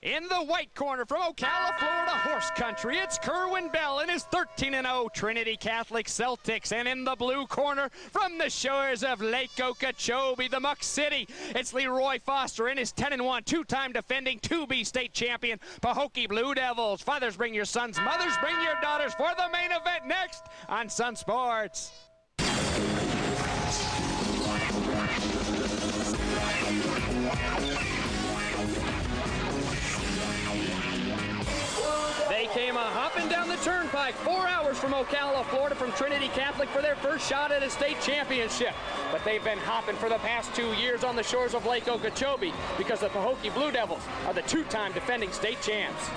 In the white corner from Ocala, Florida, horse country, it's Kerwin Bell and his 13-0 Trinity Catholic Celtics. And in the blue corner from the shores of Lake Okeechobee, the Muck City, it's Leroy Foster and his 10-1 two-time defending 2B state champion Pahokee Blue Devils. Fathers, bring your sons, mothers, bring your daughters for the main event next on Sun Sports. They came hopping down the turnpike 4 hours from Ocala, Florida, from Trinity Catholic for their first shot at a state championship. But they've been hopping for the past 2 years on the shores of Lake Okeechobee because the Pahokee Blue Devils are the two-time defending state champs.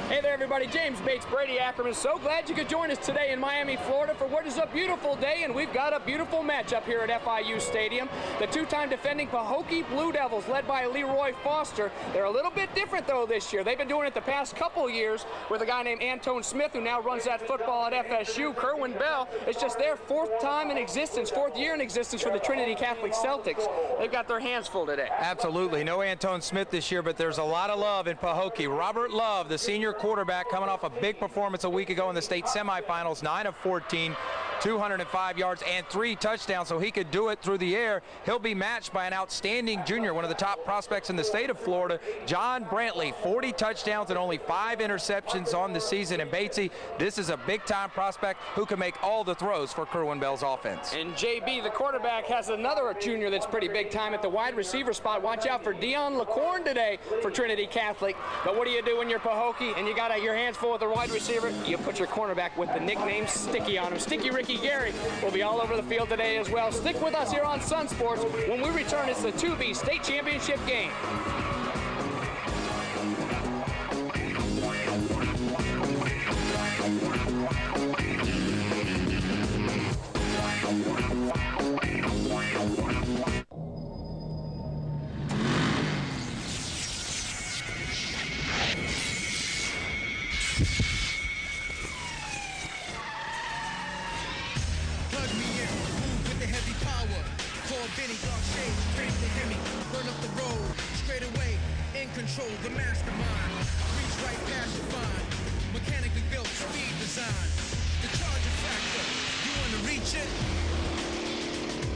Hey there, everybody. James Bates, Brady Ackerman. So glad you could join us today in Miami, Florida for what is a beautiful day, and we've got a beautiful matchup here at FIU Stadium. The two-time defending Pahokee Blue Devils, led by Leroy Foster. They're a little bit different, though, this year. They've been doing it the past couple years with a guy named Antone Smith, who now runs that football at FSU. Kerwin Bell, it's just their fourth year in existence for the Trinity Catholic Celtics. They've got their hands full today. Absolutely. No Antone Smith this year, but there's a lot of love in Pahokee. Robert Love, the senior quarterback, coming off a big performance a week ago in the state semifinals, 9 of 14, 205 yards and 3 touchdowns, so he could do it through the air. He'll be matched by an outstanding junior, one of the top prospects in the state of Florida, John Brantley, 40 touchdowns and only 5 interceptions on the season. And Batesy, this is a big-time prospect who can make all the throws for Kerwin Bell's offense. And JB, the quarterback, has another junior that's pretty big-time at the wide receiver spot. Watch out for Dion LaCorn today for Trinity Catholic. But what do you do when you're Pahokee and you got your hands full with the wide receiver? You put your cornerback with the nickname Sticky on him. Sticky Ricky Gary will be all over the field today as well. Stick with us here on Sun Sports. When we return, it's the 2B state championship game. Control the mastermind, reach right past your mind, mechanically built speed design, the charging factor, you want to reach it,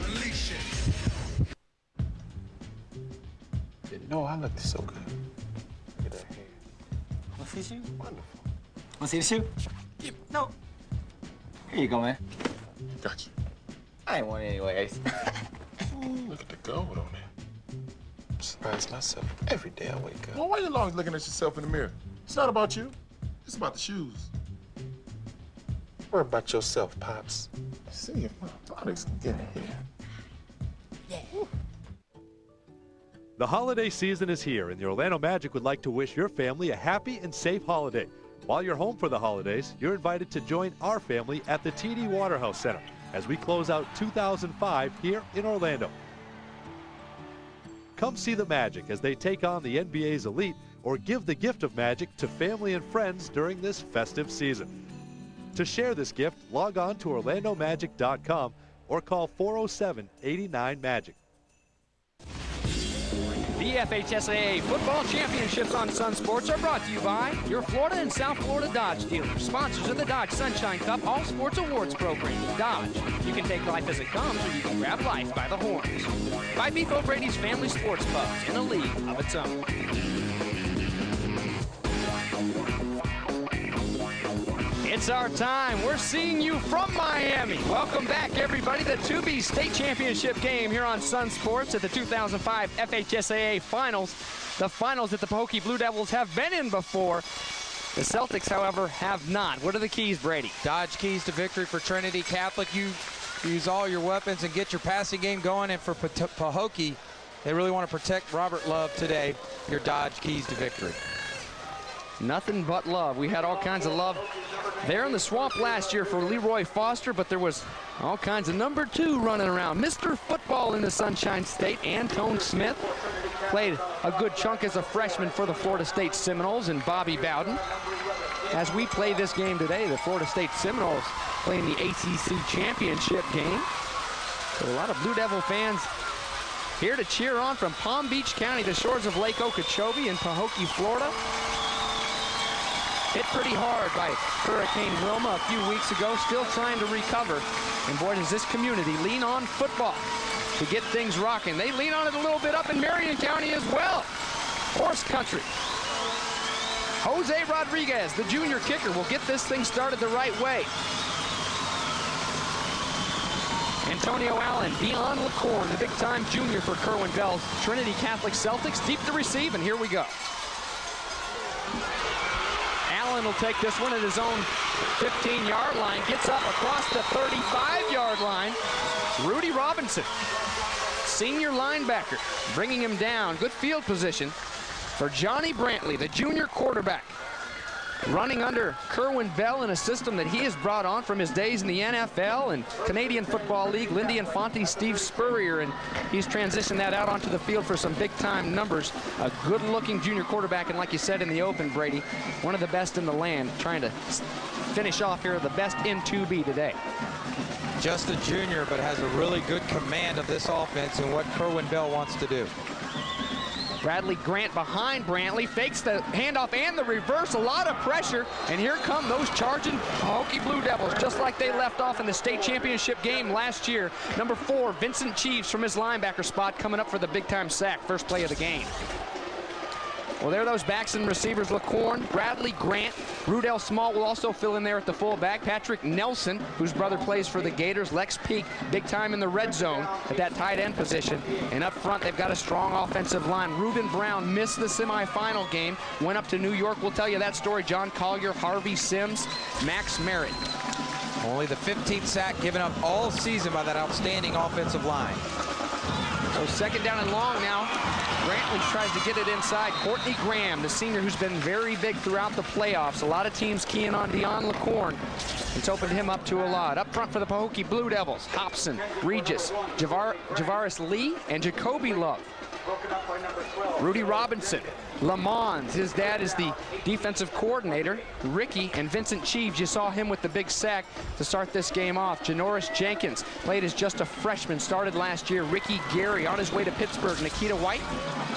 unleash it. Didn't know I looked so good. Look at that hair. Want to see you? Wonderful. Want to see the shoe? Yeah. No. Here you go, man. Got you. I ain't want it anyways. Look at the gold on it. I surprise myself every day I wake up. Well, why are you always looking at yourself in the mirror? It's not about you. It's about the shoes. Worry about yourself, Pops. See if my products can get in here. The holiday season is here, and the Orlando Magic would like to wish your family a happy and safe holiday. While you're home for the holidays, you're invited to join our family at the TD Waterhouse Center as we close out 2005 here in Orlando. Come see the Magic as they take on the NBA's elite, or give the gift of Magic to family and friends during this festive season. To share this gift, log on to orlandomagic.com or call 407-89-MAGIC. The FHSAA Football Championships on Sun Sports are brought to you by your Florida and South Florida Dodge dealers, sponsors of the Dodge Sunshine Cup All Sports Awards program. Dodge, you can take life as it comes, or you can grab life by the horns. By Beef O'Brady's Family Sports Pubs, in a league of its own. It's our time. We're seeing you from Miami. Welcome back, everybody. The 2B state championship game here on Sun Sports at the 2005 FHSAA Finals. The finals that the Pahokee Blue Devils have been in before. The Celtics, however, have not. What are the keys, Brady? Dodge keys to victory for Trinity Catholic. You use all your weapons and get your passing game going. And for Pahokee, they really want to protect Robert Love today. Your Dodge keys to victory. Nothing but love. We had all kinds of love there in the swamp last year for Leroy Foster, but there was all kinds of number 2 running around. Mr. Football in the Sunshine State, Antone Smith, played a good chunk as a freshman for the Florida State Seminoles, and Bobby Bowden. As we play this game today, the Florida State Seminoles playing the ACC championship game. So a lot of Blue Devil fans here to cheer on from Palm Beach County, the shores of Lake Okeechobee in Pahokee, Florida. Hit pretty hard by Hurricane Wilma a few weeks ago, still trying to recover. And boy, does this community lean on football to get things rocking. They lean on it a little bit up in Marion County as well. Horse country. Jose Rodriguez, the junior kicker, will get this thing started the right way. Antonio Allen, Dion LaCorn, the big-time junior for Kerwin Bell's Trinity Catholic Celtics, deep to receive, and here we go. Allen will take this one at his own 15-yard line, gets up across the 35-yard line. Rudy Robinson, senior linebacker, bringing him down. Good field position for Johnny Brantley, the junior quarterback, running under Kerwin Bell in a system that he has brought on from his days in the NFL and Canadian Football League. Lindy Infante, Steve Spurrier, and he's transitioned that out onto the field for some big-time numbers. A good-looking junior quarterback, and like you said in the open, Brady, one of the best in the land, trying to finish off here the best in 2B today. Just a junior, but has a really good command of this offense and what Kerwin Bell wants to do. Bradley Grant behind Brantley, fakes the handoff and the reverse, a lot of pressure, and here come those charging Pahokee Blue Devils, just like they left off in the state championship game last year. Number 4, Vincent Chiefs from his linebacker spot, coming up for the big-time sack, first play of the game. Well, there are those backs and receivers, LaCorn, Bradley Grant. Rudell Small will also fill in there at the fullback. Patrick Nelson, whose brother plays for the Gators. Lex Peak, big time in the red zone at that tight end position. And up front, they've got a strong offensive line. Reuben Brown missed the semifinal game, went up to New York. We'll tell you that story. John Collier, Harvey Sims, Max Merritt. Only the 15th sack given up all season by that outstanding offensive line. So second down and long now. Brantley tries to get it inside. Courtney Graham, the senior who's been very big throughout the playoffs. A lot of teams keying on Dion LaCorn. It's opened him up to a lot. Up front for the Pahokee Blue Devils, Hobson, Regis, Javaris Lee, and Jacoby Love. Rudy Robinson, Lamont, his dad is the defensive coordinator. Ricky and Vincent Cheeves, you saw him with the big sack to start this game off. Janoris Jenkins played as just a freshman, started last year. Ricky Gary on his way to Pittsburgh. Nikita White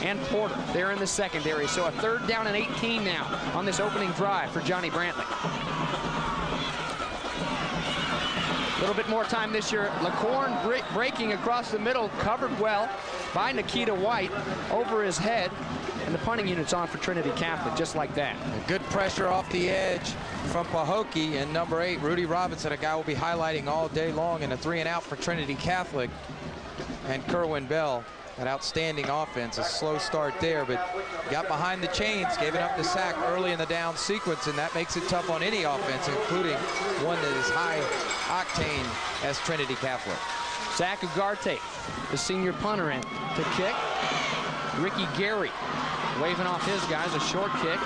and Porter there in the secondary. So a third down and 18 now on this opening drive for Johnny Brantley. A little bit more time this year. LaCorn breaking across the middle, covered well by Nikita White over his head. And the punting unit's on for Trinity Catholic, just like that. Good pressure off the edge from Pahokee, and number 8, Rudy Robinson, a guy we'll be highlighting all day long, and a 3-and-out for Trinity Catholic. And Kerwin Bell, an outstanding offense. A slow start there, but got behind the chains, giving up the sack early in the down sequence, and that makes it tough on any offense, including one that is high octane as Trinity Catholic. Zach Ugarte, the senior punter, in to kick. Ricky Gary waving off his guys, a short kick.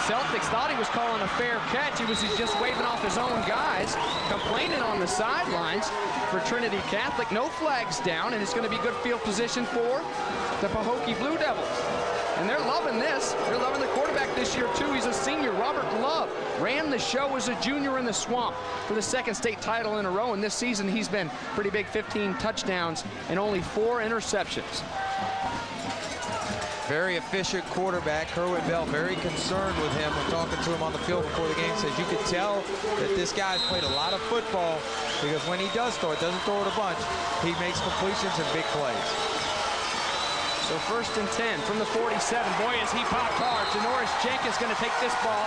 Celtics thought he was calling a fair catch. He was just waving off his own guys, complaining on the sidelines for Trinity Catholic. No flags down, and it's going to be good field position for the Pahokee Blue Devils. And they're loving this. They're loving the quarterback this year, too. He's a senior. Robert Love ran the show as a junior in the Swamp for the second state title in a row. And this season, he's been pretty big, 15 touchdowns and only 4 interceptions. Very efficient quarterback. Kerwin Bell very concerned with him when talking to him on the field before the game. Says you could tell that this guy's played a lot of football, because when he does throw it, doesn't throw it a bunch, he makes completions and big plays. So first and 10 from the 47. Boy, is he popped hard. Janoris Jenkins going to take this ball.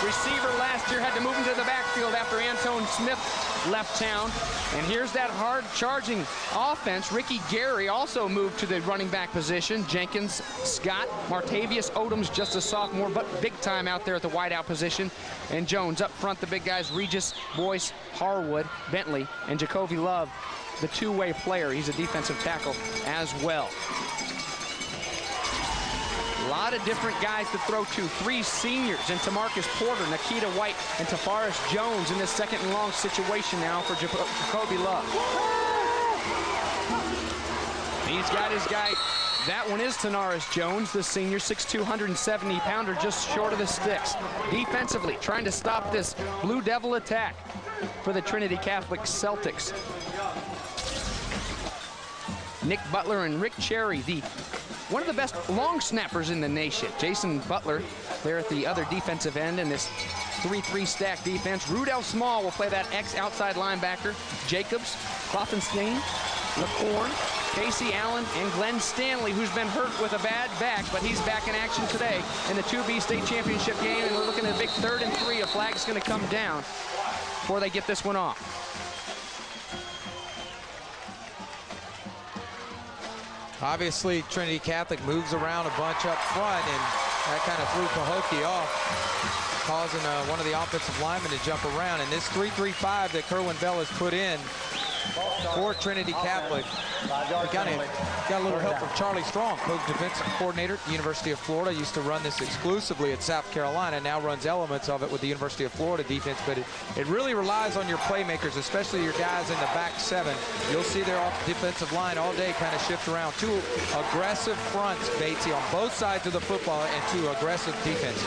Receiver last year had to move into the backfield after Antone Smith left town. And here's that hard charging offense. Ricky Gary also moved to the running back position. Jenkins, Scott, Martavius Odom's just a sophomore, but big time out there at the wideout position. And Jones up front, the big guys, Regis, Boyce, Harwood, Bentley, and Jacoby Love, the two-way player. He's a defensive tackle as well. A lot of different guys to throw to. 3 seniors and Tamarcus Porter, Nikita White, and Tafaris Jones in this second and long situation now for Jacoby Love. He's got his guy. That one is Tanaris Jones, the senior, 6'2", 170-pounder, just short of the sticks. Defensively, trying to stop this Blue Devil attack for the Trinity Catholic Celtics. Nick Butler and Rick Cherry, one of the best long snappers in the nation. Jason Butler there at the other defensive end in this 3-3 stack defense. Rudell Small will play that outside linebacker. Jacobs, Klopfenstein, LaCourne, Casey Allen, and Glenn Stanley, who's been hurt with a bad back, but he's back in action today in the 2B state championship game, and we're looking at a big 3rd and 3. A flag is going to come down before they get this one off. Obviously, Trinity Catholic moves around a bunch up front, and that kind of threw Pahokee off, causing one of the offensive linemen to jump around. And this 3-3-5 that Kerwin Bell has put in for Trinity Catholic, got a little help from Charlie Strong, coach defensive coordinator at the University of Florida. Used to run this exclusively at South Carolina, now runs elements of it with the University of Florida defense. But it really relies on your playmakers, especially your guys in the back 7. You'll see their defensive line all day kind of shift around. 2 aggressive fronts, Batesy, on both sides of the football, and 2 aggressive defenses.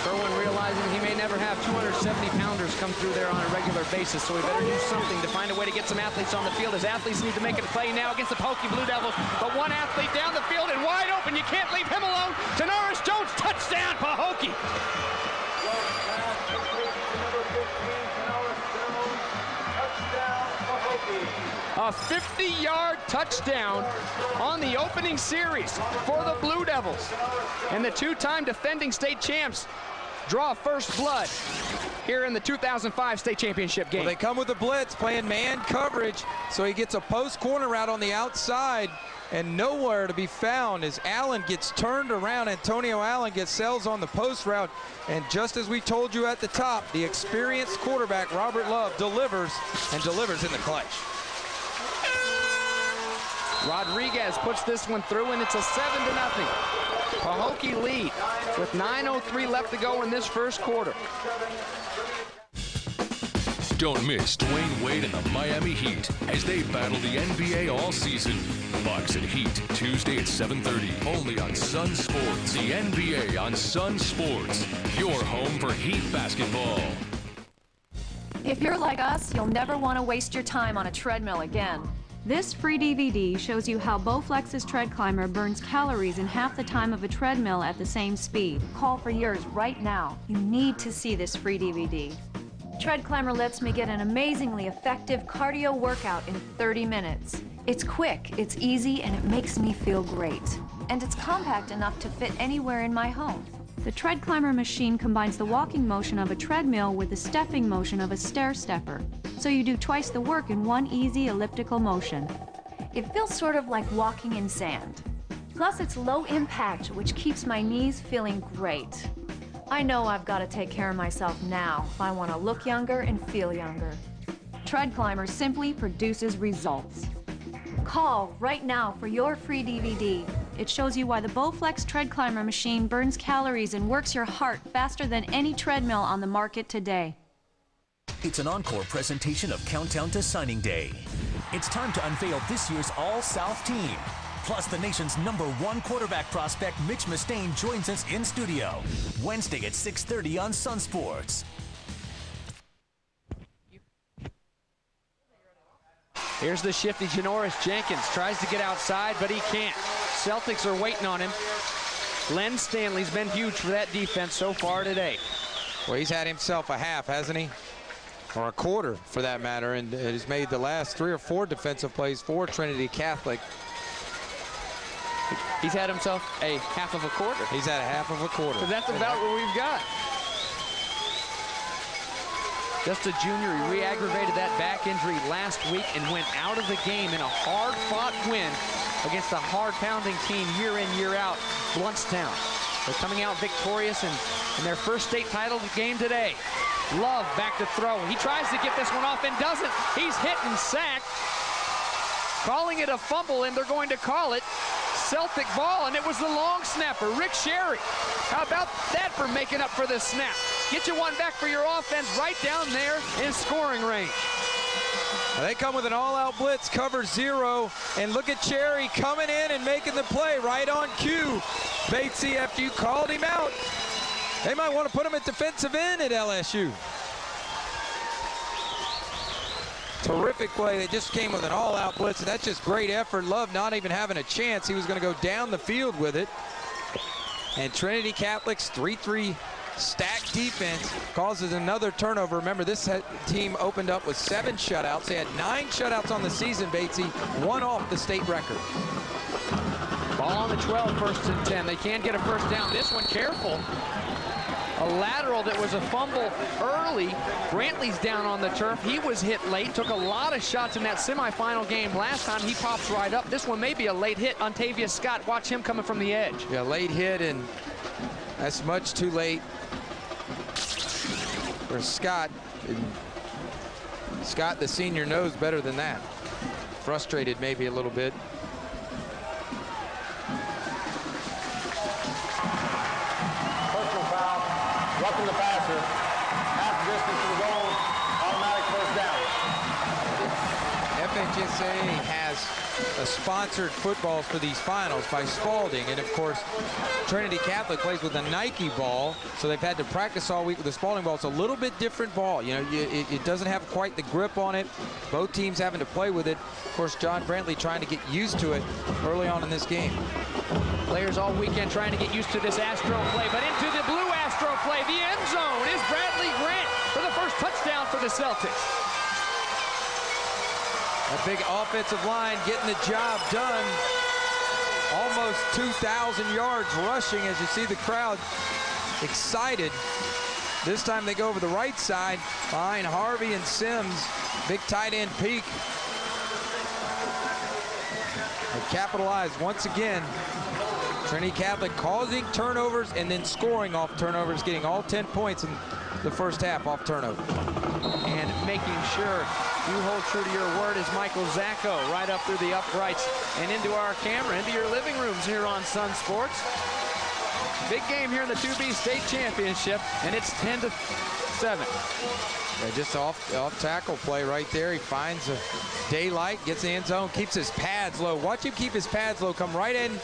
Kerwin realizing he may never have 270-pounders come through there on a regular basis, so we better do something to find a way to get some athletes on the field. His athletes need to make a play now against the Pahokee Blue Devils, but one athlete down the field and wide open. You can't leave him alone. Tenoris Jones, touchdown, Pahokee. A 50-yard touchdown on the opening series for the Blue Devils. And the 2-time defending state champs draw first blood here in the 2005 state championship game. Well, they come with a blitz, playing man coverage, so he gets a post corner route on the outside, and nowhere to be found as Allen gets turned around. Antonio Allen gets cells on the post route, and just as we told you at the top, the experienced quarterback Robert Love delivers, and delivers in the clutch. Rodriguez puts this one through, and it's a 7-0. Pahokee lead with 9:03 left to go in this first quarter. Don't miss Dwayne Wade and the Miami Heat as they battle the NBA all season. Bucks and Heat, Tuesday at 7:30, only on Sun Sports. The NBA on Sun Sports, your home for Heat basketball. If you're like us, you'll never want to waste your time on a treadmill again. This free DVD shows you how Bowflex's Tread Climber burns calories in half the time of a treadmill at the same speed. Call for yours right now. You need to see this free DVD. Tread Climber lets me get an amazingly effective cardio workout in 30 minutes. It's quick, it's easy, and it makes me feel great. And it's compact enough to fit anywhere in my home. The Tread Climber machine combines the walking motion of a treadmill with the stepping motion of a stair stepper. So you do twice the work in one easy elliptical motion. It feels sort of like walking in sand. Plus it's low impact, which keeps my knees feeling great. I know I've got to take care of myself now if I want to look younger and feel younger. Tread Climber simply produces results. Call right now for your free DVD. It shows you why the Bowflex Tread Climber machine burns calories and works your heart faster than any treadmill on the market today. It's an encore presentation of Countdown to Signing Day. It's time to unveil this year's All-South team. Plus, the nation's #1 quarterback prospect, Mitch Mustaine, joins us in studio. Wednesday at 6:30 on Sun Sports. Here's the shifty Janoris Jenkins. Tries to get outside, but he can't. Celtics are waiting on him. Glenn Stanley's been huge for that defense so far today. Well, he's had himself a half, hasn't he? Or a quarter, for that matter, and has made the last 3 or 4 defensive plays for Trinity Catholic. He's had himself a half of a quarter. He's had a half of a quarter. So that's about what we've got. Just a junior, he re-aggravated that back injury last week and went out of the game in a hard-fought win against a hard-pounding team year in, year out, Bluntstown. They're coming out victorious in their first state title game today. Love back to throw. He tries to get this one off and doesn't. He's hit and sacked. Calling it a fumble, and they're going to call it Celtic ball, and it was the long snapper, Rick Sherry. How about that for making up for this snap? Get you one back for your offense right down there in scoring range. They come with an all-out blitz, cover 0, and look at Cherry coming in and making the play right on cue. Batesy, after you called him out, they might want to put him at defensive end at LSU. Terrific play. They just came with an all-out blitz, and that's just great effort. Love not even having a chance. He was going to go down the field with it. And Trinity Catholic's 3-3 stacked defense causes another turnover. Remember, this team opened up with 7 shutouts. They had 9 shutouts on the season, Batesy, 1 off the state record. Ball on the 12, 1st and 10. They can get a first down. This one, careful. A lateral that was a fumble early. Brantley's down on the turf. He was hit late. Took a lot of shots in that semifinal game last time. He pops right up. This one may be a late hit. Ontavious Scott, watch him coming from the edge. Yeah, late hit, and that's much too late for Scott. And Scott, the senior, knows better than that. Frustrated maybe a little bit. Roughing the passer, half distance to the goal, automatic first down. FHSAA has sponsored footballs for these finals by Spalding, and of course Trinity Catholic plays with a Nike ball, so they've had to practice all week with the Spalding ball. It's a little bit different ball. You know, it doesn't have quite the grip on it. Both teams having to play with it. Of course, John Brantley trying to get used to it early on in this game. Players all weekend trying to get used to this Astro play, but into the blue Astro play. The end zone is Bradley Grant for the first touchdown for the Celtics. A big offensive line getting the job done. Almost 2,000 yards rushing as you see the crowd excited. This time they go over the right side behind Harvey and Sims. Big tight end peak. They capitalize once again. Trinity Catholic causing turnovers and then scoring off turnovers, getting all 10 points in the first half off turnover. And making sure you hold true to your word is Michael Zacco right up through the uprights and into our camera, into your living rooms here on Sun Sports. Big game here in the 2B state championship, and it's 10-7. Yeah, just off tackle play right there. He finds a daylight, gets the end zone, keeps his pads low. Watch him keep his pads low. Come right in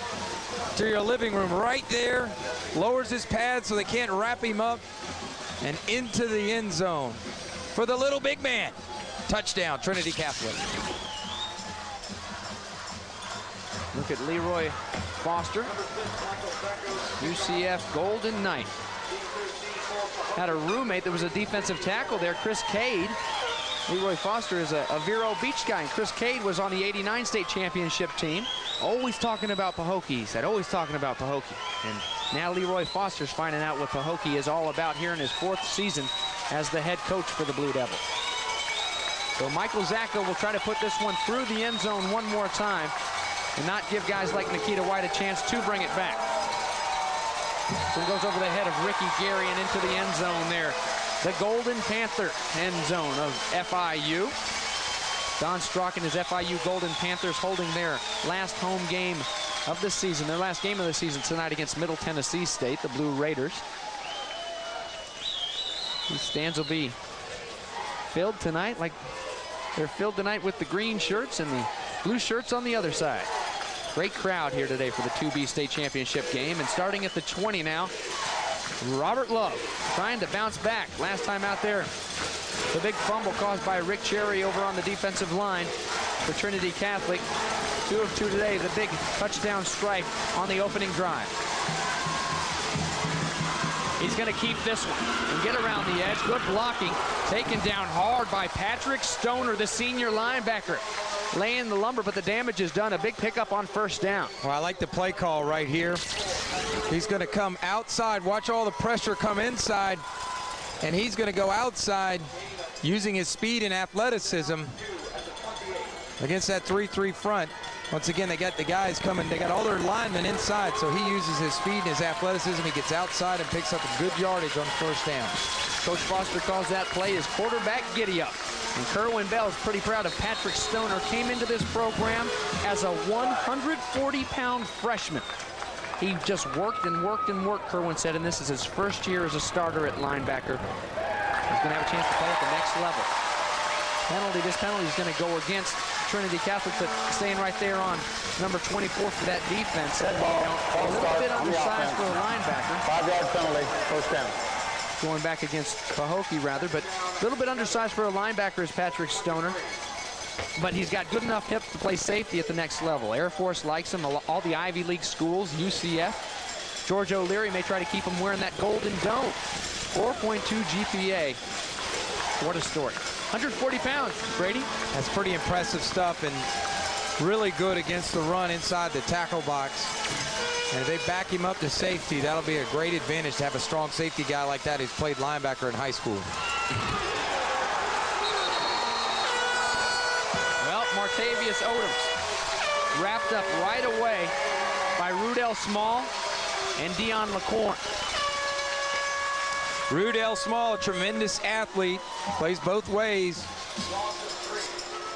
to your living room right there. Lowers his pads so they can't wrap him up. And into the end zone for the little big man. Touchdown, Trinity Catholic. Look at Leroy Foster, UCF Golden Knight. Had a roommate that was a defensive tackle there, Chris Cade. Leroy Foster is a Vero Beach guy, and Chris Cade was on the '89 state championship team. Always talking about Pahokee, he said, always talking about Pahokee. And now Leroy Foster's finding out what Pahokee is all about here in his 4th season as the head coach for the Blue Devils. So Michael Zacco will try to put this one through the end zone one more time and not give guys like Nikita White a chance to bring it back. So it goes over the head of Ricky Gary and into the end zone there. The Golden Panther end zone of FIU. Don Strock and his FIU Golden Panthers holding their last home game of the season, their last game of the season tonight against Middle Tennessee State, the Blue Raiders. These stands will be filled tonight like they're filled tonight with the green shirts and the blue shirts on the other side. Great crowd here today for the 2B state championship game. And starting at the 20 now, Robert Love trying to bounce back. Last time out there, the big fumble caused by Rick Cherry over on the defensive line for Trinity Catholic. 2 of 2 today, the big touchdown strike on the opening drive. He's going to keep this one and get around the edge. Good blocking. Taken down hard by Patrick Stoner, the senior linebacker. Laying the lumber, but the damage is done. A big pickup on first down. Well, I like the play call right here. He's going to come outside. Watch all the pressure come inside. And he's going to go outside using his speed and athleticism against that 3-3 front. Once again, they got the guys coming. They got all their linemen inside, so he uses his speed and his athleticism. He gets outside and picks up a good yardage on first down. Coach Foster calls that play his quarterback giddy-up. And Kerwin Bell's pretty proud of Patrick Stoner. Came into this program as a 140-pound freshman. He just worked and worked and worked, Kerwin said, and this is his first year as a starter at linebacker. He's going to have a chance to play at the next level. This penalty is going to go against Trinity Catholic, but staying right there on number 24 for that defense. A little bit undersized for a linebacker. 5-yard penalty, first down. Going back against Pahokee, rather, but a little bit undersized for a linebacker is Patrick Stoner. but he's got good enough hips to play safety at the next level. Air Force likes him, all the Ivy League schools, UCF. George O'Leary may try to keep him wearing that golden dome. 4.2 GPA. What a story. 140 pounds, Brady. That's pretty impressive stuff, and really good against the run inside the tackle box. And if they back him up to safety, that'll be a great advantage to have a strong safety guy like that who's played linebacker in high school. Well, Martavius Odoms wrapped up right away by Rudell Small and Dion LaCourne. Rudell Small, a tremendous athlete, plays both ways.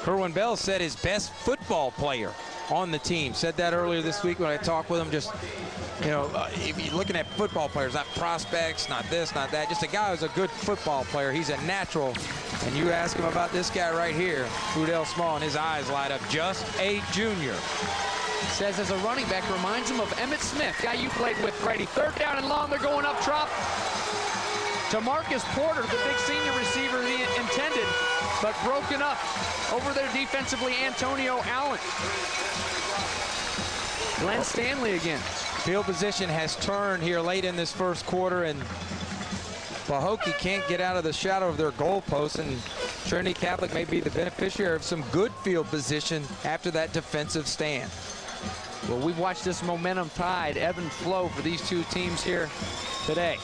Kerwin Bell said his best football player on the team. Said that earlier this week when I talked with him. Just, you know, if you're looking at football players, not prospects, not this, not that, just a guy who's a good football player. He's a natural. And you ask him about this guy right here, Rudell Small, and his eyes light up. Just a junior. Says as a running back, reminds him of Emmett Smith, guy you played with, Brady. Third down and long, they're going up top to Marcus Porter, the big senior receiver he intended, but broken up. Over there defensively, Antonio Allen. Glenn Stanley again. Field position has turned here late in this first quarter, and Pahokee can't get out of the shadow of their goalposts, and Trinity Catholic may be the beneficiary of some good field position after that defensive stand. Well, we've watched this momentum tide ebb and flow for these two teams here today.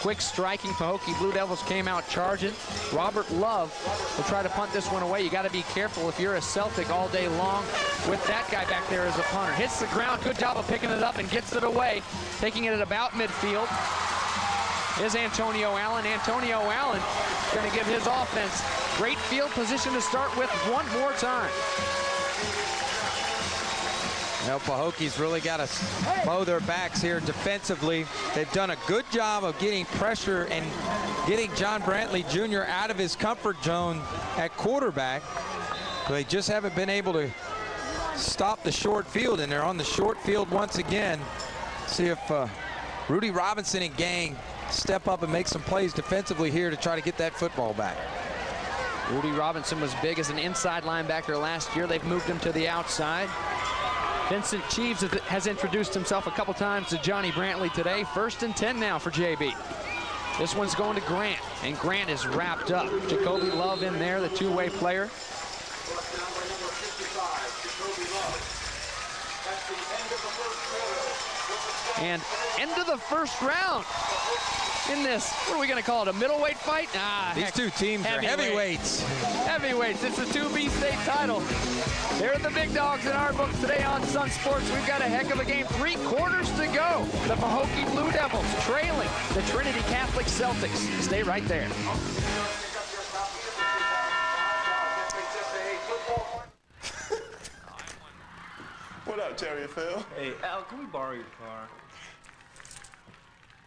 Quick striking, Pahokee Blue Devils came out charging. Robert Love will try to punt this one away. You got to be careful if you're a Celtic all day long with that guy back there as a punter. Hits the ground, good job of picking it up and gets it away. Taking it at about midfield is Antonio Allen. Antonio Allen going to give his offense great field position to start with one more time. Now Pahokee's really got to mow their backs here defensively. They've done a good job of getting pressure and getting John Brantley Jr. out of his comfort zone at quarterback. They just haven't been able to stop the short field, and they're on the short field once again. See if Rudy Robinson and gang step up and make some plays defensively here to try to get that football back. Rudy Robinson was big as an inside linebacker last year. They've moved him to the outside. Vincent Cheeves has introduced himself a couple times to Johnny Brantley today. 1st and 10 now for JB. This one's going to Grant, and Grant is wrapped up. Jacoby Love in there, the two-way player. And end of the first round in this, what are we going to call it, a middleweight fight? These two teams are heavyweights. Heavyweights, it's a 2B state title. They're the big dogs in our books today on Sun Sports. We've got a heck of a game, 3 quarters to go. The Pahokee Blue Devils trailing the Trinity Catholic Celtics. Stay right there. What up, Terry and Phil? Hey, Al, can we borrow your car?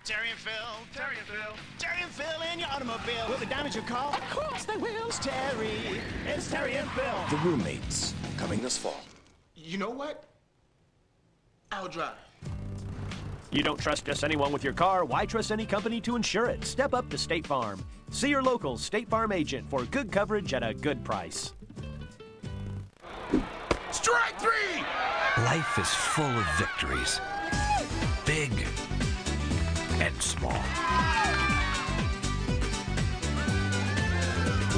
Terry and Phil, Terry and Phil, Terry and Phil in your automobile. Will they damage your car? Of course they will. It's Terry and Phil. The Roommates, coming this fall. You know what? I'll drive. You don't trust just anyone with your car? Why trust any company to insure it? Step up to State Farm. See your local State Farm agent for good coverage at a good price. Strike 3! Life is full of victories, big and small.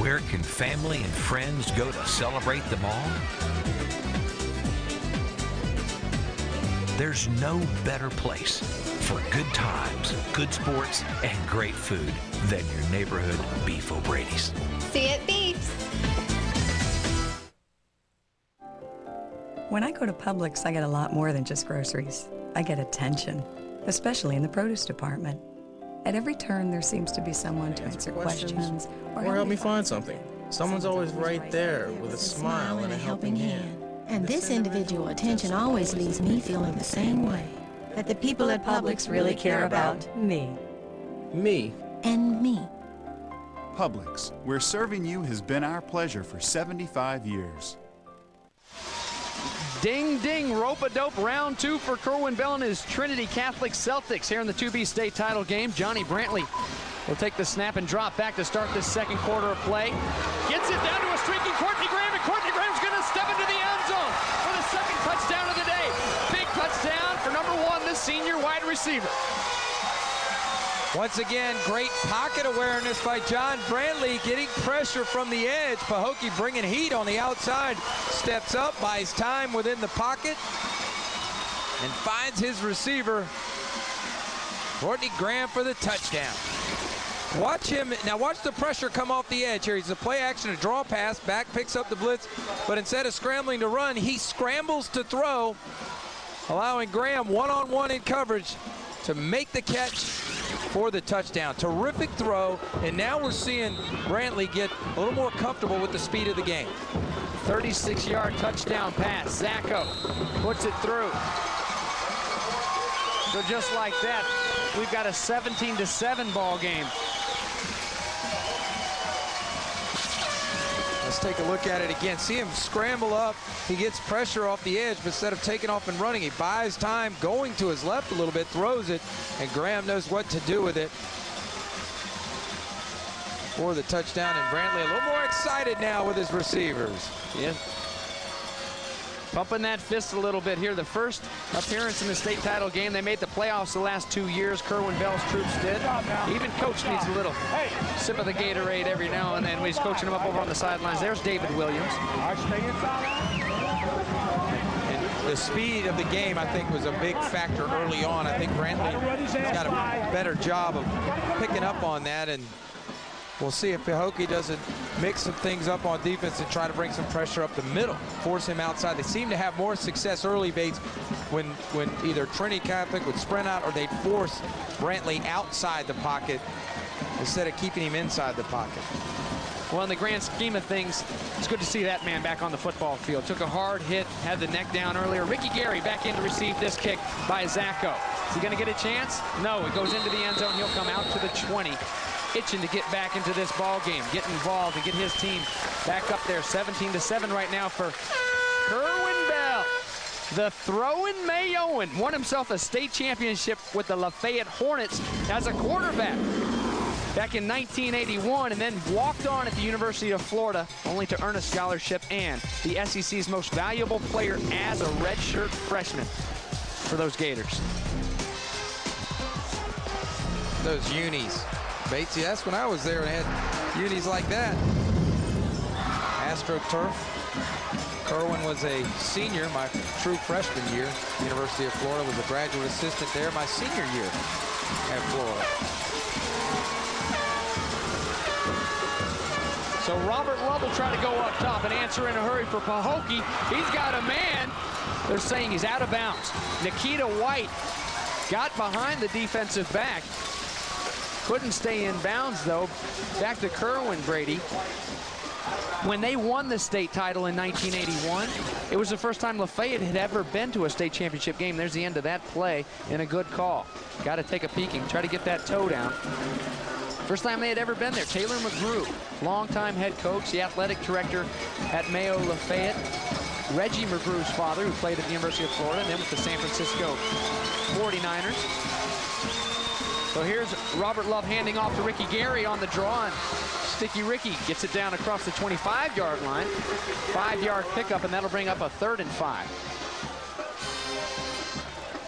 Where can family and friends go to celebrate them all? There's no better place for good times, good sports, and great food than your neighborhood Beef O'Brady's. See it, Beefs. When I go to Publix, I get a lot more than just groceries. I get attention, especially in the produce department. At every turn, there seems to be someone to answer questions or help me find something. Someone's always right there with a smile and a helping hand. And this individual attention always leaves me feeling the same way. That the people at Publix really care about me. Me. And me. Publix, where serving you has been our pleasure for 75 years. Ding, ding, rope-a-dope, round 2 for Kerwin Bell and his Trinity Catholic Celtics here in the 2B state title game. Johnny Brantley will take the snap and drop back to start this second quarter of play. Gets it down to a streaking Courtney Graham, and Courtney Graham senior wide receiver. Once again, great pocket awareness by John Brantley, getting pressure from the edge. Pahokee bringing heat on the outside. Steps up, buys time within the pocket, and finds his receiver, Courtney Graham, for the touchdown. Watch him. Now watch the pressure come off the edge here. He's a play action, a draw pass. Back picks up the blitz, but instead of scrambling to run, he scrambles to throw, allowing Graham one-on-one in coverage to make the catch for the touchdown. Terrific throw, and now we're seeing Brantley get a little more comfortable with the speed of the game. 36-yard touchdown pass. Zacco puts it through. So just like that, we've got a 17-7 ball game. Let's take a look at it again. See him scramble up. He gets pressure off the edge, but instead of taking off and running, he buys time, going to his left a little bit, throws it, and Graham knows what to do with it for the touchdown. And Brantley a little more excited now with his receivers. Yeah. Pumping that fist a little bit here. The first appearance in the state title game. They made the playoffs the last 2 years. Kerwin Bell's troops did. Even coach needs a little sip of the Gatorade every now and then when he's coaching them up over on the sidelines. There's David Williams. And the speed of the game, I think, was a big factor early on. I think Brantley's got a better job of picking up on that, and we'll see if Pahokee doesn't mix some things up on defense and try to bring some pressure up the middle, force him outside. They seem to have more success early, Bates, when either Trinity Catholic would sprint out or they'd force Brantley outside the pocket instead of keeping him inside the pocket. Well, in the grand scheme of things, it's good to see that man back on the football field. Took a hard hit, had the neck down earlier. Ricky Gary back in to receive this kick by Zacco. Is he going to get a chance? No, it goes into the end zone. He'll come out to the 20. Itching to get back into this ball game, get involved, and get his team back up there. 17-7 right now for Kerwin Bell. The throwing Mayoan won himself a state championship with the Lafayette Hornets as a quarterback back in 1981, and then walked on at the University of Florida, only to earn a scholarship and the SEC's most valuable player as a redshirt freshman for those Gators. Those unis. Batesy, that's when I was there and had unis like that. AstroTurf. Kerwin was a senior my true freshman year. University of Florida, was a graduate assistant there my senior year at Florida. So Robert Love will try to go up top and answer in a hurry for Pahokee. He's got a man. They're saying he's out of bounds. Nikita White got behind the defensive back. Couldn't stay in bounds, though. Back to Kerwin, Brady. When they won the state title in 1981, it was the first time Lafayette had ever been to a state championship game. There's the end of that play, and a good call. Got to take a peek and try to get that toe down. First time they had ever been there. Taylor McGrew, longtime head coach, the athletic director at Mayo Lafayette. Reggie McGrew's father, who played at the University of Florida, and then with the San Francisco 49ers. So here's Robert Love handing off to Ricky Gary on the draw, and Sticky Ricky gets it down across the 25-yard line. 5-yard pickup, and that'll bring up a 3rd and 5.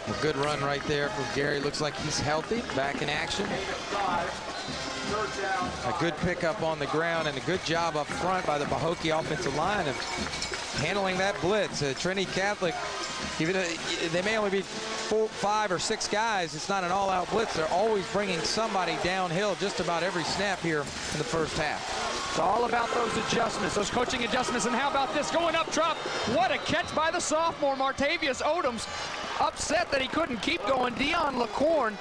A good run right there from Gary. Looks like he's healthy, back in action. A good pickup on the ground and a good job up front by the Pahokee offensive line of handling that blitz. Trinity Catholic, even they may only be 4, 5, or 6 guys, it's not an all-out blitz. They're always bringing somebody downhill just about every snap here in the first half. It's all about those adjustments, those coaching adjustments. And how about this going up top? What a catch by the sophomore, Martavius Odoms. Upset that he couldn't keep going. Dion LaCorn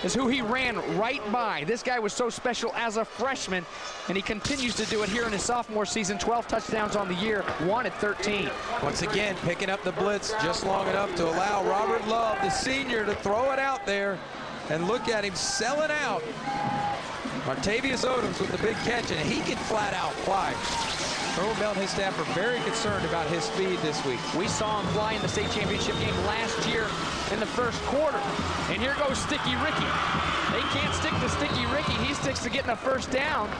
is who he ran right by. This guy was so special as a freshman, and he continues to do it here in his sophomore season. 12 touchdowns on the year, 1 at 13. Once again, picking up the blitz just long enough to allow Robert Love, the senior, to throw it out there. And look at him selling out. Martavius Odoms with the big catch, and he can flat out fly. Kerwin Bell and his staff are very concerned about his speed this week. We saw him fly in the state championship game last year in the first quarter. And here goes Sticky Ricky. They can't stick to Sticky Ricky. He sticks to getting a first down.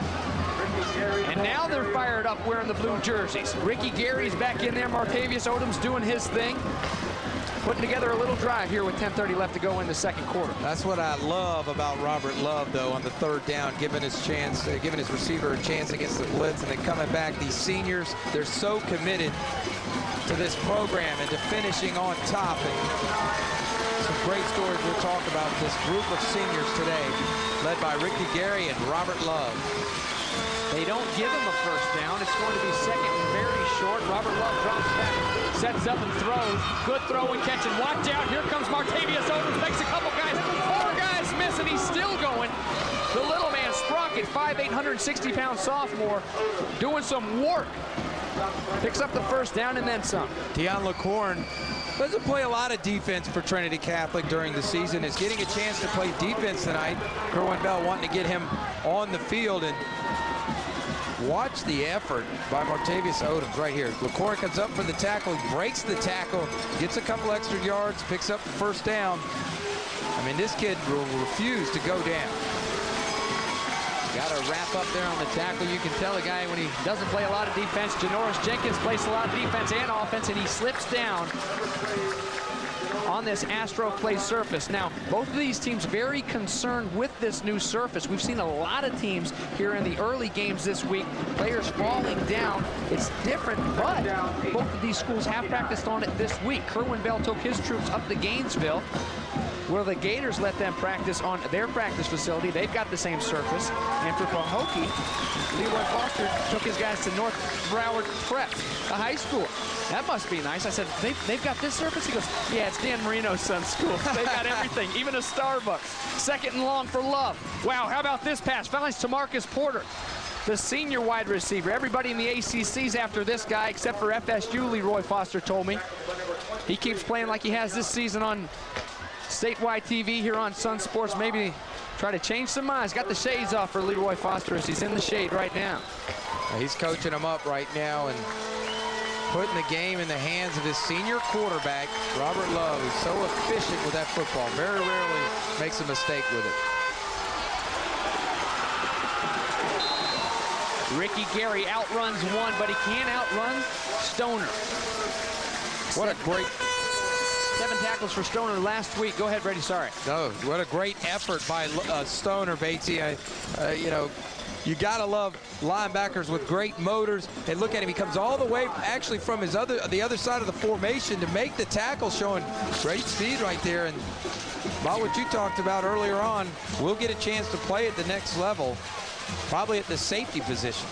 And now they're fired up wearing the blue jerseys. Ricky Gary's back in there. Martavius Odoms doing his thing. putting together a little drive here with 10:30 left to go in the second quarter. That's what I love about Robert Love, though, on the third down, giving his receiver a chance against the blitz, and then coming back. These seniors, they're so committed to this program and to finishing on top. And some great stories we'll talk about with this group of seniors today, led by Ricky Gary and Robert Love. They don't give him a first down. It's going to be second and very short. Robert Love drops back, sets up and throws. Good throw and catch, and watch out. Here comes Martavius Odom. Makes a couple guys. 4 guys miss, and he's still going. The little man, Sprocket, 5'8", 160-pound sophomore, doing some work. Picks up the first down and then some. Deion LaCorn doesn't play a lot of defense for Trinity Catholic during the season. Is getting a chance to play defense tonight. Kerwin Bell wanting to get him on the field, and watch the effort by Martavius Odom right here. LaCorn comes up for the tackle, breaks the tackle, gets a couple extra yards, picks up the first down. I mean, this kid will refuse to go down. Got to wrap up there on the tackle. You can tell a guy when he doesn't play a lot of defense. Janoris Jenkins plays a lot of defense and offense, and he slips down on this Astro Clay surface. Now, both of these teams very concerned with this new surface. We've seen a lot of teams here in the early games this week, players falling down. It's different, but both of these schools have practiced on it this week. Kerwin Bell took his troops up to Gainesville, where the Gators let them practice on their practice facility. They've got the same surface. And for Pahokee, Leroy Foster took his guys to North Broward Prep, a high school. That must be nice. I said, they've got this surface? He goes, yeah, it's Dan Marino's son's school. They've got everything, even a Starbucks. Second and long for Love. Wow, how about this pass? Finds to Marcus Porter, the senior wide receiver. Everybody in the ACC's after this guy, except for FSU, Leroy Foster told me. He keeps playing like he has this season on statewide TV here on Sun Sports. Maybe try to change some minds. Got the shades off for Leroy Foster as he's in the shade right now. He's coaching them up right now and putting the game in the hands of his senior quarterback, Robert Love, who's so efficient with that football. Very rarely makes a mistake with it. Ricky Gary outruns one, but he can't outrun Stoner. What a great... 7 tackles for Stoner last week. Go ahead, Brady. Sorry. No, what a great effort by Stoner, Batesy. You know, you gotta love linebackers with great motors. And look at him; he comes all the way, actually, from the other side of the formation to make the tackle, showing great speed right there. And about what you talked about earlier on, we'll get a chance to play at the next level, probably at the safety position.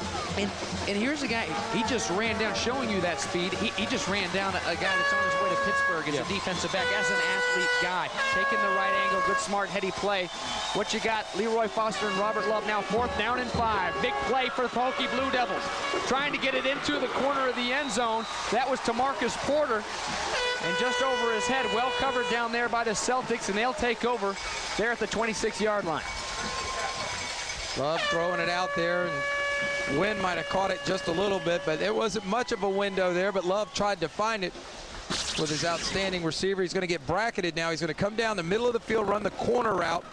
And here's a guy, he just ran down, showing you that speed. He just ran down a guy that's on his way to Pittsburgh as a defensive back, as an athlete guy, taking the right angle, good, smart, heady play. What you got, Leroy Foster and Robert Love now 4th down and 5. Big play for the Pahokee Blue Devils. Trying to get it into the corner of the end zone. That was to Marcus Porter. And just over his head, well covered down there by the Celtics, and they'll take over there at the 26-yard line. Love throwing it out there, and wind might have caught it just a little bit, but it wasn't much of a window there, but Love tried to find it with his outstanding receiver. He's going to get bracketed now. He's going to come down the middle of the field, run the corner route,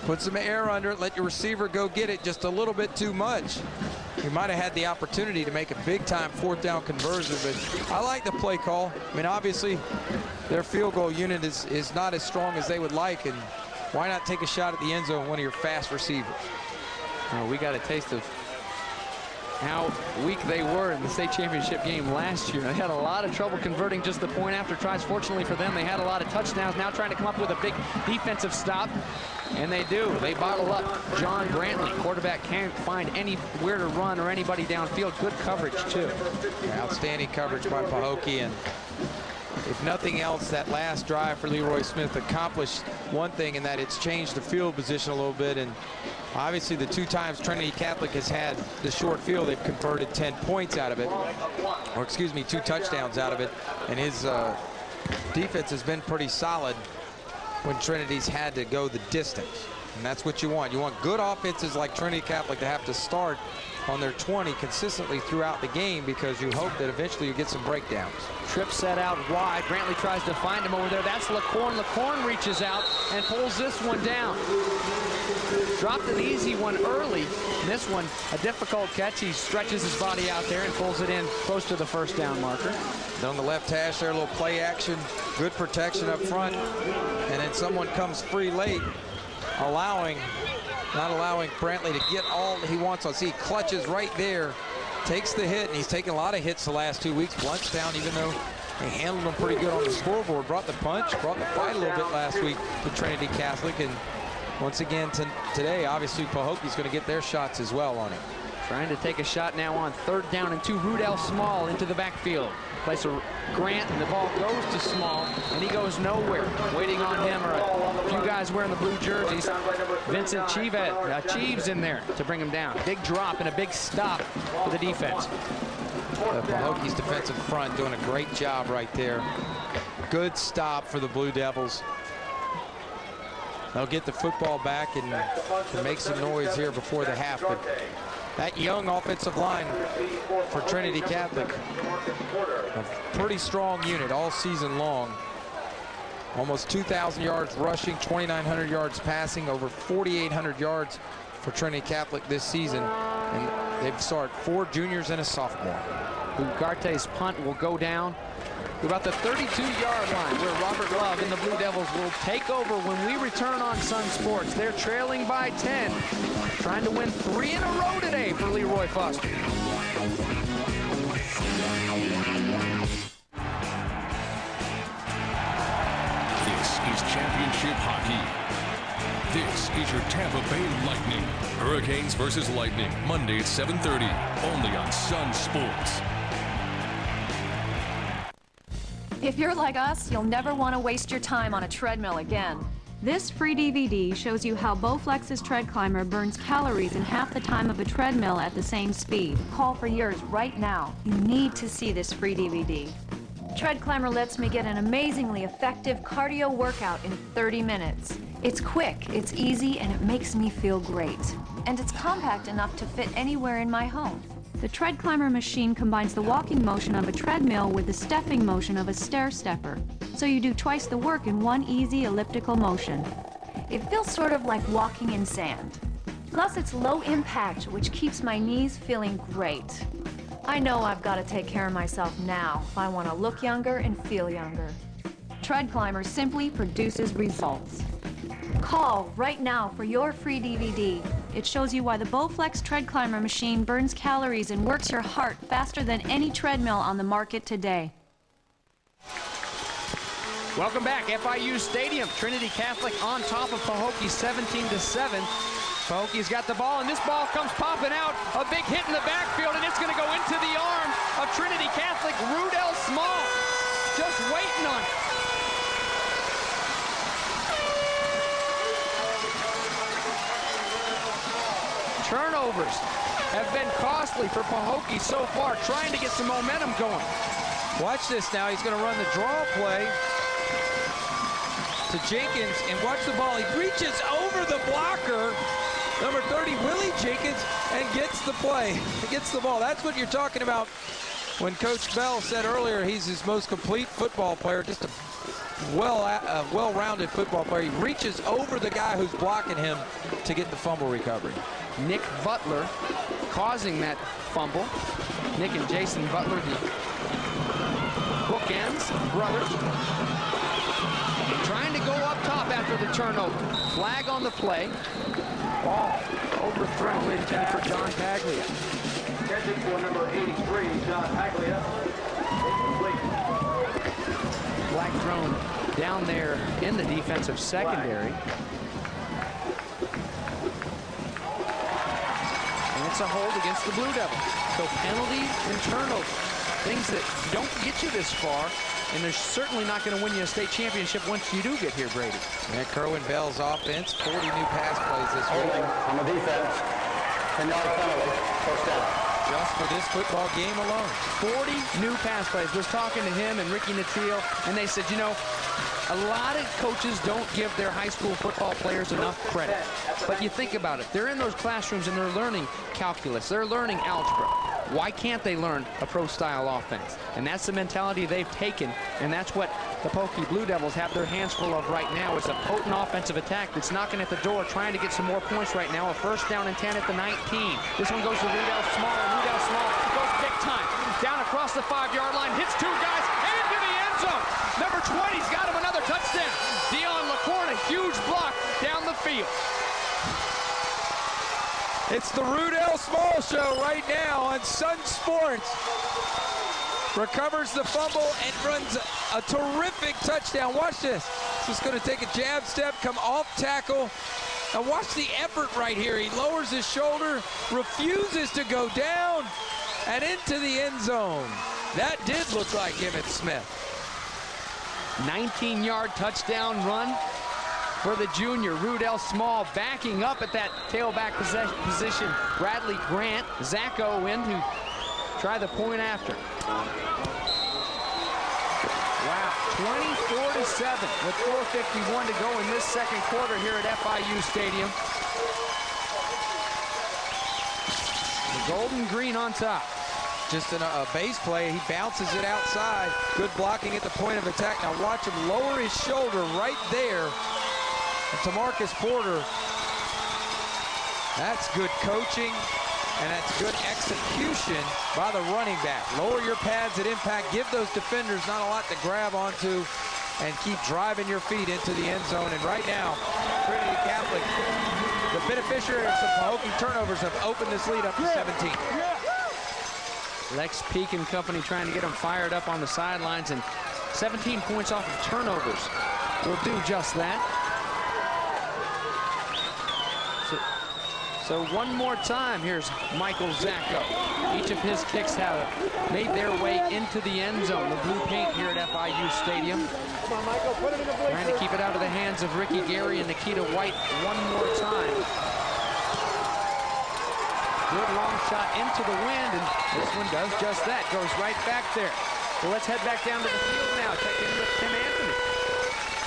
put some air under it, let your receiver go get it just a little bit too much. He might have had the opportunity to make a big-time 4th down conversion, but I like the play call. I mean, obviously, their field goal unit is not as strong as they would like, and why not take a shot at the end zone with one of your fast receivers? We got a taste of how weak they were in the state championship game last year. They had a lot of trouble converting just the point after tries. Fortunately for them, they had a lot of touchdowns. Now trying to come up with a big defensive stop, and they do. They bottle up John Brantley. Quarterback can't find anywhere to run or anybody downfield. Good coverage, too. Outstanding coverage by Pahokee, and if nothing else, that last drive for Leroy Smith accomplished one thing, in that it's changed the field position a little bit. And obviously, the 2 times Trinity Catholic has had the short field, they've converted 10 points out of it, or excuse me, 2 touchdowns out of it. And his defense has been pretty solid when Trinity's had to go the distance. And that's what you want. You want good offenses like Trinity Catholic to have to start on their 20 consistently throughout the game, because you hope that eventually you get some breakdowns. Trip set out wide. Brantley tries to find him over there. That's LaCorn. LaCorn reaches out and pulls this one down. Dropped an easy one early. This one, a difficult catch. He stretches his body out there and pulls it in close to the first down marker. On the left hash there, a little play action, good protection up front, and then someone comes free late, not allowing Brantley to get all he wants. I'll see he clutches right there, takes the hit, and he's taken a lot of hits the last 2 weeks. Bluntstown, even though they handled him pretty good on the scoreboard, brought the punch, brought the fight a little bit last week to Trinity Catholic, and once again today, obviously Pahokee's going to get their shots as well on him. Trying to take a shot now on 3rd down and 2. Rudell Small into the backfield. Plays a Grant, and the ball goes to Small, and he goes nowhere. Waiting on him are a few guys wearing the blue jerseys. Vincent Cheeves in there to bring him down. Big drop and a big stop for the defense. Pahokee's defensive front doing a great job right there. Good stop for the Blue Devils. They'll get the football back and make some noise here before the half. But that young offensive line for Trinity Catholic, a pretty strong unit all season long. Almost 2,000 yards rushing, 2,900 yards passing, over 4,800 yards for Trinity Catholic this season. And they've started 4 juniors and a sophomore. Ugarte's punt will go down to about the 32-yard line, where Robert Love and the Blue Devils will take over when we return on Sun Sports. They're trailing by 10, trying to win 3 in a row today for Leroy Foster. This is championship hockey. This is your Tampa Bay Lightning. Hurricanes versus Lightning, Monday at 7:30, only on Sun Sports. If you're like us, you'll never want to waste your time on a treadmill again. This free DVD shows you how Bowflex's Tread Climber burns calories in half the time of a treadmill at the same speed. Call for yours right now. You need to see this free DVD. Tread Climber lets me get an amazingly effective cardio workout in 30 minutes. It's quick, it's easy, and it makes me feel great. And it's compact enough to fit anywhere in my home. The Tread Climber machine combines the walking motion of a treadmill with the stepping motion of a stair stepper. So you do twice the work in one easy elliptical motion. It feels sort of like walking in sand. Plus it's low impact, which keeps my knees feeling great. I know I've got to take care of myself now if I want to look younger and feel younger. Tread Climber simply produces results. Call right now for your free DVD. It shows you why the Bowflex Tread Climber machine burns calories and works your heart faster than any treadmill on the market today. Welcome back, FIU Stadium. Trinity Catholic on top of Pahokee 17-7. Pahokee's got the ball, and this ball comes popping out. A big hit in the backfield, and it's going to go into the arm of Trinity Catholic. Rudell Small just waiting on it. Turnovers have been costly for Pahokee so far, trying to get some momentum going. Watch this now. He's going to run the draw play to Jenkins, and watch the ball. He reaches over the blocker, number 30, Willie Jenkins, and gets the play. He gets the ball. That's what you're talking about when Coach Bell said earlier he's his most complete football player, just a well-rounded football player. He reaches over the guy who's blocking him to get the fumble recovery. Nick Butler causing that fumble. Nick and Jason Butler, the bookends brothers, trying to go up top after the turnover. Flag on the play. Ball overthrown intended for John Paglia. Intended for number 83, John Paglia. Flag thrown down there in the defensive secondary. And it's a hold against the Blue Devils. So penalties and turnovers, things that don't get you this far, and they're certainly not going to win you a state championship once you do get here, Brady. And Kerwin Bell's offense, 40 new pass plays this week. On the defense, 10-yard penalty, first down. Just for this football game alone. 40 new pass plays. Was talking to him and Ricky Natil, and they said, you know, A lot of coaches don't give their high school football players enough credit. But you think about it. They're in those classrooms and they're learning calculus. They're learning algebra. Why can't they learn a pro-style offense? And that's the mentality they've taken, and that's what the Pahokee Blue Devils have their hands full of right now. Is a potent offensive attack that's knocking at the door, trying to get some more points right now. A first down and 10 at the 19. This one goes to Rudell Small, and Rudell Small goes big time. Down across the 5-yard line, hits 2 guys, and into the end zone. Number 20's got him another touchdown. Dion LaCourne, a huge block down the field. It's the Rudell Small Show right now on Sun Sports. Recovers the fumble and runs a terrific touchdown. Watch this. He's going to take a jab step, come off tackle. And watch the effort right here. He lowers his shoulder, refuses to go down, and into the end zone. That did look like Emmett Smith. 19-yard touchdown run for the junior. Rudell Small backing up at that tailback position. Bradley Grant, Zach Owen, who try the point after. Wow, 24-7 with 4:51 to go in this second quarter here at FIU Stadium. The Golden Green on top. Just a base play. He bounces it outside. Good blocking at the point of attack. Now watch him lower his shoulder right there. And to Marcus Porter, that's good coaching, and that's good execution by the running back. Lower your pads at impact. Give those defenders not a lot to grab onto, and keep driving your feet into the end zone. And right now, Trinity Catholic, the beneficiaries of Pahokee turnovers, have opened this lead up to 17. Lex Peak and company trying to get them fired up on the sidelines, and 17 points off of turnovers will do just that. So one more time, here's Michael Zacco. Each of his kicks have made their way into the end zone. The blue paint here at FIU Stadium. Come on, Michael, put it in the blue. Trying to keep it out of the hands of Ricky Gary and Nikita White one more time. Good long shot into the wind, and this one does just that. Goes right back there. Well, let's head back down to the field now. Check in with Tim Anthony.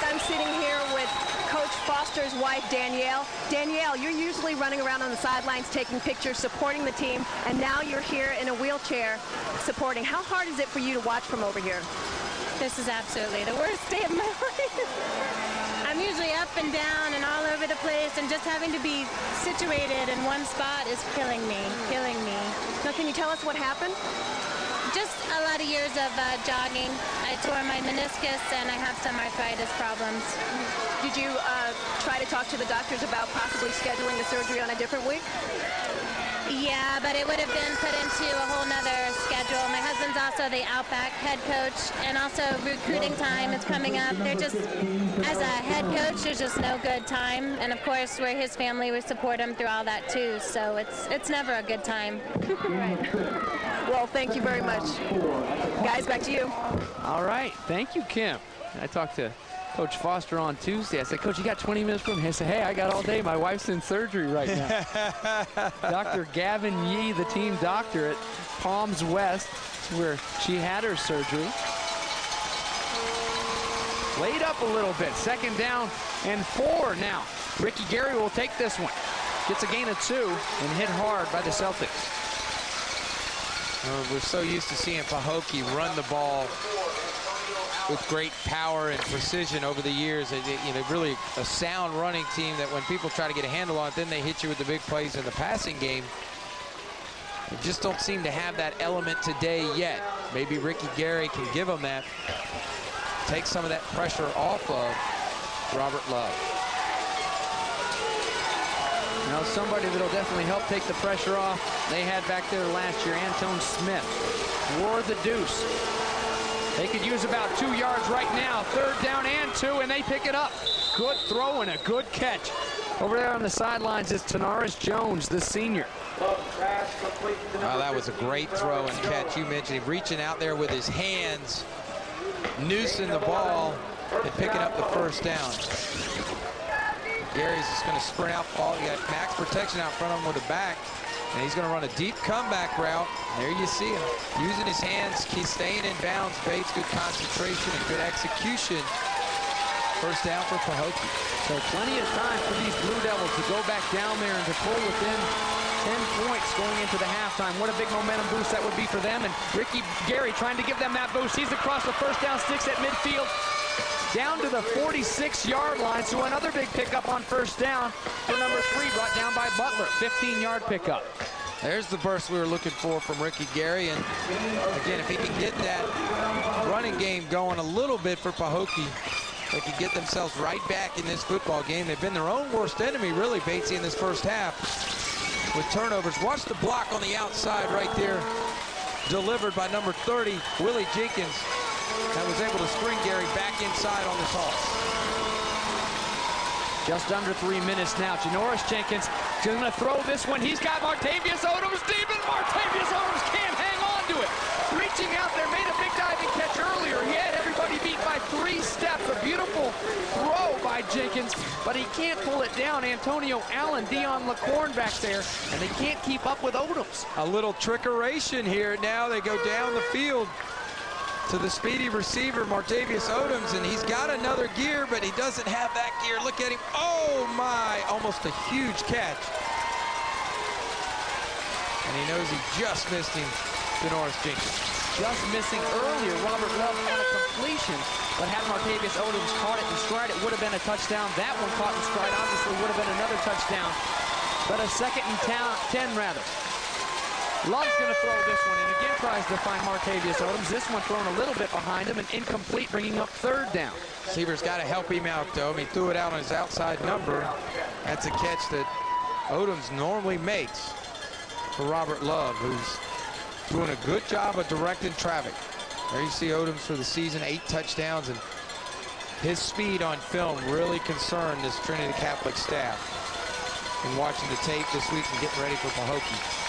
I'm sitting here with Coach Foster's wife, Danielle. Danielle, you're usually running around on the sidelines taking pictures, supporting the team, and now you're here in a wheelchair supporting. How hard is it for you to watch from over here? This is absolutely the worst day of my life. I'm usually up and down and all over the place, and just having to be situated in one spot is killing me. Now, can you tell us what happened? Just a lot of years of jogging. I tore my meniscus and I have some arthritis problems. Did you try to talk to the doctors about possibly scheduling the surgery on a different week? Yeah, but it would have been put into a whole nother schedule. My husband's also the Outback head coach, and also recruiting time is coming up. They're just, as a head coach, there's just no good time. And of course, we're his family, we support him through all that too. So it's never a good time. Well, thank you very much. Guys, back to you. All right, thank you, Kim. I talked to Coach Foster on Tuesday. I said, Coach, you got 20 minutes for me? He said, hey, I got all day. My wife's in surgery right now. Dr. Gavin Yee, the team doctor at Palms West, where she had her surgery. Laid up a little bit. Second down and 4 now. Ricky Gary will take this one. Gets a gain of 2 and hit hard by the Celtics. We're so used to seeing Pahokee run the ball with great power and precision over the years. Really a sound running team that when people try to get a handle on it, then they hit you with the big plays in the passing game. They just don't seem to have that element today yet. Maybe Ricky Gary can give them that. Take some of that pressure off of Robert Love. Now somebody that'll definitely help take the pressure off. They had back there last year, Antone Smith. Wore the deuce. They could use about 2 yards right now. 3rd down and 2, and they pick it up. Good throw and a good catch. Over there on the sidelines is Tanaris Jones, the senior. Wow, that was a great throw and catch. You mentioned him reaching out there with his hands, noosing the ball, and picking up the first down. Gary's just going to sprint out, fall. You got max protection out front of him with the back. And he's going to run a deep comeback route. There you see him using his hands. He's staying in bounds. Bates, good concentration and good execution. First down for Pahokee. So plenty of time for these Blue Devils to go back down there and to pull within 10 points going into the halftime. What a big momentum boost that would be for them. And Ricky Gary trying to give them that boost. He's across the first down sticks at midfield. Down to the 46-yard line. So another big pickup on first down for number 3, brought down by Butler. 15-yard pickup. There's the burst we were looking for from Ricky Gary. And again, if he can get that running game going a little bit for Pahokee, they can get themselves right back in this football game. They've been their own worst enemy, really, Batesy, in this first half with turnovers. Watch the block on the outside right there, delivered by number 30, Willie Jenkins, that was able to spring Gary back inside on this halt. Just under 3 minutes now. Janoris Jenkins is going to throw this one. He's got Martavius Odoms deep, and Martavius Odoms can't hang on to it. Reaching out there, made a big diving catch earlier. He had everybody beat by 3 steps. A beautiful throw by Jenkins, but he can't pull it down. Antonio Allen, Dion LaCorn back there, and they can't keep up with Odoms. A little trickeration here. Now they go down the field to the speedy receiver, Martavius Odoms, and he's got another gear, but he doesn't have that gear. Look at him. Oh, my. Almost a huge catch. And he knows he just missed him, Janoris Jenkins. Just missing earlier, Robert Love on a completion, but had Martavius Odoms caught it in stride, it would have been a touchdown. That one caught in stride obviously would have been another touchdown, but a 2nd and 10 rather. Love's going to throw this one and again tries to find Martavius Odoms. This one thrown a little bit behind him and incomplete, bringing up 3rd down. Receiver's got to help him out, though. He threw it out on his outside number. That's a catch that Odoms normally makes for Robert Love, who's doing a good job of directing traffic. There you see Odoms for the season, 8 touchdowns, and his speed on film really concerned this Trinity Catholic staff in watching the tape this week and getting ready for Pahokee.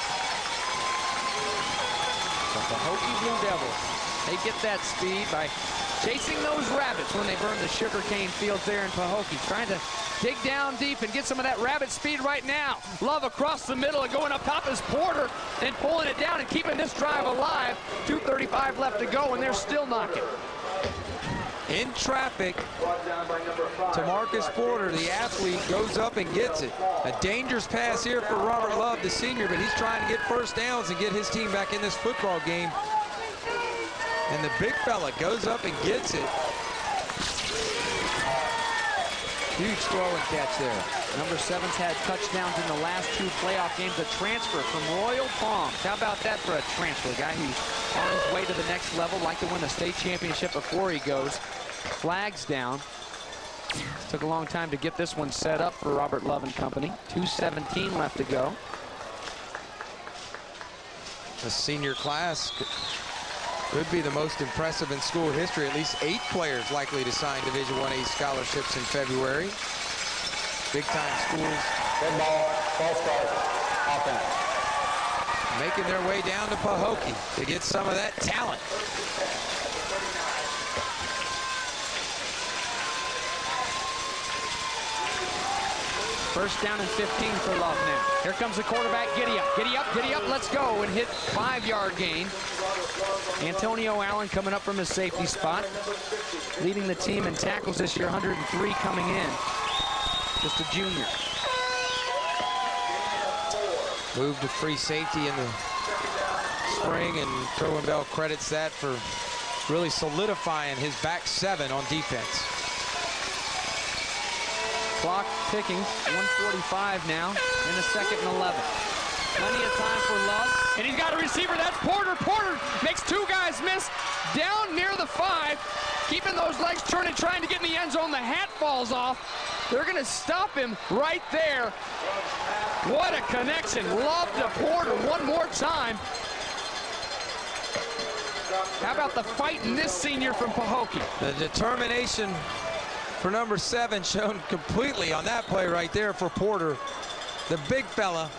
The Pahokee Blue Devils, they get that speed by chasing those rabbits when they burn the sugarcane fields there in Pahokee. Trying to dig down deep and get some of that rabbit speed right now. Love across the middle and going up top is Porter and pulling it down and keeping this drive alive. 2:35 left to go and they're still knocking. In traffic to Marcus Porter, the athlete, goes up and gets it. A dangerous pass here for Robert Love, the senior, but he's trying to get first downs and get his team back in this football game. And the big fella goes up and gets it. Huge throw and catch there. Number 7's had touchdowns in the last 2 playoff games. A transfer from Royal Palms. How about that for a transfer? A guy who's on his way to the next level, like to win the state championship before he goes. Flags down. Took a long time to get this one set up for Robert Love and company. 2:17 left to go. The senior class could be the most impressive in school history. At least 8 players likely to sign Division I-A scholarships in February. Big-time schools. Good ball, false start, offense. Making their way down to Pahokee to get some of that talent. First down and 15 for Love now. Here comes the quarterback. Giddy up, let's go, and hit 5-yard gain. Antonio Allen coming up from his safety spot. Leading the team in tackles this year, 103 coming in. Just a junior. Moved to free safety in the spring, and Kerwin Bell credits that for really solidifying his back 7 on defense. Clock ticking, 1:45 now, in the 2nd and 11. Plenty of time for Love, and he's got a receiver, that's Porter. Porter makes 2 guys miss, down near the 5, keeping those legs turning, trying to get in the end zone. The hat falls off. They're gonna stop him right there. What a connection, Love to Porter one more time. How about the fight in this senior from Pahokee? The determination for number 7 shown completely on that play right there for Porter. The big fella,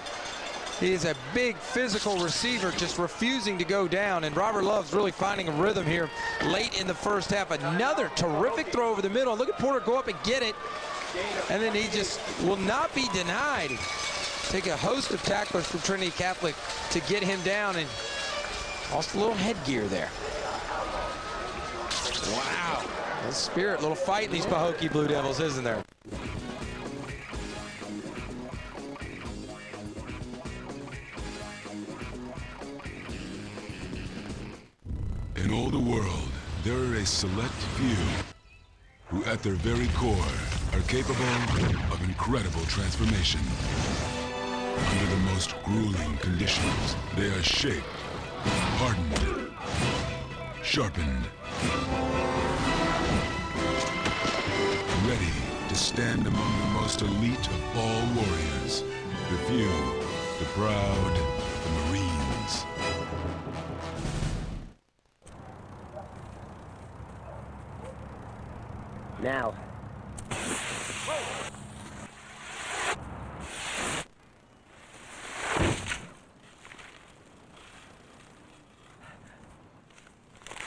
he is a big physical receiver, just refusing to go down, and Robert Love's really finding a rhythm here late in the first half. Another terrific throw over the middle. Look at Porter go up and get it, and then he just will not be denied. Take a host of tacklers from Trinity Catholic to get him down, and lost a little headgear there. Wow. The spirit, little fight in these Pahokee Blue Devils, isn't there? In all the world, there are a select few who at their very core are capable of incredible transformation. Under the most grueling conditions, they are shaped, hardened, sharpened, ready to stand among the most elite of all warriors. The few, the proud, the Marines. Now.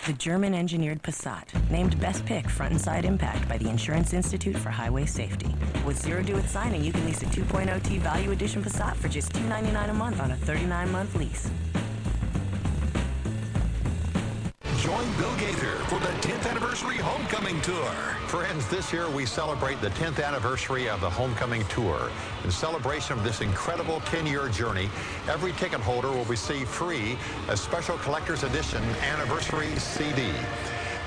The German-engineered Passat, named Best Pick Front and Side Impact by the Insurance Institute for Highway Safety. With 0 due at signing, you can lease a 2.0T Value Edition Passat for just $299 a month on a 39-month lease. Join Bill Gaither for the 10th Anniversary Homecoming Tour. Friends, this year we celebrate the 10th anniversary of the Homecoming Tour. In celebration of this incredible 10-year journey, every ticket holder will receive free a special collector's edition anniversary CD.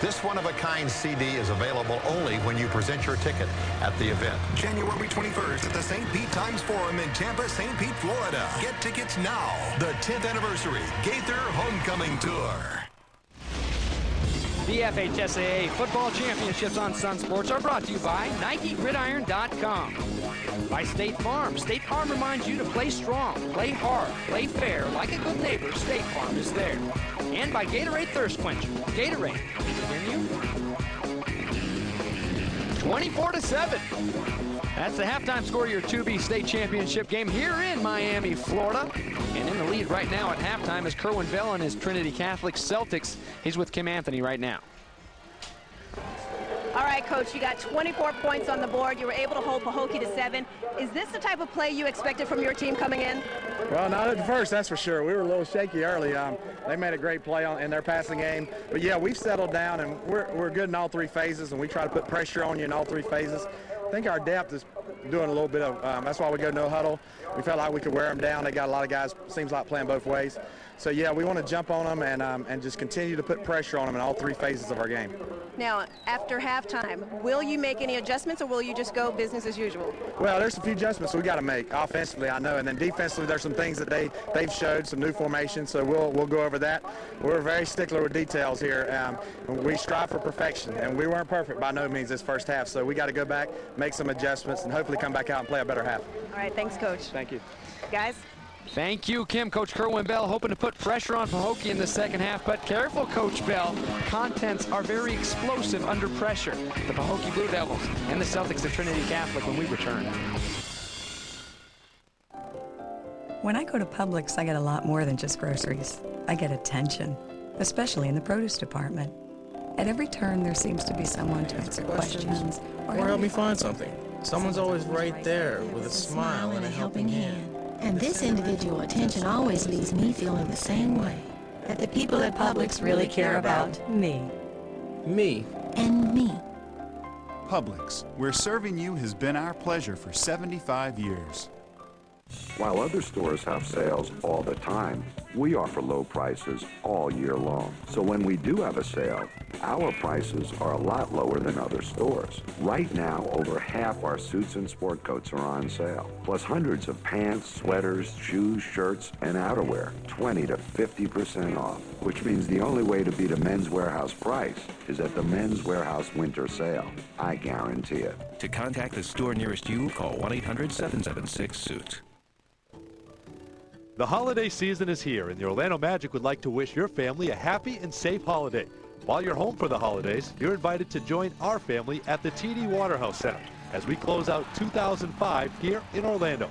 This one-of-a-kind CD is available only when you present your ticket at the event. January 21st at the St. Pete Times Forum in Tampa, St. Pete, Florida. Get tickets now. The 10th Anniversary Gaither Homecoming Tour. The FHSAA Football Championships on Sun Sports are brought to you by NikeGridiron.com. By State Farm. State Farm reminds you to play strong, play hard, play fair. Like a good neighbor, State Farm is there. And by Gatorade Thirst Quencher. Gatorade. Hear you? 24-7. That's the halftime score of your 2B state championship game here in Miami, Florida. And in the lead right now at halftime is Kerwin Bell and his Trinity Catholic Celtics. He's with Kim Anthony right now. All right, Coach, you got 24 points on the board. You were able to hold Pahokee to 7. Is this the type of play you expected from your team coming in? Well, not at first, that's for sure. We were a little shaky early. They made a great play in their passing game. But, yeah, we've settled down, and we're good in all 3 phases, and we try to put pressure on you in all 3 phases. I think our depth is doing a little bit of, that's why we go no huddle. We felt like we could wear them down. They got a lot of guys, seems like, playing both ways. So, yeah, we want to jump on them and just continue to put pressure on them in all 3 phases of our game. Now, after halftime, will you make any adjustments or will you just go business as usual? Well, there's a few adjustments we got to make. Offensively, I know, and then defensively, there's some things that they've showed, some new formations, so we'll go over that. We're very stickler with details here. We strive for perfection, and we weren't perfect by no means this first half, so we got to go back, make some adjustments, and hopefully come back out and play a better half. All right, thanks, Coach. Thank you. Guys? Thank you, Kim. Coach Kerwin Bell hoping to put pressure on Pahokee in the second half, but careful, Coach Bell. Contents are very explosive under pressure. The Pahokee Blue Devils and the Celtics of Trinity Catholic when we return. When I go to Publix, I get a lot more than just groceries. I get attention, especially in the produce department. At every turn, there seems to be someone to answer questions or help me find something. Someone's always right there with a smile and a helping hand. And this individual attention always leaves me feeling the same way. That the people at Publix really care about me. Me. And me. Publix, where serving you has been our pleasure for 75 years. While other stores have sales all the time, we offer low prices all year long. So when we do have a sale, our prices are a lot lower than other stores. Right now, over half our suits and sport coats are on sale, plus hundreds of pants, sweaters, shoes, shirts, and outerwear, 20 to 50% off, which means the only way to beat a Men's Warehouse price is at the Men's Warehouse winter sale. I guarantee it. To contact the store nearest you, call 1-800-776-SUIT. The holiday season is here, and the Orlando Magic would like to wish your family a happy and safe holiday. While you're home for the holidays, you're invited to join our family at the TD Waterhouse Center as we close out 2005 here in Orlando.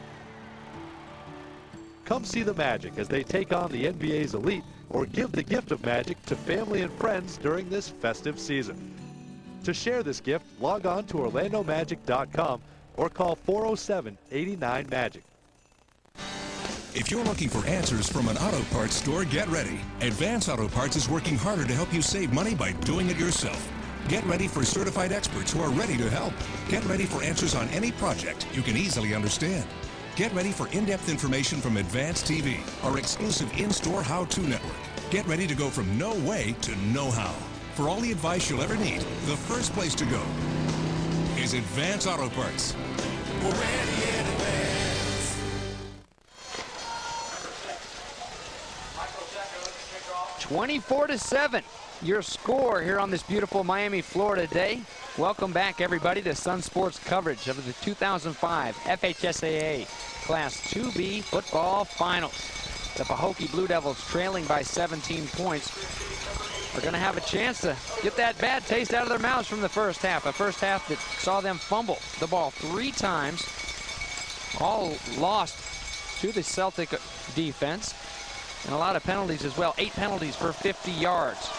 Come see the Magic as they take on the NBA's elite, or give the gift of Magic to family and friends during this festive season. To share this gift, log on to OrlandoMagic.com or call 407-89-MAGIC. If you're looking for answers from an auto parts store, get ready. Advance Auto Parts is working harder to help you save money by doing it yourself. Get ready for certified experts who are ready to help. Get ready for answers on any project you can easily understand. Get ready for in-depth information from Advanced TV, our exclusive in-store how-to network. Get ready to go from no way to know how. For all the advice you'll ever need, the first place to go is Advance Auto Parts. We're ready in advance. 24-7, your score here on this beautiful Miami, Florida day. Welcome back, everybody, to Sun Sports coverage of the 2005 FHSAA Class 2B football finals. The Pahokee Blue Devils, trailing by 17 points, are going to have a chance to get that bad taste out of their mouths from the first half. A first half that saw them fumble the ball 3 times, all lost to the Celtic defense, and a lot of penalties as well. 8 penalties for 50 yards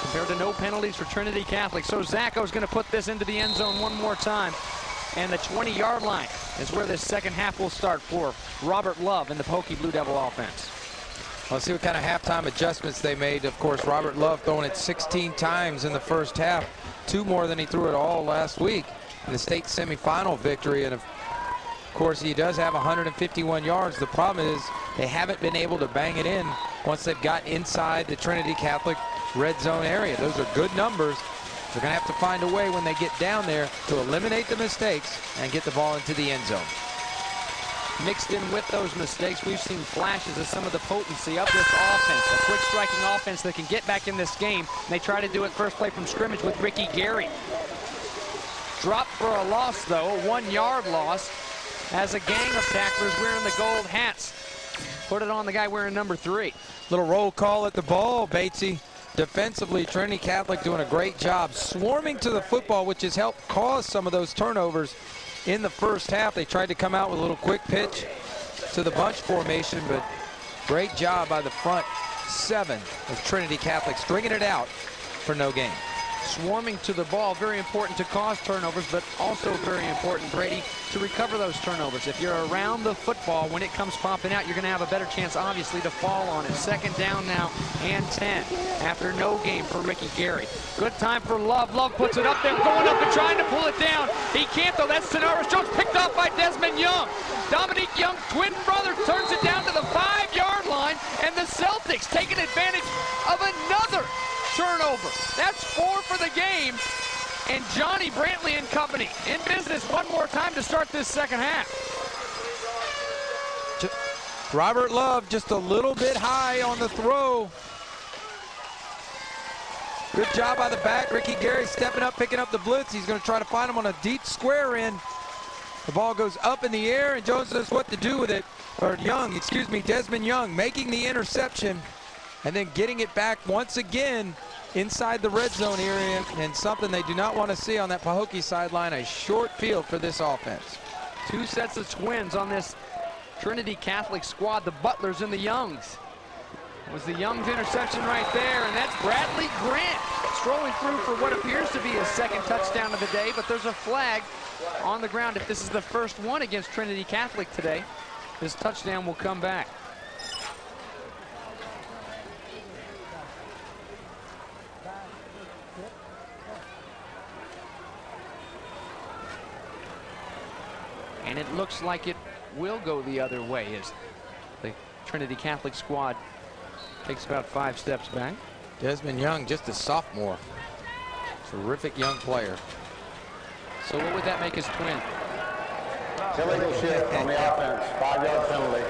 compared to no penalties for Trinity Catholic. So Zacco's going to put this into the end zone one more time, and the 20-yard line is where this second half will start for Robert Love and the Pahokee Blue Devil offense. Let's see what kind of halftime adjustments they made. Of course, Robert Love throwing it 16 times in the first half, 2 more than he threw it all last week in the state semifinal victory. And of course, he does have 151 yards. The problem is they haven't been able to bang it in once they've got inside the Trinity Catholic red zone area. Those are good numbers. They're going to have to find a way when they get down there to eliminate the mistakes and get the ball into the end zone. Mixed in with those mistakes, we've seen flashes of some of the potency of this offense. A quick striking offense that can get back in this game. And they try to do it first play from scrimmage with Ricky Gary. Dropped for a loss, though, a 1-yard loss, as a gang of tacklers wearing the gold hats put it on the guy wearing number 3. Little roll call at the ball, Batesy. Defensively, Trinity Catholic doing a great job swarming to the football, which has helped cause some of those turnovers in the first half. They tried to come out with a little quick pitch to the bunch formation, but great job by the front 7 of Trinity Catholic, stringing it out for no gain. Swarming to the ball, very important to cause turnovers, but also very important, Brady, to recover those turnovers. If you're around the football when it comes popping out, you're going to have a better chance, obviously, to fall on it. Second down now and 10 after no gain for Ricky Gary. Good time for Love. Love puts it up there, going up and trying to pull it down. He can't, though. That's Tenoris Jones, picked off by Desmond Young. Dominique Young, twin brother, turns it down to the 5-yard line, and the Celtics taking advantage of another turnover. That's 4 for the game, and Johnny Brantley and company in business one more time to start this second half. Robert Love just a little bit high on the throw. Good job by the back. Ricky Gary stepping up, picking up the blitz. He's going to try to find him on a deep square end. The ball goes up in the air, and Jones knows what to do with it. Or Young, excuse me, Desmond Young making the interception and then getting it back once again inside the red zone area, and something they do not want to see on that Pahokee sideline, a short field for this offense. 2 sets of twins on this Trinity Catholic squad, the Butlers and the Youngs. It was the Youngs interception right there, and that's Bradley Grant strolling through for what appears to be his second touchdown of the day, but there's a flag on the ground. If this is the first one against Trinity Catholic today, this touchdown will come back. And it looks like it will go the other way as the Trinity Catholic squad takes about 5 steps back. Desmond Young, just a sophomore. Terrific young player. So what would that make his twin? Illegal shift on the offense, 5-yard penalty,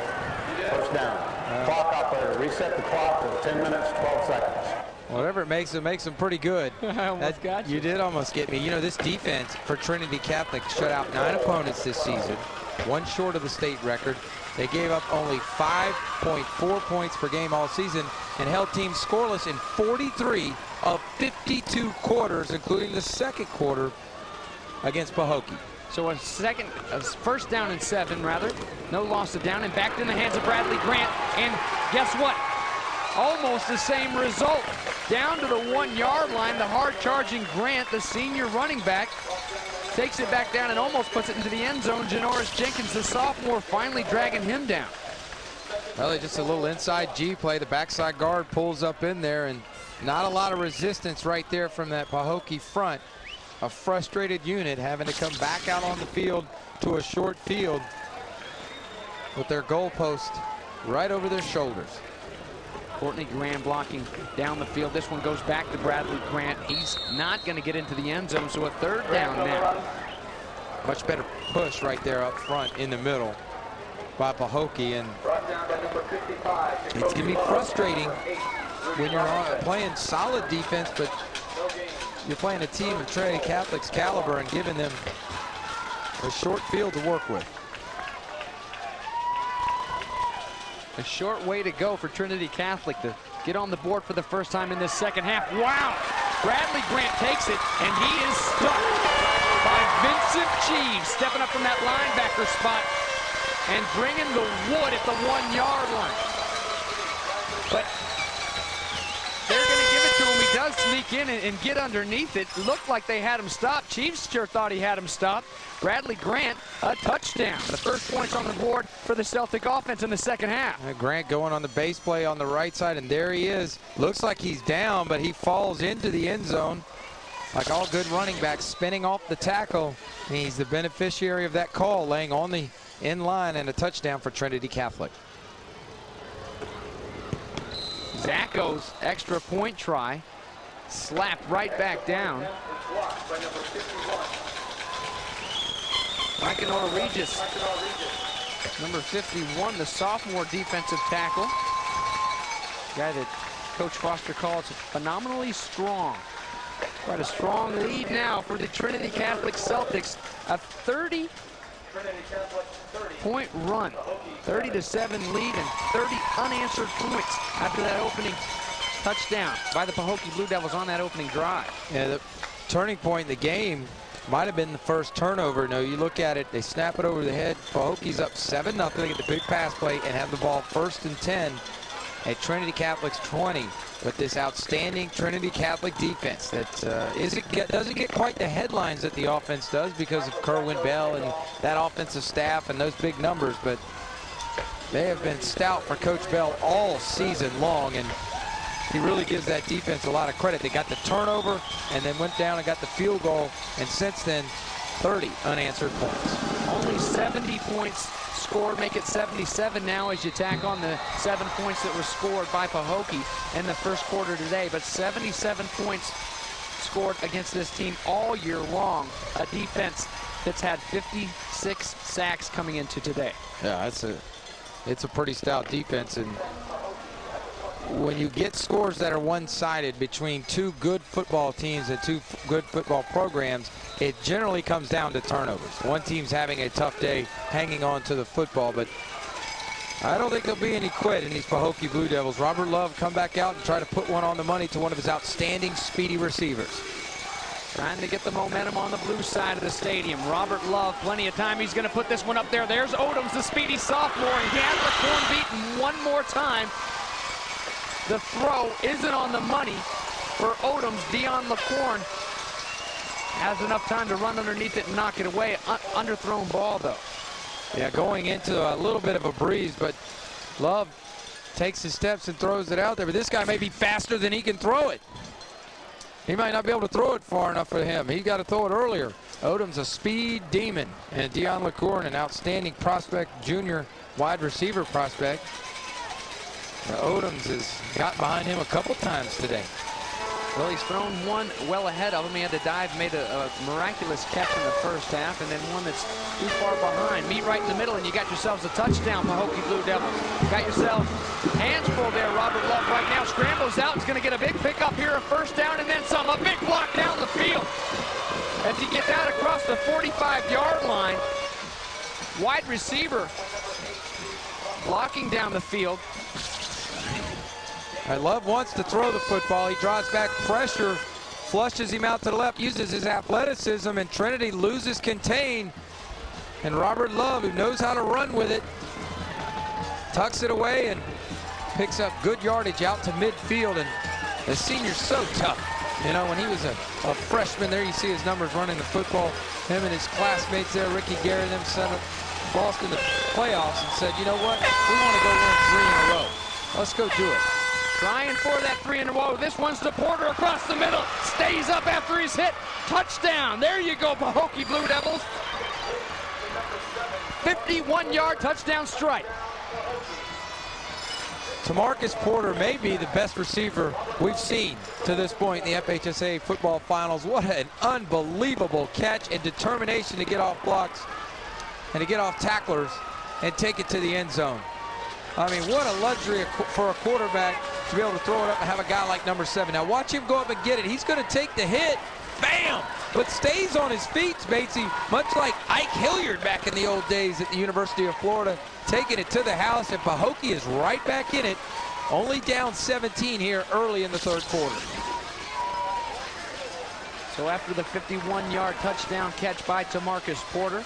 first down. Clock operator, reset the clock to 10 minutes, 12 seconds. Whatever it makes them pretty good. I almost got you. You did almost get me. You know, this defense for Trinity Catholic shut out 9 opponents this season, 1 short of the state record. They gave up only 5.4 points per game all season and held teams scoreless in 43 of 52 quarters, including the second quarter against Pahokee. So a first down and 7, rather. No loss of down, and back in the hands of Bradley Grant. And guess what? Almost the same result. Down to the 1-yard line, the hard-charging Grant, the senior running back, takes it back down and almost puts it into the end zone. Janoris Jenkins, the sophomore, finally dragging him down. Well, just a little inside G play. The backside guard pulls up in there, and not a lot of resistance right there from that Pahokee front. A frustrated unit having to come back out on the field to a short field with their goalpost right over their shoulders. Courtney Graham blocking down the field. This one goes back to Bradley Grant. He's not going to get into the end zone, so a third down now. Much better push right there up front in the middle by Pahokee, and it's going to be frustrating when you're playing solid defense, but you're playing a team of Trinity Catholic's caliber and giving them a short field to work with. A short way to go for Trinity Catholic to get on the board for the first time in this second half. Wow! Bradley Grant takes it, and he is stuck by Vincent Cheeves, stepping up from that linebacker spot and bringing the wood at the 1-yard line. But they're going to give it to him. He does sneak in and get underneath it. Looked like they had him stopped. Cheeves sure thought he had him stopped. Bradley Grant, a touchdown. The first points on the board for the Celtic offense in the second half. Grant going on the base play on the right side, and there he is. Looks like he's down, but he falls into the end zone. Like all good running backs, spinning off the tackle. He's the beneficiary of that call, laying on the end line, and a touchdown for Trinity Catholic. Zacco's extra point try, slapped right back down. Mykonora Regis, number 51, the sophomore defensive tackle. Guy that Coach Foster calls phenomenally strong. Quite a strong lead now for the Trinity Catholic Celtics. A 30-point run. 30-7 lead and 30 unanswered points after that opening touchdown by the Pahokee Blue Devils on that opening drive. Yeah, the turning point in the game might have been the first turnover. No, you look at it, they snap it over the head. Pahokee's up 7-0 at the big pass play and have the ball 1st and 10 at Trinity Catholic's 20. With this outstanding Trinity Catholic defense that doesn't get quite the headlines that the offense does because of Kerwin Bell and that offensive staff and those big numbers, but they have been stout for Coach Bell all season long, and he really gives that defense a lot of credit. They got the turnover and then went down and got the field goal, and since then 30 unanswered points. Only 70 points scored, make it 77 now as you tack on the 7 points that were scored by Pahokee in the first quarter today. But 77 points scored against this team all year long. A defense that's had 56 sacks coming into today. Yeah, it's a pretty stout defense, and when you get scores that are one-sided between two good football teams and two good football programs, it generally comes down to turnovers. One team's having a tough day hanging on to the football, but I don't think there'll be any quit in these Pahokee Blue Devils. Robert Love come back out and try to put one on the money to one of his outstanding speedy receivers. Trying to get the momentum on the blue side of the stadium. Robert Love, plenty of time. He's going to put this one up there. There's Odoms, the speedy sophomore, and he has the corn beaten one more time. The throw isn't on the money for Odoms. Dion LaCorn has enough time to run underneath it and knock it away. Underthrown ball, though. Yeah, going into a little bit of a breeze, but Love takes his steps and throws it out there. But this guy may be faster than he can throw it. He might not be able to throw it far enough for him. He's got to throw it earlier. Odom's a speed demon, and Dion LaCorn, an outstanding prospect, junior wide receiver prospect. Odoms has got behind him a couple times today. Well, he's thrown one well ahead of him. He had to dive, made a miraculous catch in the first half, and then one that's too far behind. Meet right in the middle, and you got yourselves a touchdown, Pahokee Blue Devils. Got yourself hands full there, Robert Love right now. Scrambles out, is going to get a big pickup here, a first down, and then some. A big block down the field. As he gets out across the 45-yard line, wide receiver blocking down the field. Love wants to throw the football. He draws back pressure, flushes him out to the left, uses his athleticism, and Trinity loses contain. And Robert Love, who knows how to run with it, tucks it away and picks up good yardage out to midfield. And the senior's so tough. You know, when he was a freshman there, you see his numbers running the football. Him and his classmates there, Ricky Gary, them lost in the playoffs and said, you know what, we want to go win 3 in a row. Let's go do it. Trying for that 3 in a row. This one's to Porter across the middle. Stays up after he's hit. Touchdown. There you go, Pahokee Blue Devils. 51-yard touchdown strike. Tamarcus Porter may be the best receiver we've seen to this point in the FHSAA football finals. What an unbelievable catch and determination to get off blocks and to get off tacklers and take it to the end zone. I mean, what a luxury for a quarterback to be able to throw it up and have a guy like number 7. Now watch him go up and get it. He's going to take the hit. Bam! But stays on his feet, Batesy, much like Ike Hilliard back in the old days at the University of Florida, taking it to the house, and Pahokee is right back in it, only down 17 here early in the 3rd quarter. So after the 51-yard touchdown catch by Tamarcus Porter,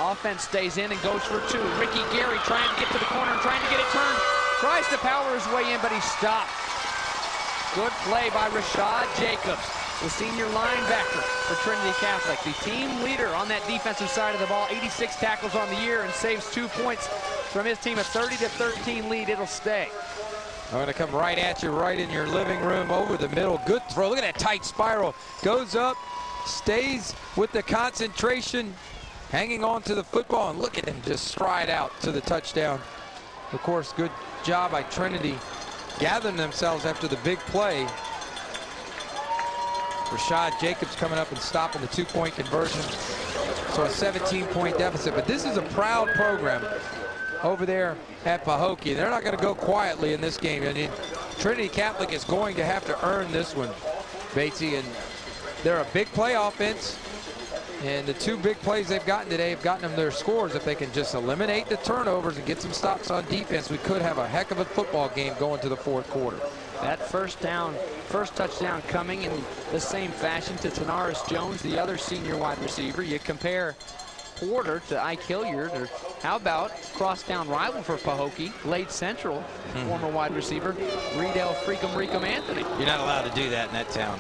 offense stays in and goes for 2. Ricky Gary trying to get to the corner and trying to get it turned. Tries to power his way in, but he's stopped. Good play by Rashad Jacobs, the senior linebacker for Trinity Catholic. The team leader on that defensive side of the ball, 86 tackles on the year, and saves 2 points from his team. A 30-13 lead. It'll stay. I'm going to come right at you, right in your living room, over the middle. Good throw. Look at that tight spiral. Goes up, stays with the concentration, hanging on to the football, and look at him just stride out to the touchdown. Of course, good job by Trinity gathering themselves after the big play. Rashad Jacobs coming up and stopping the 2-point conversion. So a 17-point deficit. But this is a proud program over there at Pahokee. They're not going to go quietly in this game. I mean, Trinity Catholic is going to have to earn this one, Batesy. And they're a big play offense. And the 2 big plays they've gotten today have gotten them their scores. If they can just eliminate the turnovers and get some stops on defense, we could have a heck of a football game going to the 4th quarter. That first touchdown coming in the same fashion to Tanaris Jones, the other senior wide receiver. You compare Porter to Ike Hilliard, or how about crosstown rival for Pahokee, Glade Central, former wide receiver, Riedel Freakum Anthony. You're not allowed to do that in that town.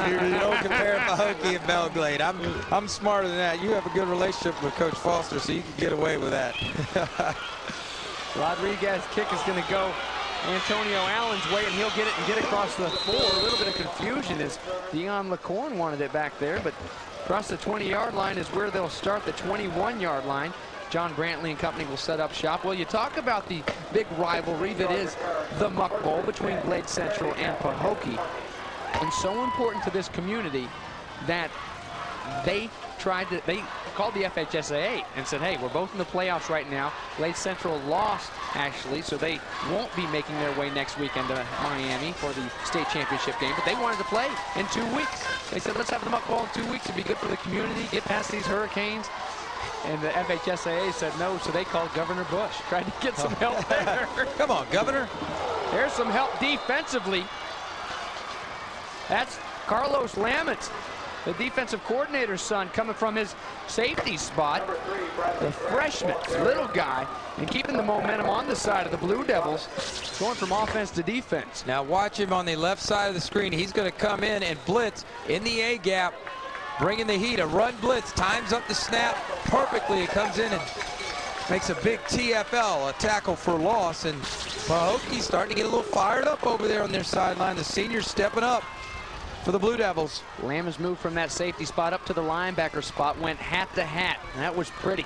You don't compare Pahokee and Belglade. I'm smarter than that. You have a good relationship with Coach Foster, so you can get away with that. Rodriguez kick is going to go Antonio Allen's way, and he'll get it and get across the 4. A little bit of confusion as Dion LaCorn wanted it back there, but across the 20-yard line is where they'll start, the 21-yard line. John Brantley and company will set up shop. Well, you talk about the big rivalry that is the Muck Bowl between Glade Central and Pahokee. And so important to this community that they called the FHSAA and said, hey, we're both in the playoffs right now. Glade Central lost, actually, so they won't be making their way next weekend to Miami for the state championship game, but they wanted to play in 2 weeks. They said, let's have the Muck Bowl in 2 weeks. It'd be good for the community, get past these hurricanes. And the FHSAA said no, so they called Governor Bush, tried to get some help there. Come on, Governor. There's some help defensively. That's Carlos Lamont, the defensive coordinator's son, coming from his safety spot. The freshman, little guy, and keeping the momentum on the side of the Blue Devils, going from offense to defense. Now watch him on the left side of the screen. He's going to come in and blitz in the A gap, bringing the heat. A run blitz, times up the snap perfectly. It comes in and makes a big TFL, a tackle for loss. And Pahokee's starting to get a little fired up over there on their sideline. The seniors stepping up for the Blue Devils. Lamb has moved from that safety spot up to the linebacker spot, went hat to hat. That was pretty.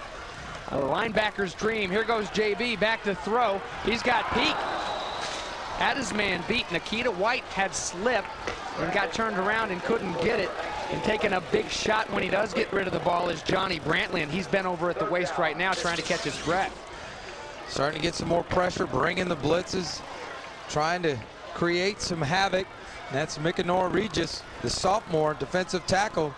A linebacker's dream. Here goes JB back to throw. He's got Peak. Had his man beat. Nikita White had slipped and got turned around and couldn't get it. And taking a big shot when he does get rid of the ball is Johnny Brantley, and he's bent over at the waist right now trying to catch his breath. Starting to get some more pressure, bringing the blitzes, trying to create some havoc. That's Mikanor Regis, the sophomore defensive tackle,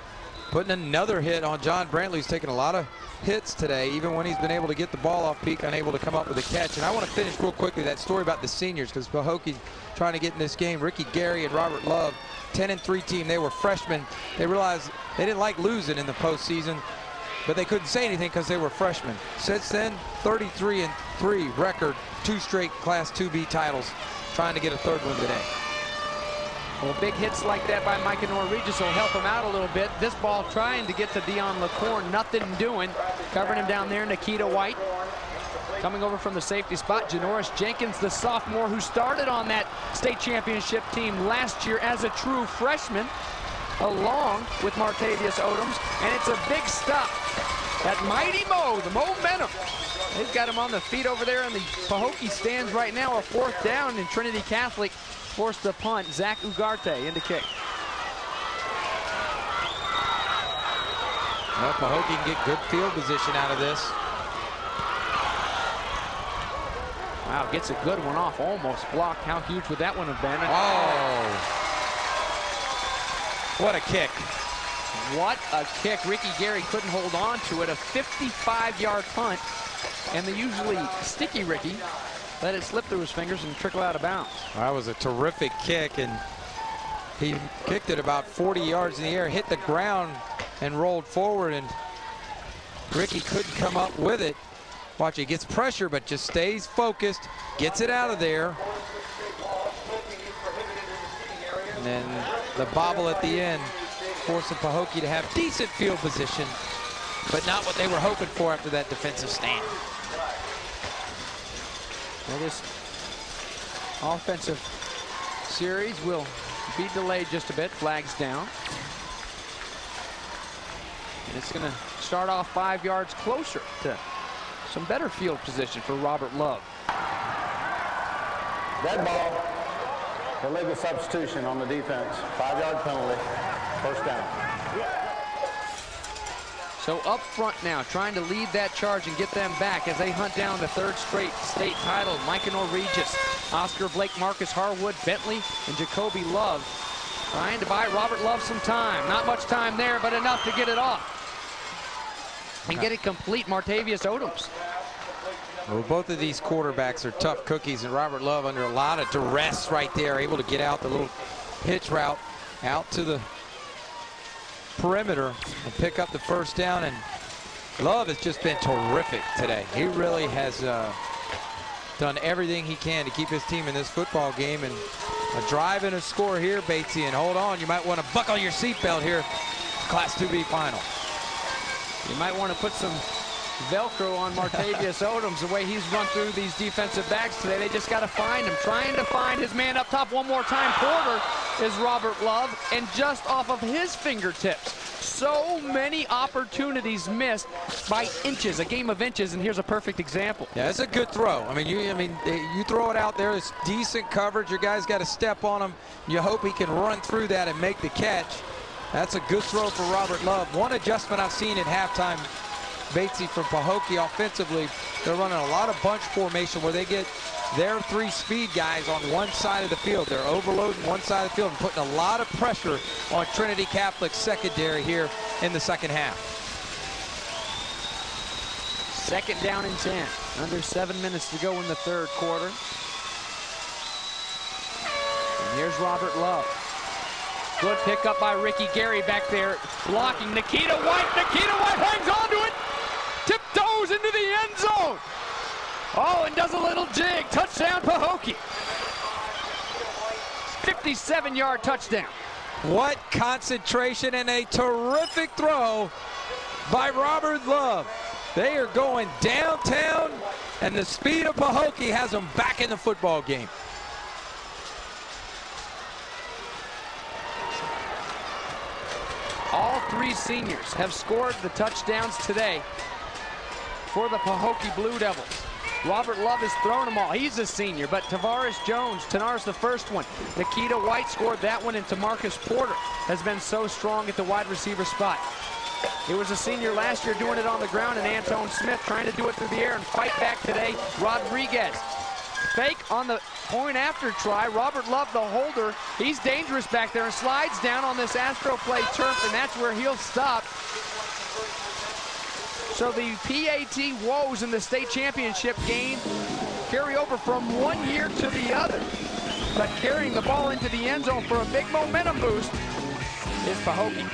putting another hit on John Brantley. He's taken a lot of hits today, even when he's been able to get the ball off Peak, unable to come up with a catch. And I want to finish real quickly that story about the seniors, because Pahokee trying to get in this game. Ricky Gary and Robert Love, 10-3 team. They were freshmen. They realized they didn't like losing in the postseason, but they couldn't say anything because they were freshmen. Since then, 33-3 record, 2 straight Class 2B titles, trying to get a 3rd one today. Well, big hits like that by Micah Norregis will help him out a little bit. This ball trying to get to Dion LaCour, nothing doing. Covering him down there, Nikita White. Coming over from the safety spot, Janoris Jenkins, the sophomore who started on that state championship team last year as a true freshman, along with Martavius Odoms. And it's a big stop. That mighty Mo, the momentum. They've got him on the feet over there in the Pahokee stands right now. A 4th down, and Trinity Catholic forced to punt. Zach Ugarte in to kick. Well, Pahokee can get good field position out of this. Wow, gets a good one off, almost blocked. How huge would that one have been? Oh, what a kick. What a kick. Ricky Gary couldn't hold on to it. A 55-yard punt. And the usually sticky Ricky let it slip through his fingers and trickle out of bounds. That was a terrific kick, and he kicked it about 40 yards in the air, hit the ground, and rolled forward, and Ricky couldn't come up with it. Watch, he gets pressure, but just stays focused, gets it out of there. And then the bobble at the end, forcing Pahokee to have decent field position, but not what they were hoping for after that defensive stand. Well, this offensive series will be delayed just a bit. Flags down. And it's going to start off 5 yards closer to some better field position for Robert Love. Dead ball. Illegal substitution on the defense. 5-yard penalty. First down. So up front now, trying to lead that charge and get them back as they hunt down the 3rd straight state title. Micah Norregis, Oscar Blake, Marcus Harwood, Bentley, and Jacoby Love trying to buy Robert Love some time. Not much time there, but enough to get it off. And get it complete, Martavius Odoms. Well, both of these quarterbacks are tough cookies, and Robert Love under a lot of duress right there, able to get out the little hitch route out to the perimeter and pick up the first down. And Love has just been terrific today. He really has done everything he can to keep his team in this football game. And a drive and a score here, Batesy. And hold on, you might want to buckle your seatbelt here. Class 2B final. You might want to put some Velcro on Martavius Odoms, the way he's run through these defensive backs today. They just got to find him. Trying to find his man up top one more time. Porter is Robert Love, and just off of his fingertips. So many opportunities missed by inches, a game of inches, and here's a perfect example. Yeah, it's a good throw. I mean, you throw it out there, it's decent coverage. Your guy's got to step on him. You hope he can run through that and make the catch. That's a good throw for Robert Love. One adjustment I've seen at halftime, Batesy, from Pahokee offensively, they're running a lot of bunch formation where they get their 3 speed guys on one side of the field. They're overloading one side of the field and putting a lot of pressure on Trinity Catholic's secondary here in the second half. 2nd down and 10. Under 7 minutes to go in the 3rd quarter. And here's Robert Love. Good pickup by Ricky Gary back there, blocking Nikita White. Nikita White hangs on to it, tiptoes into the end zone. Oh, and does a little jig. Touchdown, Pahokee. 57-yard touchdown. What concentration and a terrific throw by Robert Love. They are going downtown, and the speed of Pahokee has them back in the football game. All 3 seniors have scored the touchdowns today for the Pahokee Blue Devils. Robert Love has thrown them all. He's a senior, but Tavares Jones, Tanar's the first one. Nikita White scored that one, and Tamarcus Porter has been so strong at the wide receiver spot. It was a senior last year doing it on the ground, and Antone Smith trying to do it through the air and fight back today. Rodriguez. Fake on the point after try. Robert Love, the holder. He's dangerous back there and slides down on this Astro Play turf, and that's where he'll stop. So the PAT woes in the state championship game carry over from one year to the other. But carrying the ball into the end zone for a big momentum boost is Pahokee.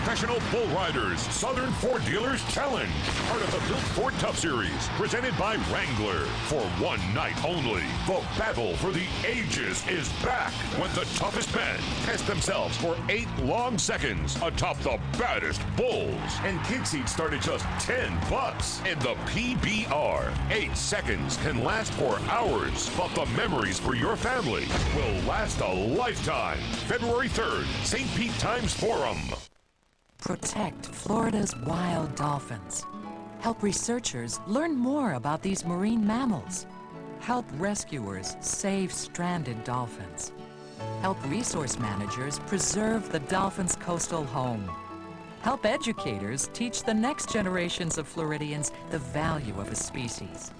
Professional Bull Riders Southern Ford Dealers Challenge, part of the Built Ford Tough Series, presented by Wrangler. For one night only, the battle for the ages is back when the toughest men test themselves for 8 long seconds atop the baddest bulls. And kid seats start at just $10. In the PBR, 8 seconds can last for hours, but the memories for your family will last a lifetime. February 3rd, St. Pete Times Forum. Protect Florida's wild dolphins. Help researchers learn more about these marine mammals. Help rescuers save stranded dolphins. Help resource managers preserve the dolphin's coastal home. Help educators teach the next generations of Floridians the value of a species.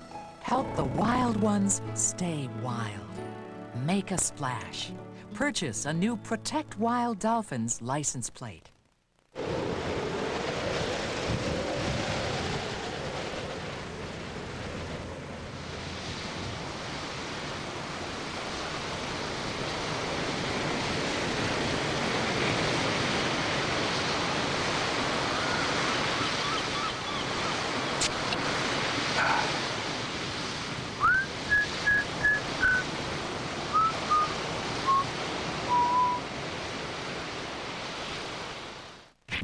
Help the wild ones stay wild. Make a splash. Purchase a new Protect Wild Dolphins license plate.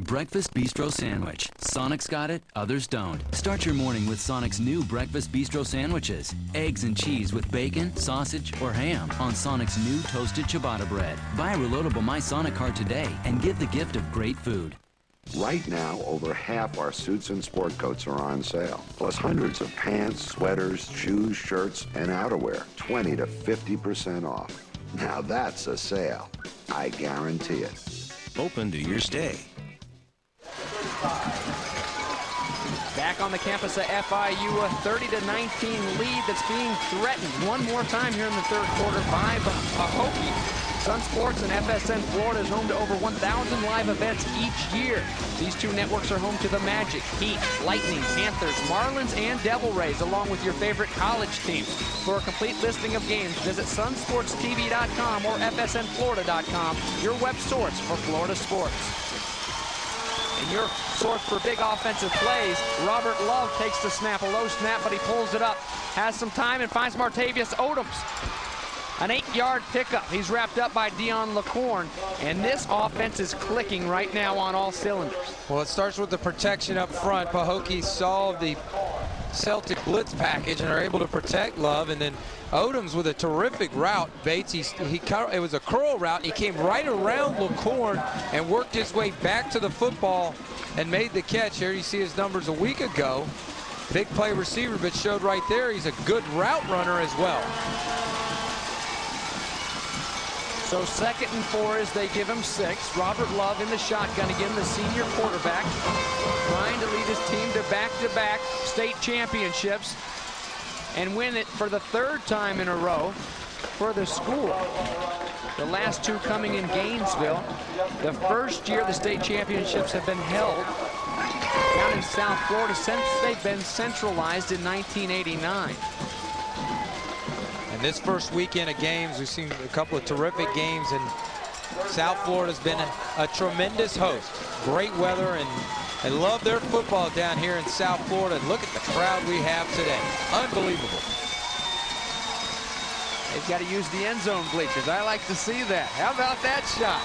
Breakfast Bistro Sandwich. Sonic's got it, others don't. Start your morning with Sonic's new Breakfast Bistro Sandwiches. Eggs and cheese with bacon, sausage, or ham on Sonic's new toasted ciabatta bread. Buy a reloadable My Sonic card today and give the gift of great food. Right now, over half our suits and sport coats are on sale, plus hundreds of pants, sweaters, shoes, shirts, and outerwear, 20 to 50% off. Now that's a sale. I guarantee it. Open to your stay. Back on the campus of FIU, a 30-19 lead that's being threatened one more time here in the third quarter by Pahokee. Sun Sports and FSN Florida is home to over 1,000 live events each year. These two networks are home to the Magic, Heat, Lightning, Panthers, Marlins, and Devil Rays, along with your favorite college teams. For a complete listing of games, visit sunsportstv.com or fsnflorida.com, your web source for Florida sports. And your source for big offensive plays, Robert Love takes the snap, a low snap, but he pulls it up. Has some time and finds Martavius Odoms. An 8-yard pickup. He's wrapped up by Dion LaCorn, and this offense is clicking right now on all cylinders. Well, it starts with the protection up front. Pahokee solved the Celtic blitz package and are able to protect Love, and then Odoms with a terrific route. Bates, it was a curl route. He came right around LaCorn and worked his way back to the football and made the catch. Here you see his numbers a week ago. Big play receiver, but showed right there he's a good route runner as well. So 2nd and 4 as they give him 6. Robert Love in the shotgun again, the senior quarterback, trying to lead his team to back-to-back state championships and win it for the 3rd time in a row for the school. The last 2 coming in Gainesville. The first year the state championships have been held down in South Florida since they've been centralized in 1989. And this first weekend of games, we've seen a couple of terrific games, and South Florida's been a tremendous host. Great weather, and love their football down here in South Florida. And look at the crowd we have today. Unbelievable. They've got to use the end zone bleachers. I like to see that. How about that shot?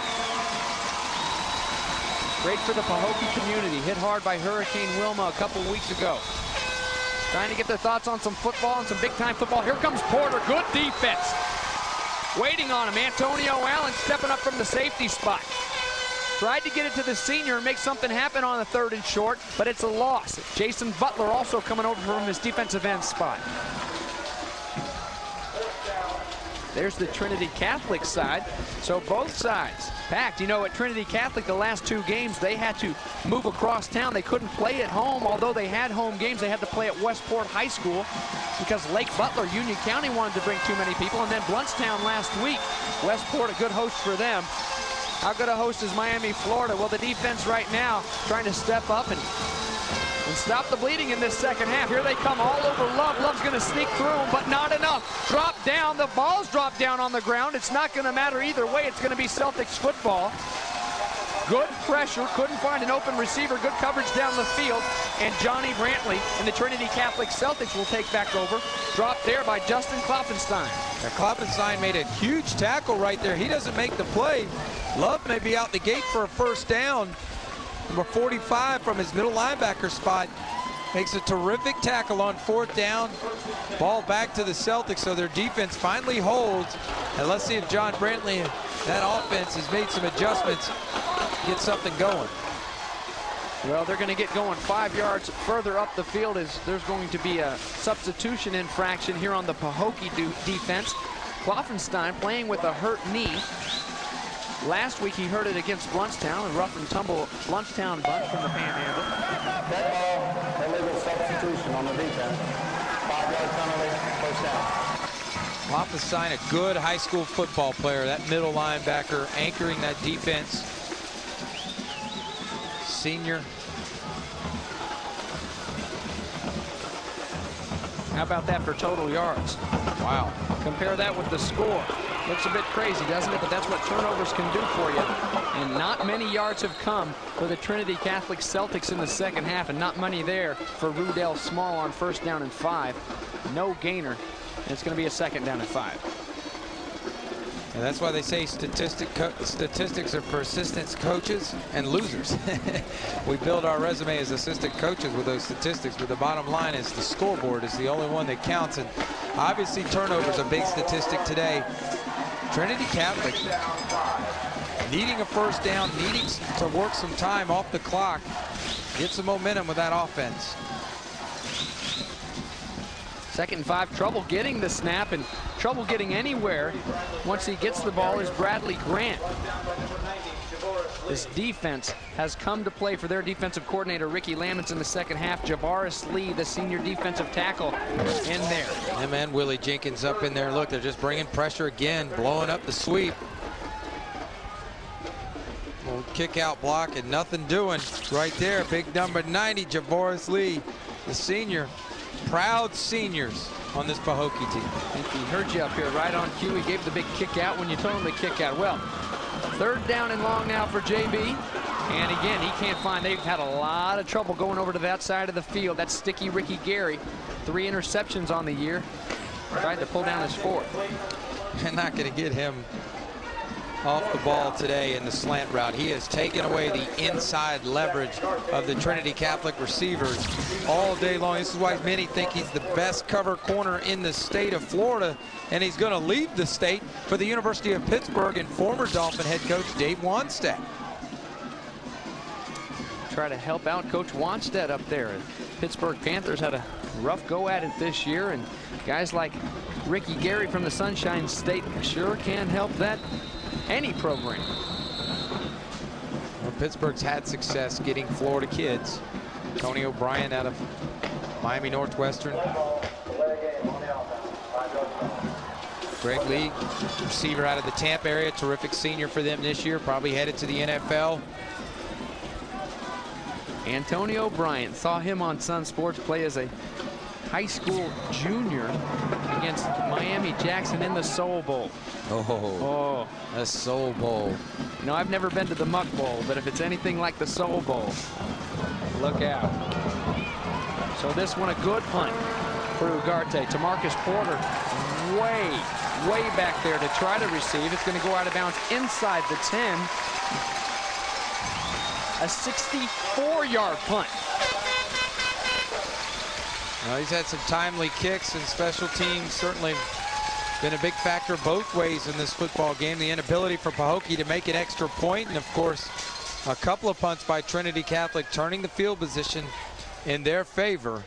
Great for the Pahokee community. Hit hard by Hurricane Wilma a couple weeks ago. Trying to get their thoughts on some football and some big-time football. Here comes Porter. Good defense. Waiting on him. Antonio Allen stepping up from the safety spot. Tried to get it to the senior and make something happen on the 3rd and short, but it's a loss. Jason Butler also coming over from his defensive end spot. There's the Trinity Catholic side. So both sides packed. You know, at Trinity Catholic, the last 2 games, they had to move across town. They couldn't play at home. Although they had home games, they had to play at Westport High School because Lake Butler, Union County, wanted to bring too many people. And then Bluntstown last week. Westport, a good host for them. How good a host is Miami, Florida? Well, the defense right now trying to step up and stop the bleeding in this second half. Here they come all over Love. Love's going to sneak through him, but not enough. Drop down. The ball's dropped down on the ground. It's not going to matter either way. It's going to be Celtics football. Good pressure, couldn't find an open receiver, good coverage down the field, and Johnny Brantley and the Trinity Catholic Celtics will take back over. Dropped there by Justin Klopfenstein. Now, Klopfenstein made a huge tackle right there. He doesn't make the play. Love may be out the gate for a first down. Number 45 from his middle linebacker spot makes a terrific tackle on 4th down. Ball back to the Celtics, so their defense finally holds. And let's see if John Brantley and that offense has made some adjustments, get something going. Well, they're going to get going 5 yards further up the field as there's going to be a substitution infraction here on the Pahokee defense. Klopfenstein playing with a hurt knee. Last week he hurt it against Bluntstown, and rough and tumble Bluntstown bunch from the Panhandle. Illegal substitution on the defense. 5-yard penalty, first down. Klopfenstein, a good high school football player. That middle linebacker anchoring that defense. Senior. How about that for total yards? Wow. Compare that with the score. Looks a bit crazy, doesn't it? But that's what turnovers can do for you. And not many yards have come for the Trinity Catholic Celtics in the second half, and not many there for Rudell Small on 1st down and 5. No gainer. And it's going to be a 2nd down and 5. And that's why they say statistics are for assistant coaches and losers. We build our resume as assistant coaches with those statistics, but the bottom line is the scoreboard is the only one that counts. And obviously turnovers a big statistic today. Trinity Catholic needing a first down, needing to work some time off the clock, get some momentum with that offense. 2nd and 5, trouble getting the snap and trouble getting anywhere. Once he gets the ball is Bradley Grant. This defense has come to play for their defensive coordinator, Ricky Lamons, in the second half. Javaris Lee, the senior defensive tackle, in there. And man, Willie Jenkins up in there. Look, they're just bringing pressure again, blowing up the sweep. Little kick out block and nothing doing right there. Big number 90, Javaris Lee, the senior. Proud seniors on this Pahokee team. I think he heard you up here right on cue. He gave the big kick out when you told him to kick out. Well, 3rd down and long now for JB. And again, he can't find. They've had a lot of trouble going over to that side of the field. That's sticky Ricky Gary. 3 interceptions on the year. Tried to pull down his 4th. They're not going to get him off the ball today in the slant route. He has taken away the inside leverage of the Trinity Catholic receivers all day long. This is why many think he's the best cover corner in the state of Florida, and he's going to leave the state for the University of Pittsburgh and former Dolphin head coach Dave Wanstead. Try to help out Coach Wanstead up there. Pittsburgh Panthers had a rough go at it this year, and guys like Ricky Gary from the Sunshine State sure can help that any program. Well, Pittsburgh's had success getting Florida kids. Tony O'Brien out of Miami Northwestern. Greg Lee, receiver out of the Tampa area, terrific senior for them this year, probably headed to the NFL. Antonio Bryant, saw him on Sun Sports play as a high school junior against Miami Jackson in the Soul Bowl. Oh, the Soul Bowl. You know, I've never been to the Muck Bowl, but if it's anything like the Soul Bowl, look out. So this one a good punt for Ugarte. Tamarcus Porter way back there to try to receive. It's going to go out of bounds inside the 10. A 64-yard punt. Well, he's had some timely kicks, and special teams certainly been a big factor both ways in this football game. The inability for Pahokee to make an extra point, and of course a couple of punts by Trinity Catholic turning the field position in their favor.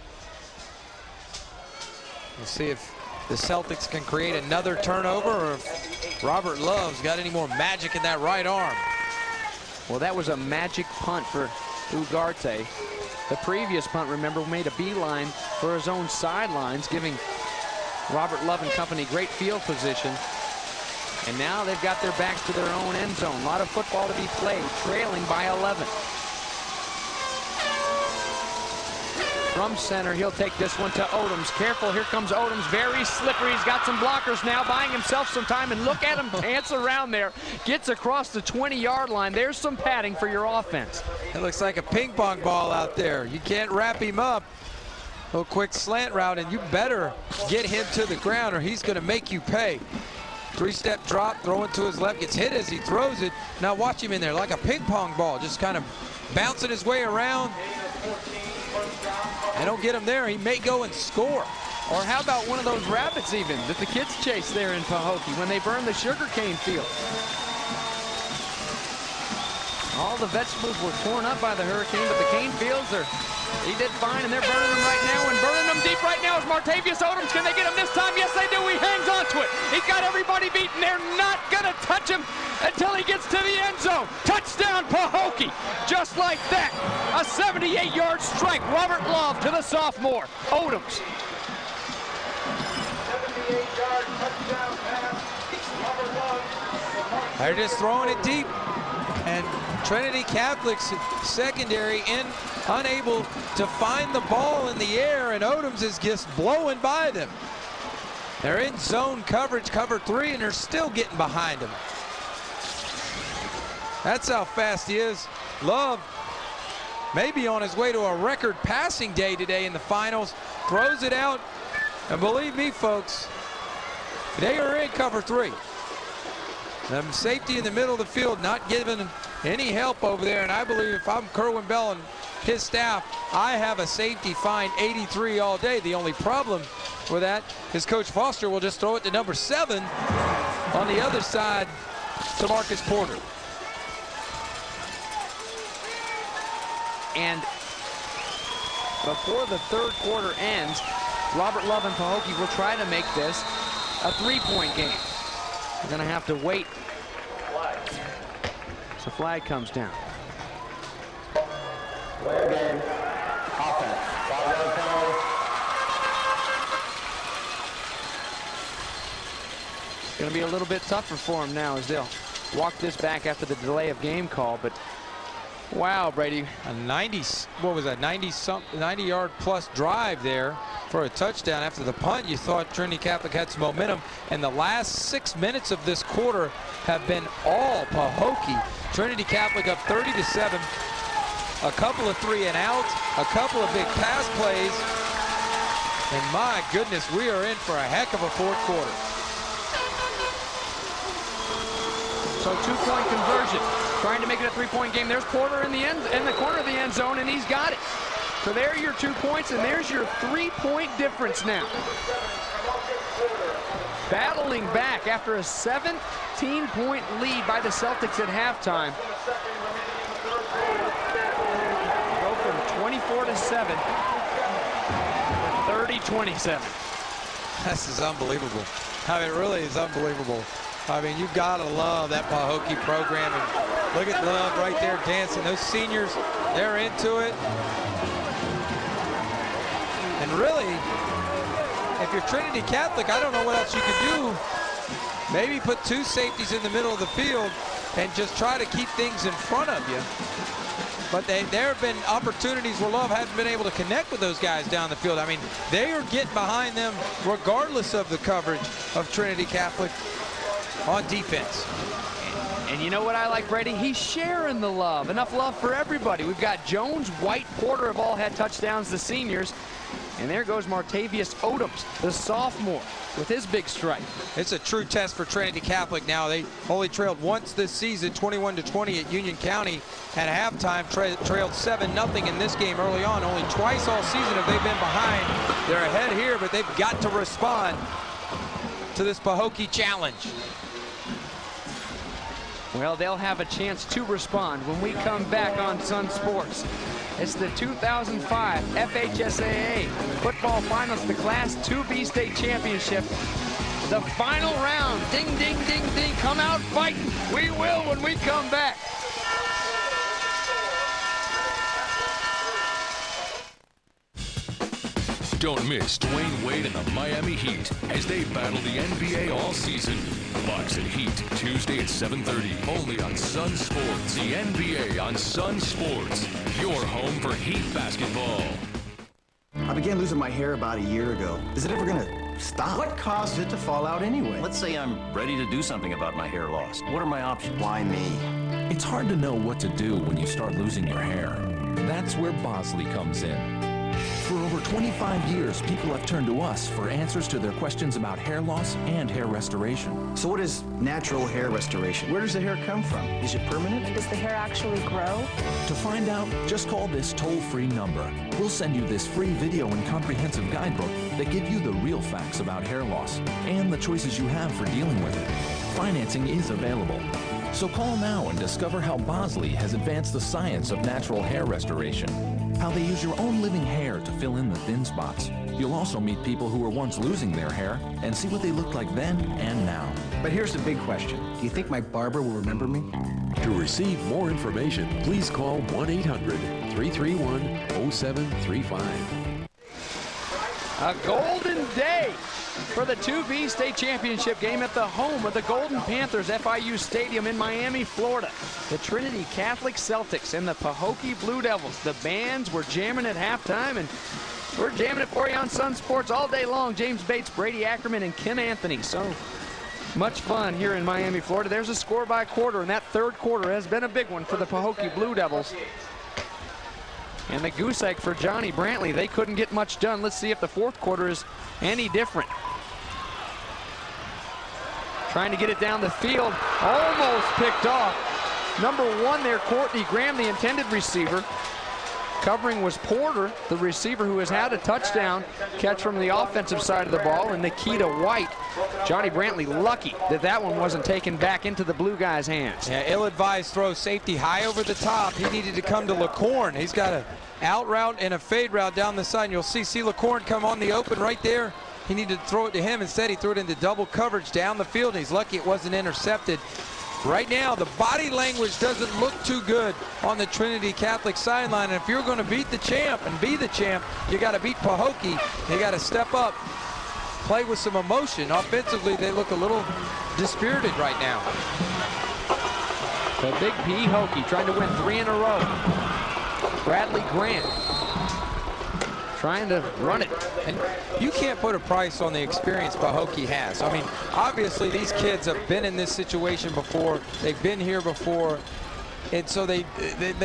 We'll see if the Celtics can create another turnover, or if Robert Love's got any more magic in that right arm. Well, that was a magic punt for Ugarte. The previous punt, remember, made a beeline for his own sidelines, giving Robert Love and company great field position. And now they've got their backs to their own end zone. A lot of football to be played, trailing by 11. From center, he'll take this one to Odoms. Careful, here comes Odoms. Very slippery. He's got some blockers now, buying himself some time, and look at him dance around there. Gets across the 20-yard line. There's some padding for your offense. It looks like a ping pong ball out there. You can't wrap him up. Little quick slant route, and you better get him to the ground or he's going to make you pay. 3-step drop, throwing to his left, gets hit as he throws it. Now watch him in there like a ping pong ball, just kind of bouncing his way around. They don't get him there, he may go and score. Or how about one of those rabbits even that the kids chase there in Pahokee when they burn the sugarcane field? All the vegetables were torn up by the hurricane, but the cane fields he did fine, and they're burning them right now, and burning them deep right now is Martavius Odoms. Can they get him this time? Yes, they do. He hangs on to it. He's got everybody beaten. They're not going to touch him until he gets to the end zone. Touchdown, Pahokee. Just like that. A 78-yard strike. Robert Love to the sophomore. Odoms. 78-yard touchdown pass. Robert Love. They're just throwing it deep. And Trinity Catholic's secondary unable to find the ball in the air, and Odoms is just blowing by them. They're in zone coverage, cover 3, and they're still getting behind him. That's how fast he is. Love may be on his way to a record passing day today in the finals. Throws it out, and believe me, folks, they are in cover 3. Safety in the middle of the field, not giving any help over there, and I believe if I'm Kerwin Bell and his staff, I have a safety fine 83 all day. The only problem with that is Coach Foster will just throw it to number 7 on the other side to Marcus Porter. And before the third quarter ends, Robert Love and Pahokee will try to make this a 3-point game. We're going to have to wait. So flag comes down. Play again. Offense. 5-yard penalty. It's going to be a little bit tougher for him now as they'll walk this back after the delay of game call. But wow, Brady. A 90-yard plus drive there for a touchdown after the punt. You thought Trinity Catholic had some momentum, and the last 6 minutes of this quarter have been all Pahokee. Trinity Catholic up 30-7. A couple of 3-and-outs, a couple of big pass plays, and my goodness, we are in for a heck of a fourth quarter. So 2-point conversion, trying to make it a 3-point game. There's Porter in the corner of the end zone, and he's got it. So there are your 2 points, and there's your 3-point difference now. Battling back after a 17-point lead by the Celtics at halftime. Go from 24-7 to 30-27. This is unbelievable. I mean, it really is unbelievable. I mean, you've got to love that Pahokee program. And look at Love right there dancing. Those seniors, they're into it. And really, if you're Trinity Catholic, I don't know what else you can do. Maybe put 2 safeties in the middle of the field and just try to keep things in front of you. But there have been opportunities where Love hasn't been able to connect with those guys down the field. I mean, they are getting behind them regardless of the coverage of Trinity Catholic on defense. And you know what I like, Brady? He's sharing the love. Enough love for everybody. We've got Jones, White, Porter have all had touchdowns, the seniors. And there goes Martavius Odoms, the sophomore, with his big strike. It's a true test for Trinity Catholic now. They only trailed once this season, 21-20 at Union County. At halftime, trailed 7-0 in this game early on. Only twice all season have they been behind. They're ahead here, but they've got to respond to this Pahokee challenge. Well, they'll have a chance to respond when we come back on Sun Sports. It's the 2005 FHSAA Football Finals, the Class 2B State Championship. The final round. Ding, ding, ding, ding. Come out fighting. We will when we come back. Don't miss Dwayne Wade and the Miami Heat as they battle the NBA all season. Bucks and Heat, Tuesday at 7:30, only on Sun Sports. The NBA on Sun Sports, your home for Heat basketball. I began losing my hair about a year ago. Is it ever gonna stop? What causes it to fall out anyway? Let's say I'm ready to do something about my hair loss. What are my options? Why me? It's hard to know what to do when you start losing your hair. That's where Bosley comes in. For over 25 years, people have turned to us for answers to their questions about hair loss and hair restoration. So what is natural hair restoration? Where does the hair come from? Is it permanent? Does the hair actually grow? To find out, just call this toll-free number. We'll send you this free video and comprehensive guidebook that give you the real facts about hair loss and the choices you have for dealing with it. Financing is available. So call now and discover how Bosley has advanced the science of natural hair restoration, how they use your own living hair to fill in the thin spots. You'll also meet people who were once losing their hair and see what they looked like then and now. But here's the big question. Do you think my barber will remember me? To receive more information, please call 1-800-331-0735. A golden day for the 2B state championship game at the home of the Golden Panthers, FIU Stadium in Miami, Florida. The Trinity Catholic Celtics and the Pahokee Blue Devils. The bands were jamming at halftime, and we're jamming it for you on Sun Sports all day long. James Bates, Brady Ackerman, and Ken Anthony. So much fun here in Miami, Florida. There's a score by quarter, and that third quarter has been a big one for the Pahokee Blue Devils. And the goose egg for Johnny Brantley. They couldn't get much done. Let's see if the fourth quarter is any different. Trying to get it down the field. Almost picked off. Number 1 there, Courtney Graham, the intended receiver. Covering was Porter, the receiver who has had a touchdown catch from the offensive side of the ball, and Nikita White. Johnny Brantley lucky that that one wasn't taken back into the blue guy's hands. Yeah, ill-advised throw, safety high over the top. He needed to come to LaCorn. He's got an out route and a fade route down the side. And you'll see LaCorn come on the open right there. He needed to throw it to him. Instead, he threw it into double coverage down the field, and he's lucky it wasn't intercepted. Right now, the body language doesn't look too good on the Trinity Catholic sideline. And if you're going to beat the champ and be the champ, you got to beat Pahokee. You got to step up, play with some emotion. Offensively, they look a little dispirited right now. The big Pahokee trying to win 3 in a row. Bradley Grant trying to run it. And you can't put a price on the experience Pahokee has. I mean, obviously these kids have been in this situation before. They've been here before. And so they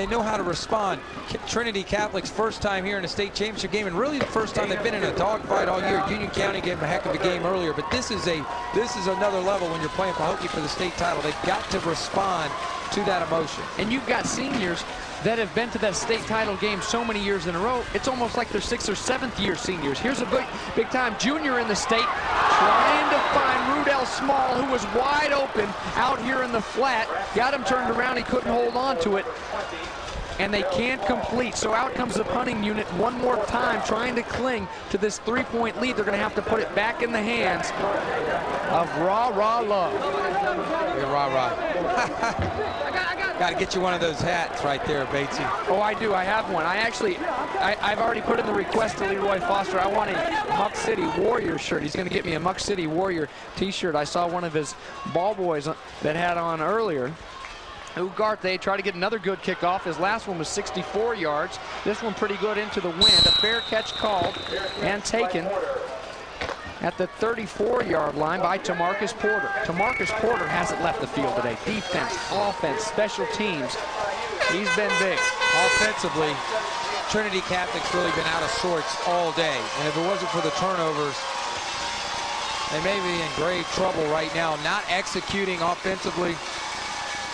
know how to respond. Trinity Catholic's first time here in a state championship game, and really the first time they've been in a dogfight all year. Union County gave them a heck of a game earlier, but this is another level when you're playing Pahokee for the state title. They've got to respond to that emotion. And you've got seniors that have been to that state title game so many years in a row, it's almost like they're 6th or 7th year seniors. Here's a big time junior in the state trying to find Rudell Small, who was wide open out here in the flat. Got him turned around, he couldn't hold on to it. And they can't complete. So out comes the punting unit one more time, trying to cling to this 3-point lead. They're going to have to put it back in the hands of Rah Love. Yeah, Rah. Got to get you one of those hats right there, Batesy. Oh, I do. I have one. I've already put in the request to Leroy Foster. I want a Muck City Warrior shirt. He's going to get me a Muck City Warrior t-shirt. I saw one of his ball boys that had on earlier. Ugarte tried to get another good kickoff. His last one was 64 yards. This one pretty good into the wind. A fair catch called and taken at the 34-yard line by Tamarcus Porter. Tamarcus Porter hasn't left the field today. Defense, offense, special teams. He's been big. Offensively, Trinity Catholic's really been out of sorts all day. And if it wasn't for the turnovers, they may be in grave trouble right now. Not executing offensively.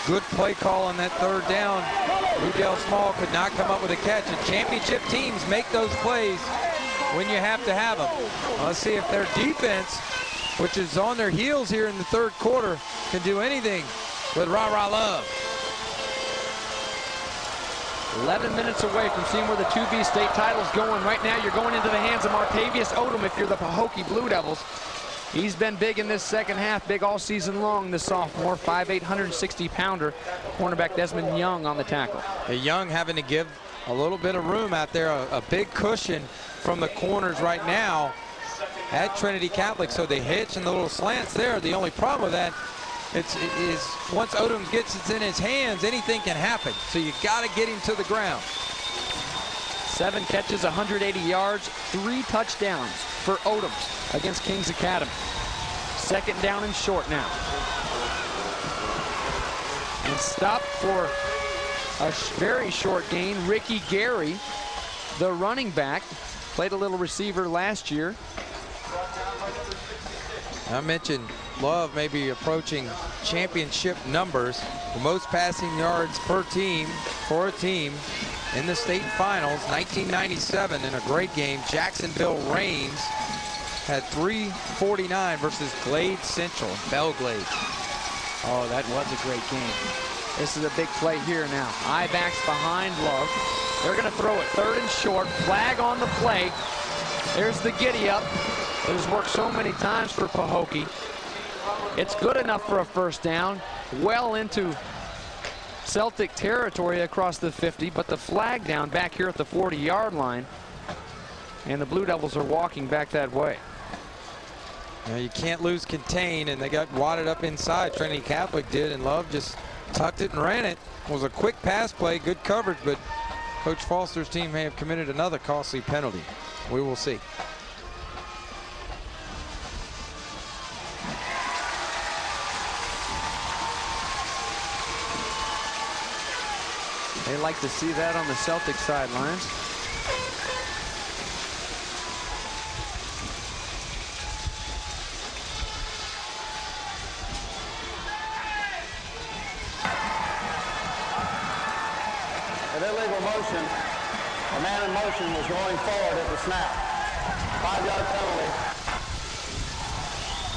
Good play call on that third down. Rudell Small could not come up with a catch. And championship teams make those plays when you have to have them. Let's see if their defense, which is on their heels here in the third quarter, can do anything with Rah Love. 11 minutes away from seeing where the 2B state title's going. Right now, you're going into the hands of Martavius Odom if you're the Pahokee Blue Devils. He's been big in this second half, big all season long, the sophomore, 5'8", 160-pounder. Cornerback Desmond Young on the tackle. Young having to give a little bit of room out there, a big cushion from the corners right now at Trinity Catholic. So the hitch and the little slants there. The only problem with that is once Odom gets it in his hands, anything can happen. So you got to get him to the ground. 7 catches, 180 yards, 3 touchdowns for Odoms against Kings Academy. 2nd down and short now. And stopped for a very short gain. Ricky Gary, the running back, played a little receiver last year. I mentioned Love may be approaching championship numbers. The most passing yards per team for a team in the state finals. 1997 in a great game. Jacksonville Reigns had 349 versus Glade Central, Belglade. Oh, that was a great game. This is a big play here now. I-backs behind Love. They're going to throw it 3rd and short. Flag on the play. There's the giddy up. It has worked so many times for Pahokee. It's good enough for a 1st down. Well into Celtic territory across the 50, but the flag down back here at the 40-yard line. And the Blue Devils are walking back that way. Now you can't lose contain, and they got wadded up inside. Trinity Catholic did, and Love just tucked it and ran it. It was a quick pass play, good coverage, but Coach Foster's team may have committed another costly penalty. We will see. They like to see that on the Celtic sidelines. An illegal motion. A man in motion was going forward at the snap. 5-yard penalty.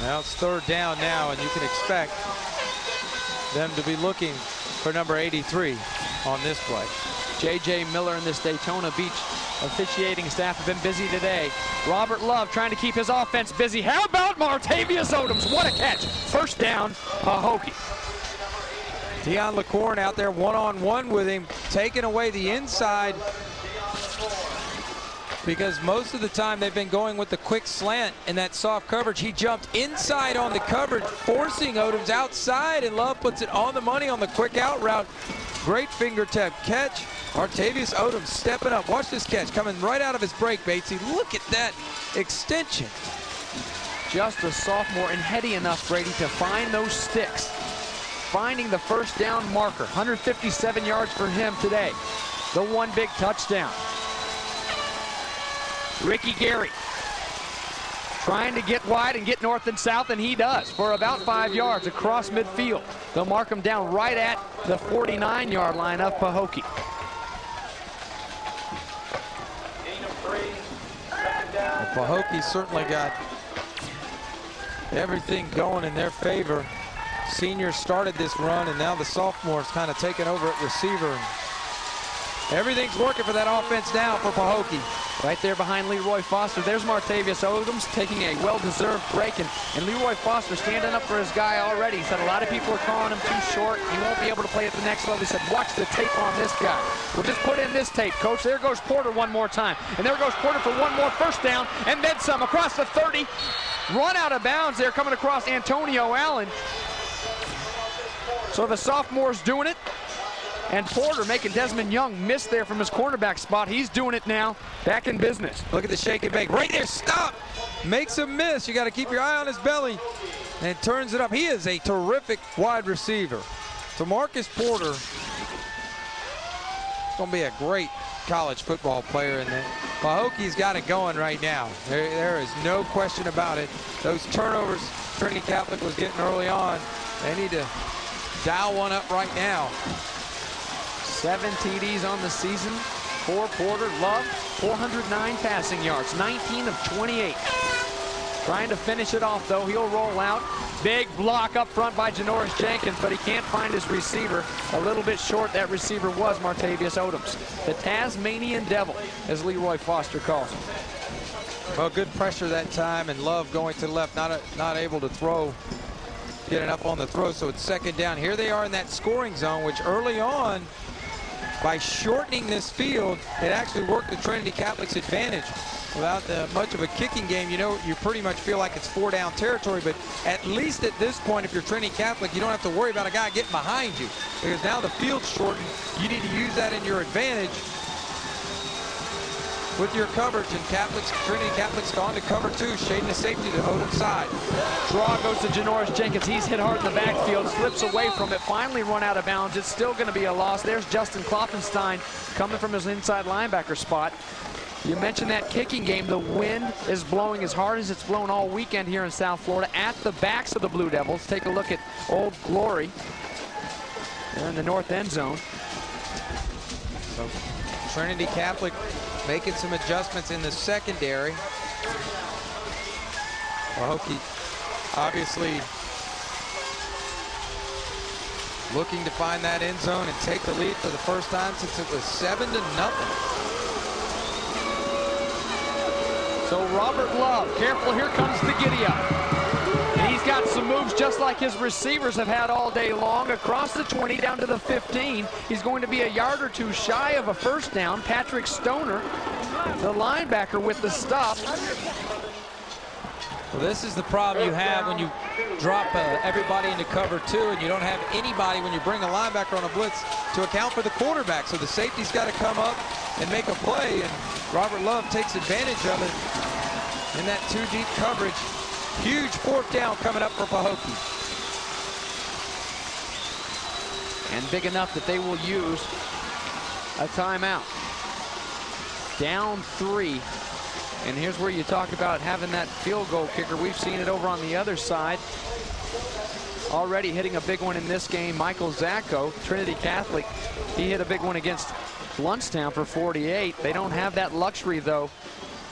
Now it's 3rd down now, and you can expect them to be looking for number 83 on this play. J.J. Miller and this Daytona Beach officiating staff have been busy today. Robert Love trying to keep his offense busy. How about Martavius Odoms? What a catch. 1st down, Pahokee. Deion LaCorn out there one-on-one with him, taking away the inside, because most of the time they've been going with the quick slant and that soft coverage. He jumped inside on the coverage, forcing Odoms outside, and Love puts it on the money on the quick out route. Great fingertip catch. Martavius Odoms stepping up. Watch this catch coming right out of his break, Batesy. Look at that extension. Just a sophomore and heady enough, Brady, to find those sticks. Finding the 1st down marker. 157 yards for him today. The one big touchdown. Ricky Gary trying to get wide and get north and south, and he does for about 5 yards across midfield. They'll mark him down right at the 49-yard line of Pahokee. Well, Pahokee certainly got everything going in their favor. Seniors started this run, and now the sophomores kind of taking over at receiver. Everything's working for that offense now for Pahokee. Right there behind Leroy Foster. There's Martavius Odoms taking a well-deserved break, and Leroy Foster standing up for his guy already. He said a lot of people are calling him too short. He won't be able to play at the next level. He said, watch the tape on this guy. We'll just put in this tape, Coach. There goes Porter one more time. And there goes Porter for one more 1st down, and then some across the 30. Run out of bounds there coming across Antonio Allen. So the sophomore's doing it. And Porter making Desmond Young miss there from his cornerback spot. He's doing it now. Back in business. Look at the shake and bake. Right there, stop. Makes a miss. You got to keep your eye on his belly. And turns it up. He is a terrific wide receiver. DeMarcus Porter is going to be a great college football player. And Pahokee's got it going right now. There is no question about it. Those turnovers Trinity Catholic was getting early on, they need to dial one up right now. 7 TDs on the season for Porter. Love, 409 passing yards, 19 of 28. Trying to finish it off, though. He'll roll out. Big block up front by Janoris Jenkins, but he can't find his receiver. A little bit short, that receiver was Martavius Odoms. The Tasmanian Devil, as Leroy Foster calls him. Well, good pressure that time, and Love going to the left, not able to throw, getting up on the throw, so it's 2nd down. Here they are in that scoring zone, which early on, by shortening this field, it actually worked to Trinity Catholic's advantage. Without much of a kicking game, you know, you pretty much feel like it's 4-down territory, but at least at this point, if you're Trinity Catholic, you don't have to worry about a guy getting behind you, because now the field's shortened. You need to use that in your advantage. with your coverage, and Trinity Catholic's gone to cover 2, shading the safety to Odom side. Draw goes to Janoris Jenkins. He's hit hard in the backfield, slips away from it, finally run out of bounds. It's still going to be a loss. There's Justin Klopfenstein coming from his inside linebacker spot. You mentioned that kicking game. The wind is blowing as hard as it's blown all weekend here in South Florida at the backs of the Blue Devils. Take a look at Old Glory. They're in the north end zone. So Trinity Catholic making some adjustments in the secondary. Pahokee obviously looking to find that end zone and take the lead for the first time since it was 7-0. So Robert Love, careful, here comes the giddy-up. And he's got some moves just like his receivers have had all day long. Across the 20, down to the 15. He's going to be a yard or two shy of a first down. Patrick Stoner, the linebacker, with the stop. Well, this is the problem you have when you drop everybody into cover 2 and you don't have anybody when you bring a linebacker on a blitz to account for the quarterback. So the safety's got to come up and make a play, and Robert Love takes advantage of it in that 2-deep coverage. Huge 4th down coming up for Pahokee. And big enough that they will use a timeout. Down 3. And here's where you talk about having that field goal kicker. We've seen it over on the other side. Already hitting a big one in this game, Michael Zacco, Trinity Catholic. He hit a big one against Bluntstown for 48. They don't have that luxury, though,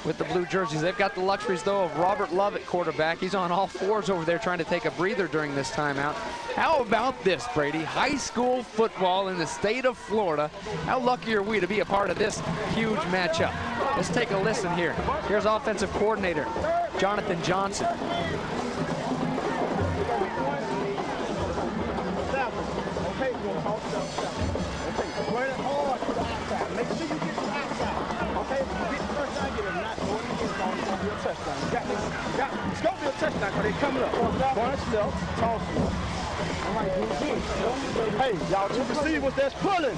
with the blue jerseys. They've got the luxuries, though, of Robert Love at quarterback. He's on all 4s over there trying to take a breather during this timeout. How about this, Brady? High school football in the state of Florida. How lucky are we to be a part of this huge matchup? Let's take a listen here. Here's offensive coordinator Jonathan Johnson. It's going to be a touchdown because they're coming up. Bunch left, toss left. Hey, y'all, 2 receivers that's pulling.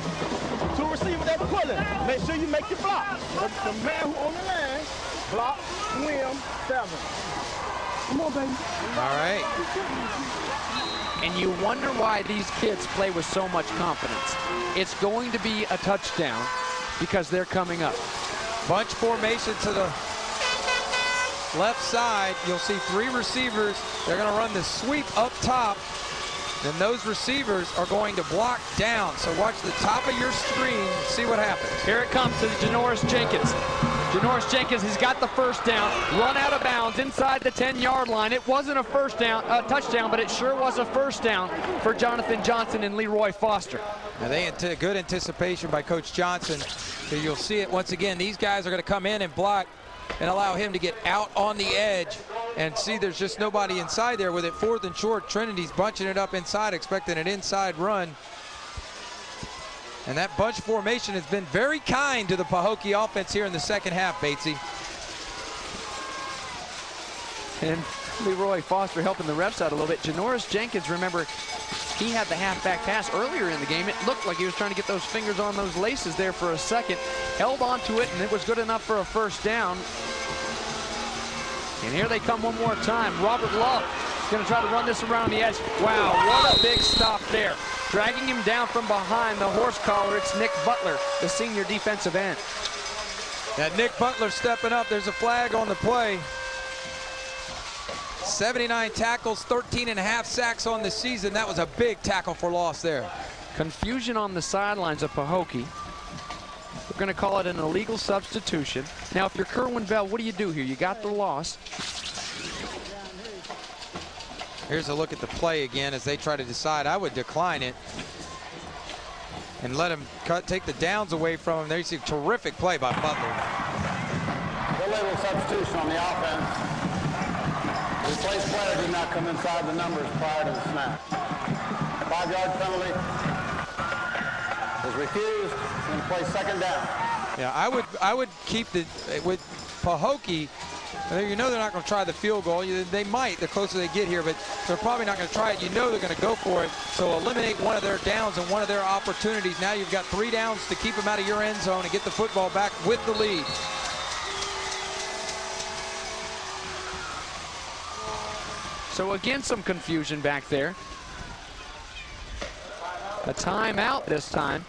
2 receivers that's pulling. Make sure you make your block. The man who on the line, block, swim, 7. Come on, baby. All right. And you wonder why these kids play with so much confidence. It's going to be a touchdown because they're coming up. Bunch formation to the left side. You'll see 3 receivers. They're going to run the sweep up top. Then those receivers are going to block down. So watch the top of your screen, see what happens. Here it comes to Janoris Jenkins. Janoris Jenkins has got the first down, run out of bounds inside the 10-yard line. It wasn't a touchdown, but it sure was a first down for Jonathan Johnson and Leroy Foster. Now good anticipation by Coach Johnson. So you'll see it once again. These guys are going to come in and block and allow him to get out on the edge. And see, there's just nobody inside there with it. 4th and short. Trinity's bunching it up inside, expecting an inside run. And that bunch formation has been very kind to the Pahokee offense here in the second half, Batesy. And Leroy Foster helping the refs out a little bit. Janoris Jenkins, remember, he had the halfback pass earlier in the game. It looked like he was trying to get those fingers on those laces there for a second. Held on to it, and it was good enough for a first down. And here they come one more time. Robert Love is going to try to run this around the edge. Wow, what a big stop there. Dragging him down from behind the horse collar, it's Nick Butler, the senior defensive end. That Nick Butler stepping up. There's a flag on the play. 79 tackles, 13.5 sacks on the season. That was a big tackle for loss there. Confusion on the sidelines of Pahokee. We're going to call it an illegal substitution. Now, if you're Kerwin Bell, what do you do here? You got the loss. Here's a look at the play again as they try to decide. I would decline it and let him take the downs away from him. There's a terrific play by Butler. Illegal substitution on the offense. Replaced player did not come inside the numbers prior to the snap. 5-yard penalty is refused and play second down. Yeah, I would keep with Pahokee. You know they're not going to try the field goal. They might the closer they get here, but they're probably not going to try it. You know they're going to go for it. So eliminate one of their downs and one of their opportunities. Now you've got 3 downs to keep them out of your end zone and get the football back with the lead. So again, some confusion back there. A timeout this time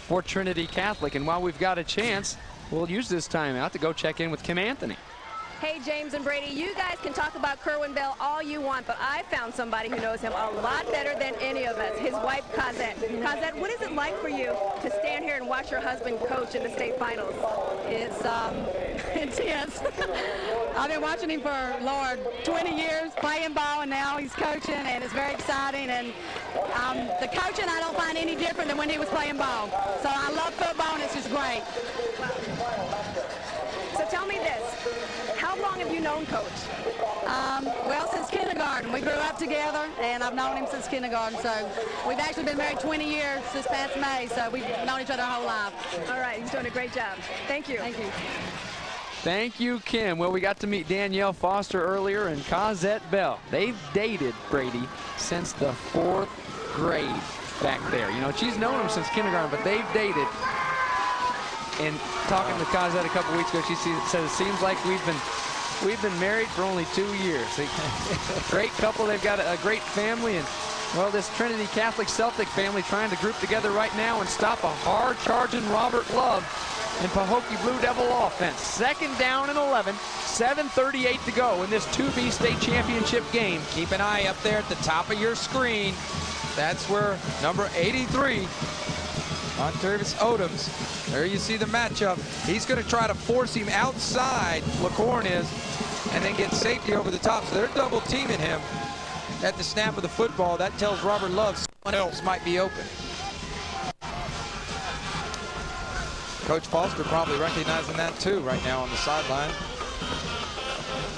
for Trinity Catholic. And while we've got a chance, we'll use this timeout to go check in with Kim Anthony. Hey, James and Brady, you guys can talk about Kerwin Bell all you want, but I found somebody who knows him a lot better than any of us, his wife, Cosette. Cosette, what is it like for you to stand here and watch your husband coach in the state finals? It's intense. I've been watching him for, Lord, 20 years, playing ball, and now he's coaching, and it's very exciting. And the coaching I don't find any different than when he was playing ball. So I love football, and it's just great. So tell me this. How long have you known Coach? Well, since kindergarten. We grew up together, and I've known him since kindergarten. So we've actually been married 20 years this past May, so we've known each other our whole life. All right, he's doing a great job. Thank you. Thank you. Thank you, Kim. Well, we got to meet Danielle Foster earlier and Cosette Bell. They've dated Brady since the 4th grade back there. You know, she's known him since kindergarten, but they've dated. And talking to Cosette a couple weeks ago, she said it seems like we've been married for only 2 years. Great couple. They've got a great family. And, well, this Trinity Catholic Celtic family trying to group together right now and stop a hard-charging Robert Love and Pahokee Blue Devil offense. 2nd down and 11, 7:38 to go in this 2B state championship game. Keep an eye up there at the top of your screen. That's where number 83, Montravius Odoms. There you see the matchup. He's going to try to force him outside, LaCorn is, and then get safety over the top. So they're double teaming him at the snap of the football. That tells Robert Love someone else might be open. Coach Foster probably recognizing that too right now on the sideline.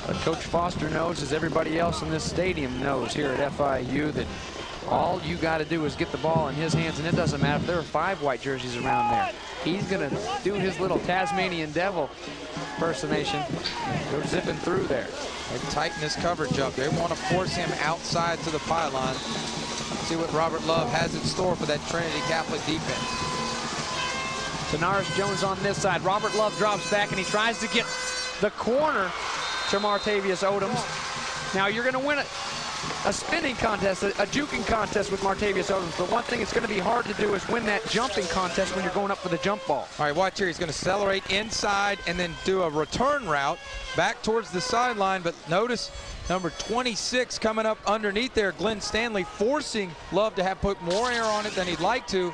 But Coach Foster knows, as everybody else in this stadium knows here at FIU, that all you got to do is get the ball in his hands, and it doesn't matter if there are 5 white jerseys around there. He's going to do his little Tasmanian Devil impersonation. Go zipping through there. They tighten his coverage up. They want to force him outside to the pylon. See what Robert Love has in store for that Trinity Catholic defense. Tanaris Jones on this side. Robert Love drops back, and he tries to get the corner to Martavius Odoms. Now you're going to win a spinning contest, a juking contest with Martavius Odoms. But one thing it's going to be hard to do is win that jumping contest when you're going up for the jump ball. All right, watch here. He's going to accelerate inside and then do a return route back towards the sideline. But notice number 26 coming up underneath there, Glenn Stanley, forcing Love to have put more air on it than he'd like to.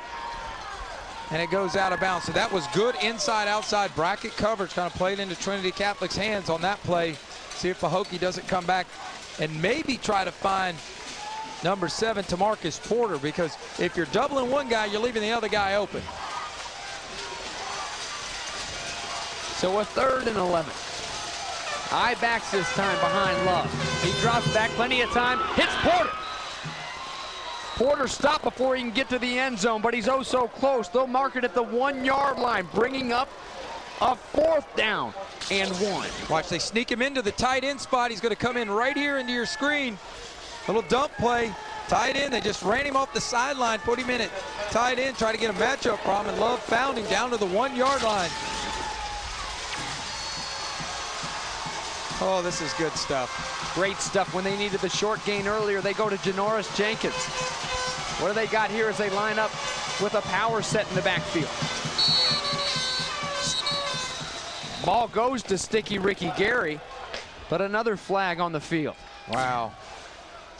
And it goes out of bounds. So that was good inside-outside bracket coverage, kind of played into Trinity Catholic's hands on that play. See if Pahokee doesn't come back and maybe try to find number 7, Tamarcus Porter, because if you're doubling one guy, you're leaving the other guy open. So a 3rd and 11. Eye backs this time behind Love. He drops back, plenty of time, hits Porter. Porter stopped before he can get to the end zone, but he's oh so close. They'll mark it at the 1-yard line, bringing up a 4th down and 1. Watch, they sneak him into the tight end spot. He's going to come in right here into your screen. Little dump play, tight end. They just ran him off the sideline, put him in at tight end, try to get a matchup problem, and Love found him down to the 1-yard line. Oh, this is good stuff. Great stuff. When they needed the short gain earlier, they go to Janoris Jenkins. What do they got here as they line up with a power set in the backfield? Ball goes to Sticky Ricky Gary, but another flag on the field. Wow.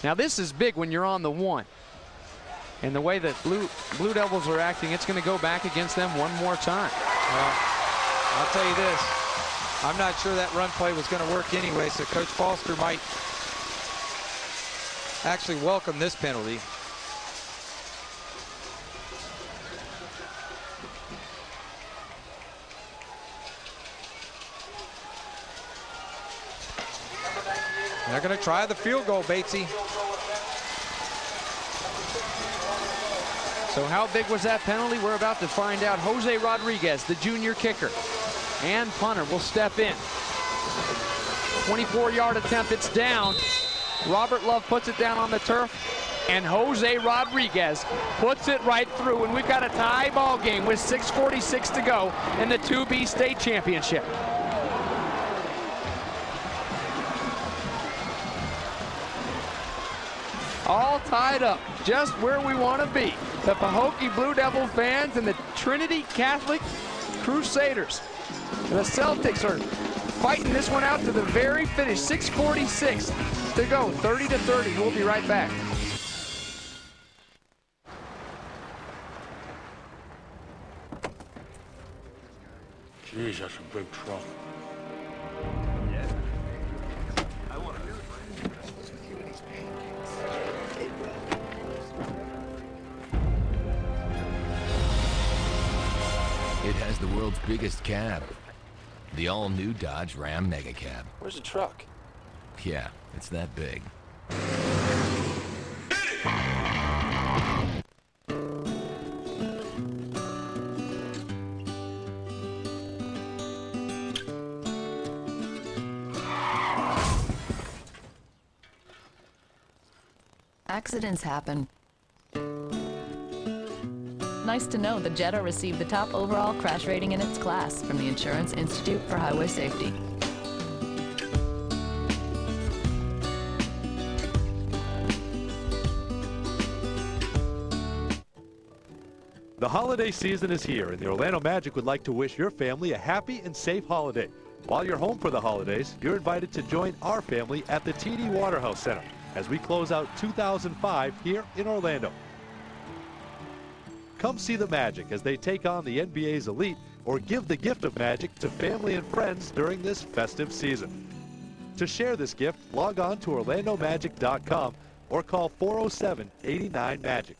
Now this is big when you're on the 1. And the way that Blue Devils are acting, it's going to go back against them one more time. Well, I'll tell you this. I'm not sure that run play was going to work anyway, so Coach Foster might actually welcome this penalty. They're going to try the field goal, Batesy. So how big was that penalty? We're about to find out. Jose Rodriguez, the junior kicker and punter, will step in. 24-yard attempt, it's down. Robert Love puts it down on the turf, and Jose Rodriguez puts it right through, and we've got a tie ball game with 6:46 to go in the 2B state championship. all tied up just where we want to be. The Pahokee Blue Devil fans and the Trinity Catholic Crusaders. The Celtics are fighting this one out to the very finish. 6:46 to go, 30-30. We'll be right back. Jeez, that's a big truck. It has the world's biggest cab. The all-new Dodge Ram Mega Cab. Where's the truck? Yeah, it's that big. Accidents happen. Nice to know the Jetta received the top overall crash rating in its class from the Insurance Institute for Highway Safety. The holiday season is here, and the Orlando Magic would like to wish your family a happy and safe holiday. While you're home for the holidays, you're invited to join our family at the TD Waterhouse Center as we close out 2005 here in Orlando. Come see the Magic as they take on the NBA's elite, or give the gift of Magic to family and friends during this festive season. To share this gift, log on to orlandomagic.com or call 407-89-MAGIC.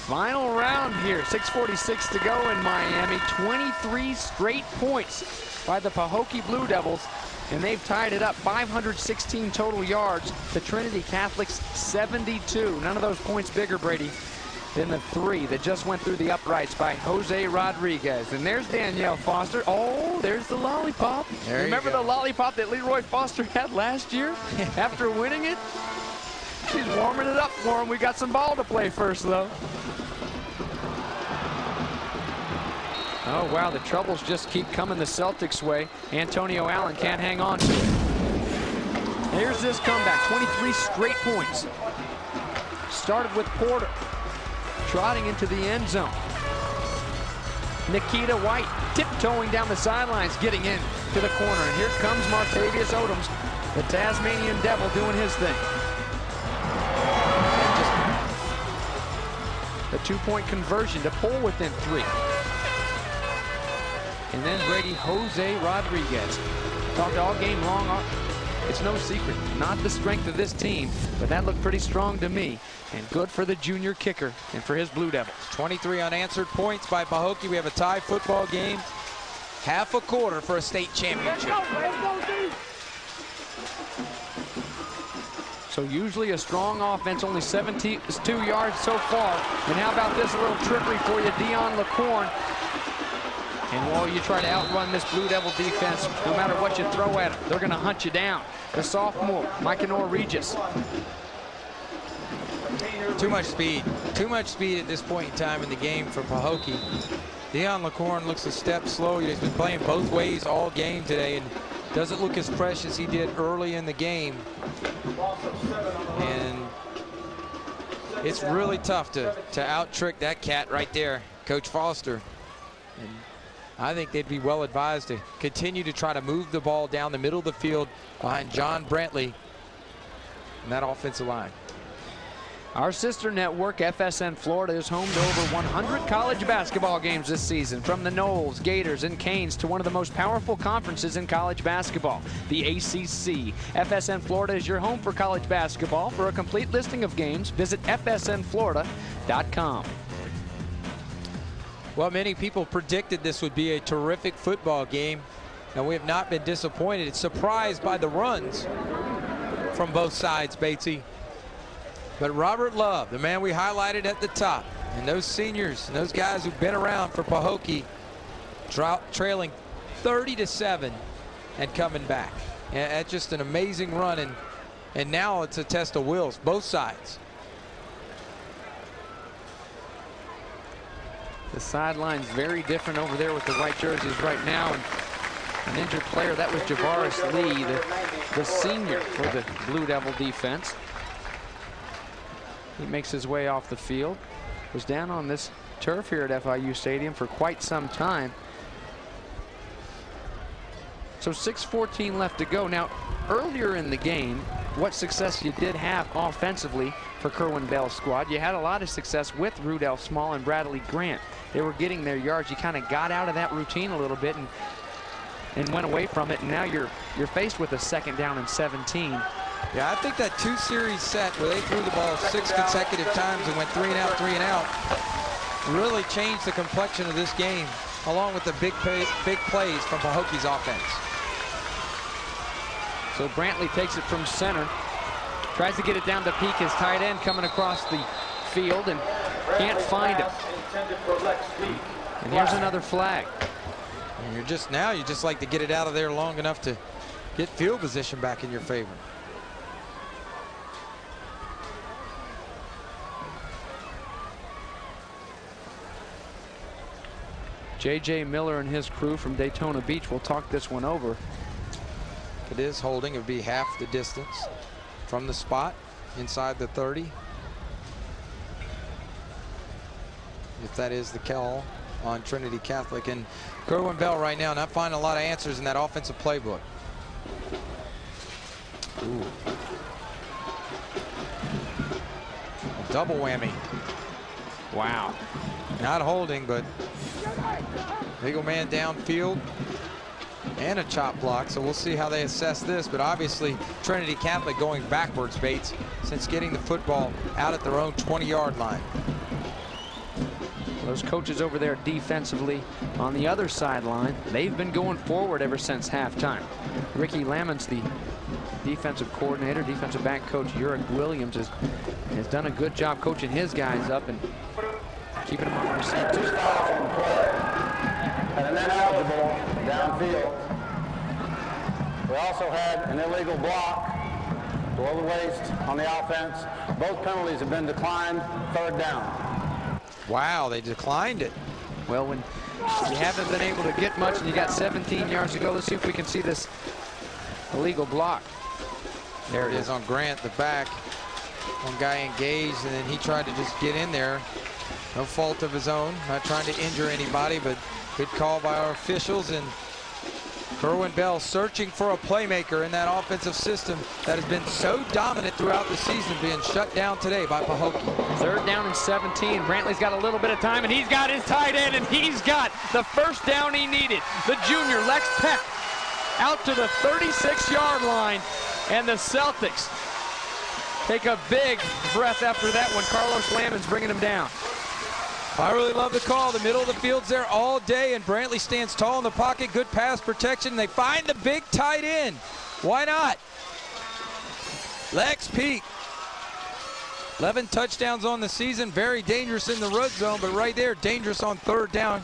Final round here, 6:46 to go in Miami. 23 straight points by the Pahokee Blue Devils, and they've tied it up. 516 total yards to Trinity Catholic's 72. None of those points bigger, Brady, than the 3 that just went through the uprights by Jose Rodriguez. And there's Danielle Foster. Oh, there's the lollipop. Remember the lollipop that Leroy Foster had last year after winning it? She's warming it up for him. We got some ball to play first, though. Oh, wow, the troubles just keep coming the Celtics' way. Antonio Allen can't hang on to it. Here's this comeback, 23 straight points. Started with Porter, trotting into the end zone. Nikita White tiptoeing down the sidelines, getting in to the corner. And here comes Martavius Odoms, the Tasmanian Devil, doing his thing. The two-point conversion to pull within 3. And then Brady, Jose Rodriguez. Talked all game long. It's no secret, not the strength of this team, but that looked pretty strong to me. And good for the junior kicker and for his Blue Devils. 23 unanswered points by Pahokee. We have a tie football game. Half a quarter for a state championship. So usually a strong offense, only 72 yards so far. And how about this little trickery for you, Dion LaCorn. And while you try to outrun this Blue Devil defense, no matter what you throw at them, they're going to hunt you down. The sophomore, Mykanor Regis. Too much speed. Too much speed at this point in time in the game for Pahokee. Dion LaCorn looks a step slow. He's been playing both ways all game today and doesn't look as fresh as he did early in the game. And it's really tough to out-trick that cat right there, Coach Foster. And I think they'd be well advised to continue to try to move the ball down the middle of the field behind John Brantley and that offensive line. Our sister network, FSN Florida, is home to over 100 college basketball games this season, from the Noles, Gators, and Canes to one of the most powerful conferences in college basketball, the ACC. FSN Florida is your home for college basketball. For a complete listing of games, visit fsnflorida.com. Well, many people predicted this would be a terrific football game, and we have not been disappointed. It's surprised by the runs from both sides, Batesy. But Robert Love, the man we highlighted at the top, and those seniors and those guys who've been around for Pahokee, trailing 30-7 and coming back. And that's just an amazing run, and now it's a test of wills, both sides. The sideline's very different over there with the white jerseys right now. And An injured player, that was Javaris Lee, the senior for the Blue Devil defense. He makes his way off the field. Was down on this turf here at FIU Stadium for quite some time. So 6:14 left to go. Now, earlier in the game, what success you did have offensively for Kerwin Bell's squad. You had a lot of success with Rudell Small and Bradley Grant. They were getting their yards. You kind of got out of that routine a little bit and went away from it. And now you're faced with a 2nd down and 17. Yeah, I think that 2-series set where they threw the ball 6 consecutive times and went 3 and out, 3 and out, really changed the complexion of this game, along with the big plays from Pahokee's offense. So Brantley takes it from center, tries to get it down to Peak, his tight end coming across the field and can't find him. And here's another flag. And you just like to get it out of there long enough to get field position back in your favor. J.J. Miller and his crew from Daytona Beach will talk this one over. If it is holding, it would be half the distance from the spot inside the 30. If that is the call on Trinity Catholic. And Kerwin Bell right now not finding a lot of answers in that offensive playbook. Ooh. A double whammy. Wow. Not holding, but legal man downfield and a chop block. So we'll see how they assess this. But obviously Trinity Catholic going backwards, Bates, since getting the football out at their own 20-yard line. Those coaches over there defensively on the other sideline, they've been going forward ever since halftime. Ricky Lamons, the defensive coordinator, defensive back coach Uric Williams has done a good job coaching his guys up and keeping them on the receiver. 2 stops on the play and an ineligible downfield. We also had an illegal block below the waist on the offense. Both penalties have been declined. 3rd down. Wow, they declined it. Well, when you haven't been able to get much and you got 17 yards to go, let's see if we can see this illegal block. There it is on Grant, the back. One guy engaged, and then he tried to just get in there. No fault of his own. Not trying to injure anybody, but good call by our officials. And Kerwin Bell searching for a playmaker in that offensive system that has been so dominant throughout the season, being shut down today by Pahokee. 3rd down and 17. Brantley's got a little bit of time, and he's got his tight end, and he's got the first down he needed. The junior, Lex Peck, out to the 36-yard line, and the Celtics take a big breath after that one. Carlos Lamons bringing him down. I really love the call. The middle of the field's there all day, and Brantley stands tall in the pocket. Good pass protection. They find the big tight end. Why not? Lex Peak. 11 touchdowns on the season. Very dangerous in the red zone, but right there, dangerous on 3rd down.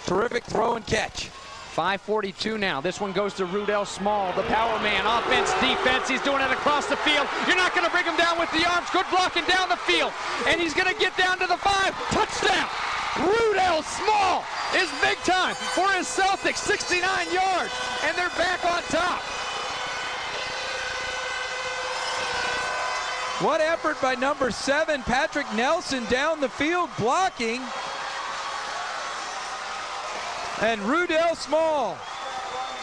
Terrific throw and catch. 5:42 now. This one goes to Rudell Small, the power man. Offense, defense. He's doing it across the field. You're not going to bring him down with the arms. Good blocking down the field. And he's going to get down to the 5. Touchdown. Rudell Small is big time for his Celtics. 69 yards. And they're back on top. What effort by number 7, Patrick Nelson, down the field blocking. And Rudell Small,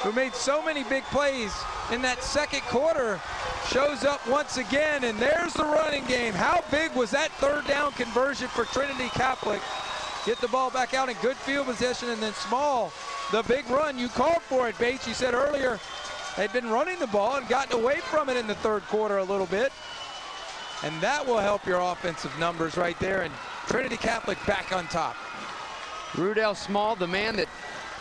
who made so many big plays in that 2nd quarter, shows up once again, and there's the running game. How big was that 3rd down conversion for Trinity Catholic? Get the ball back out in good field position, and then Small, the big run. You called for it, Bates. You said earlier they'd been running the ball and gotten away from it in the 3rd quarter a little bit. And that will help your offensive numbers right there, and Trinity Catholic back on top. Rudell Small, the man that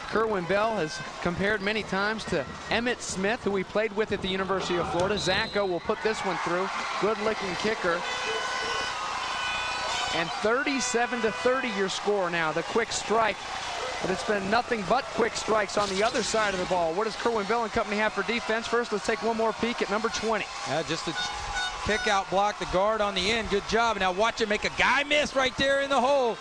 Kerwin Bell has compared many times to Emmitt Smith, who he played with at the University of Florida. Zacco will put this one through. Good-looking kicker. And 37-30 your score now, the quick strike. But it's been nothing but quick strikes on the other side of the ball. What does Kerwin Bell and company have for defense? First, let's take one more peek at number 20. Just a kick-out block, the guard on the end. Good job. Now watch it make a guy miss right there in the hole.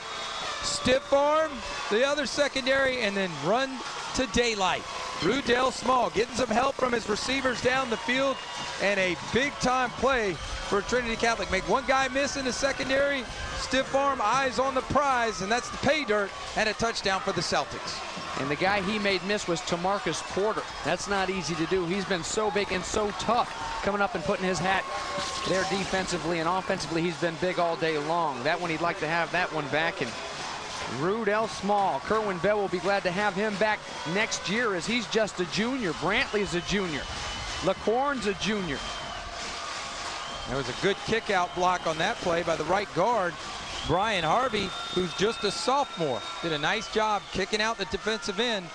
Stiff arm, the other secondary, and then run to daylight. Rudell Small getting some help from his receivers down the field, and a big-time play for Trinity Catholic. Make one guy miss in the secondary, stiff arm, eyes on the prize, and that's the pay dirt, and a touchdown for the Celtics. And the guy he made miss was Tamarcus Porter. That's not easy to do. He's been so big and so tough coming up and putting his hat there defensively, and offensively he's been big all day long. That one, he'd like to have that one back. And Rudell Small, Kerwin Bell will be glad to have him back next year, as he's just a junior. Brantley's a junior. LaCorn's a junior. There was a good kick out block on that play by the right guard, Brian Harvey, who's just a sophomore. Did a nice job kicking out the defensive end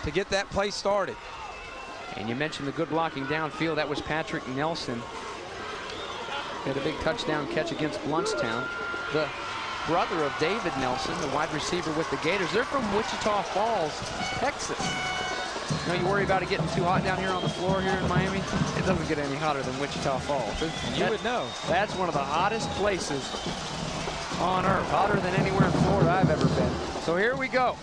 to get that play started. And you mentioned the good blocking downfield. That was Patrick Nelson. He had a big touchdown catch against Bluntstown. The brother of David Nelson, the wide receiver with the Gators. They're from Wichita Falls, Texas. You know, you worry about it getting too hot down here on the floor here in Miami. It doesn't get any hotter than Wichita Falls. You would know. That's one of the hottest places on earth, hotter than anywhere in Florida I've ever been. So here we go.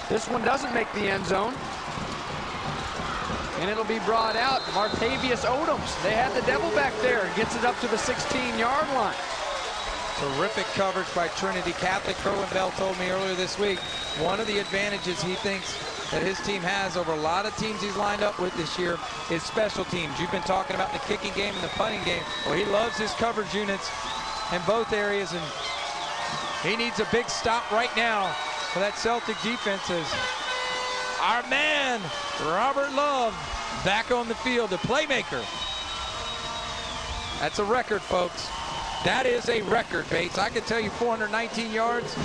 This one doesn't make the end zone, and it'll be brought out. Martavius Odoms, they had the devil back there, gets it up to the 16-yard line. Terrific coverage by Trinity Catholic. Kerwin Bell told me earlier this week, one of the advantages he thinks that his team has over a lot of teams he's lined up with this year is special teams. You've been talking about the kicking game and the punting game. Well, he loves his coverage units in both areas, and he needs a big stop right now for that Celtic defense as our man, Robert Love, back on the field, the playmaker. That's a record, folks. That is a record, Bates. I can tell you 419 yards.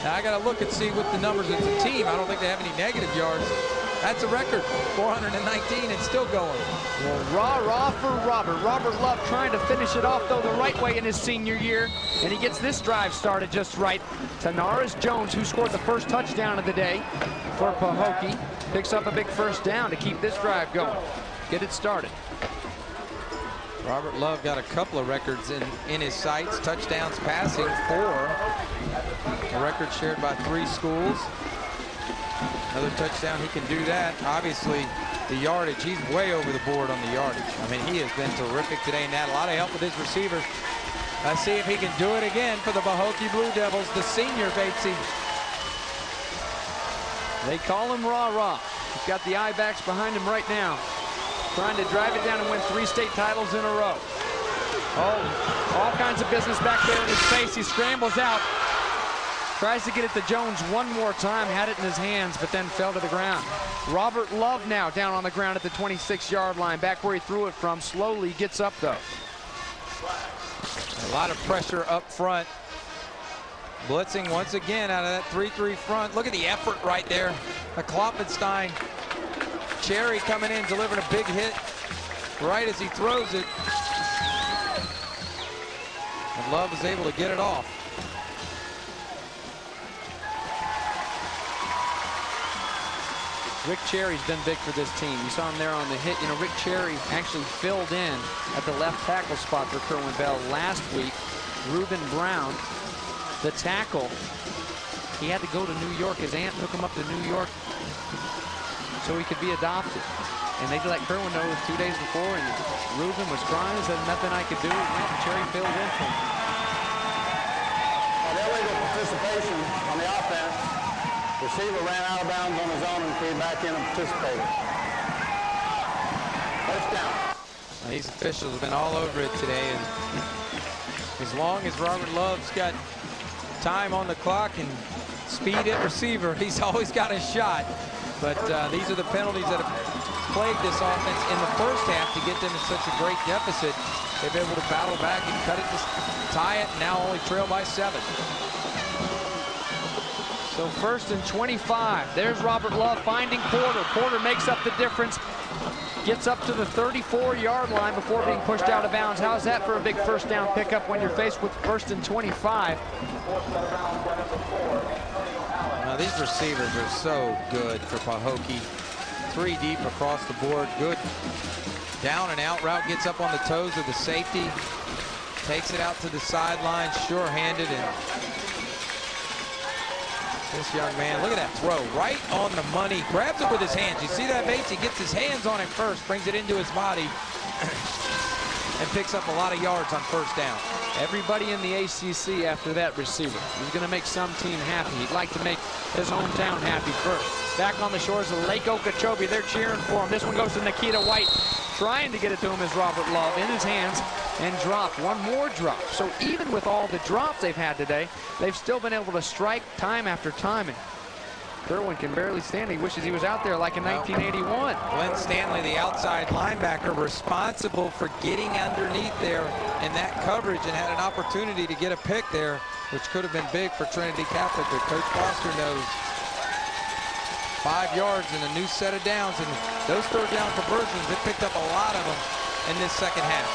Now I got to look and see what the numbers of the team. I don't think they have any negative yards. That's a record, 419 and still going. Well, rah-rah for Robert. Robert Love trying to finish it off, though, the right way in his senior year. And he gets this drive started just right. Tanaris Jones, who scored the first touchdown of the day for Pahokee, picks up a big first down to keep this drive going. Get it started. Robert Love got a couple of records in his sights. Touchdowns passing, 4. A record shared by 3 schools. Another touchdown, he can do that. Obviously, the yardage, he's way over the board on the yardage. I mean, he has been terrific today, and had a lot of help with his receivers. Let's see if he can do it again for the Pahokee Blue Devils, the senior Batesy. They call him Rah-Rah. He's got the I-backs behind him right now, trying to drive it down and win 3 state titles in a row. Oh, all kinds of business back there in his face. He scrambles out, tries to get it to Jones one more time, had it in his hands, but then fell to the ground. Robert Love now down on the ground at the 26-yard line, back where he threw it from. Slowly gets up, though. A lot of pressure up front. Blitzing once again out of that 3-3 front. Look at the effort right there. Kloppenstein. Cherry coming in, delivering a big hit right as he throws it. And Love is able to get it off. Rick Cherry's been big for this team. You saw him there on the hit. You know, Rick Cherry actually filled in at the left tackle spot for Kerwin Bell last week. Reuben Brown, the tackle, he had to go to New York. His aunt took him up to New York so he could be adopted. And they let Kerwin know 2 days before, and Reuben was crying, said nothing I could do. And Cherry filled in for him. Illegal participation on the offense. Receiver ran out of bounds on his own and came back in and participated. Touchdown. These officials have been all over it today, and as long as Robert Love's got time on the clock and speed at receiver, he's always got a shot. But these are the penalties that have plagued this offense in the first half to get them in such a great deficit. They've been able to battle back and cut it to tie it, now only trail by 7. So 1st and 25. There's Robert Love finding Porter. Porter makes up the difference. Gets up to the 34-yard line before being pushed out of bounds. How's that for a big first down pickup when you're faced with 1st and 25? Now these receivers are so good for Pahokee. 3 deep across the board. Good down and out route. Gets up on the toes of the safety. Takes it out to the sideline, sure-handed, and This young man, look at that throw, right on the money. Grabs it with his hands. You see that, Bates? He gets his hands on it first, brings it into his body, and picks up a lot of yards on first down. Everybody in the ACC after that receiver. He's going to make some team happy. He'd like to make his hometown happy first. Back on the shores of Lake Okeechobee, they're cheering for him. This one goes to Nikita White. Trying to get it to him is Robert Love in his hands and dropped. One more drop. So even with all the drops they've had today, they've still been able to strike time after time. And Kerwin can barely stand. He wishes he was out there like in 1981. Glenn Stanley, the outside linebacker, responsible for getting underneath there in that coverage and had an opportunity to get a pick there, which could have been big for Trinity Catholic, but Coach Foster knows. 5 yards and a new set of downs, and those third down conversions, they picked up a lot of them in this second half.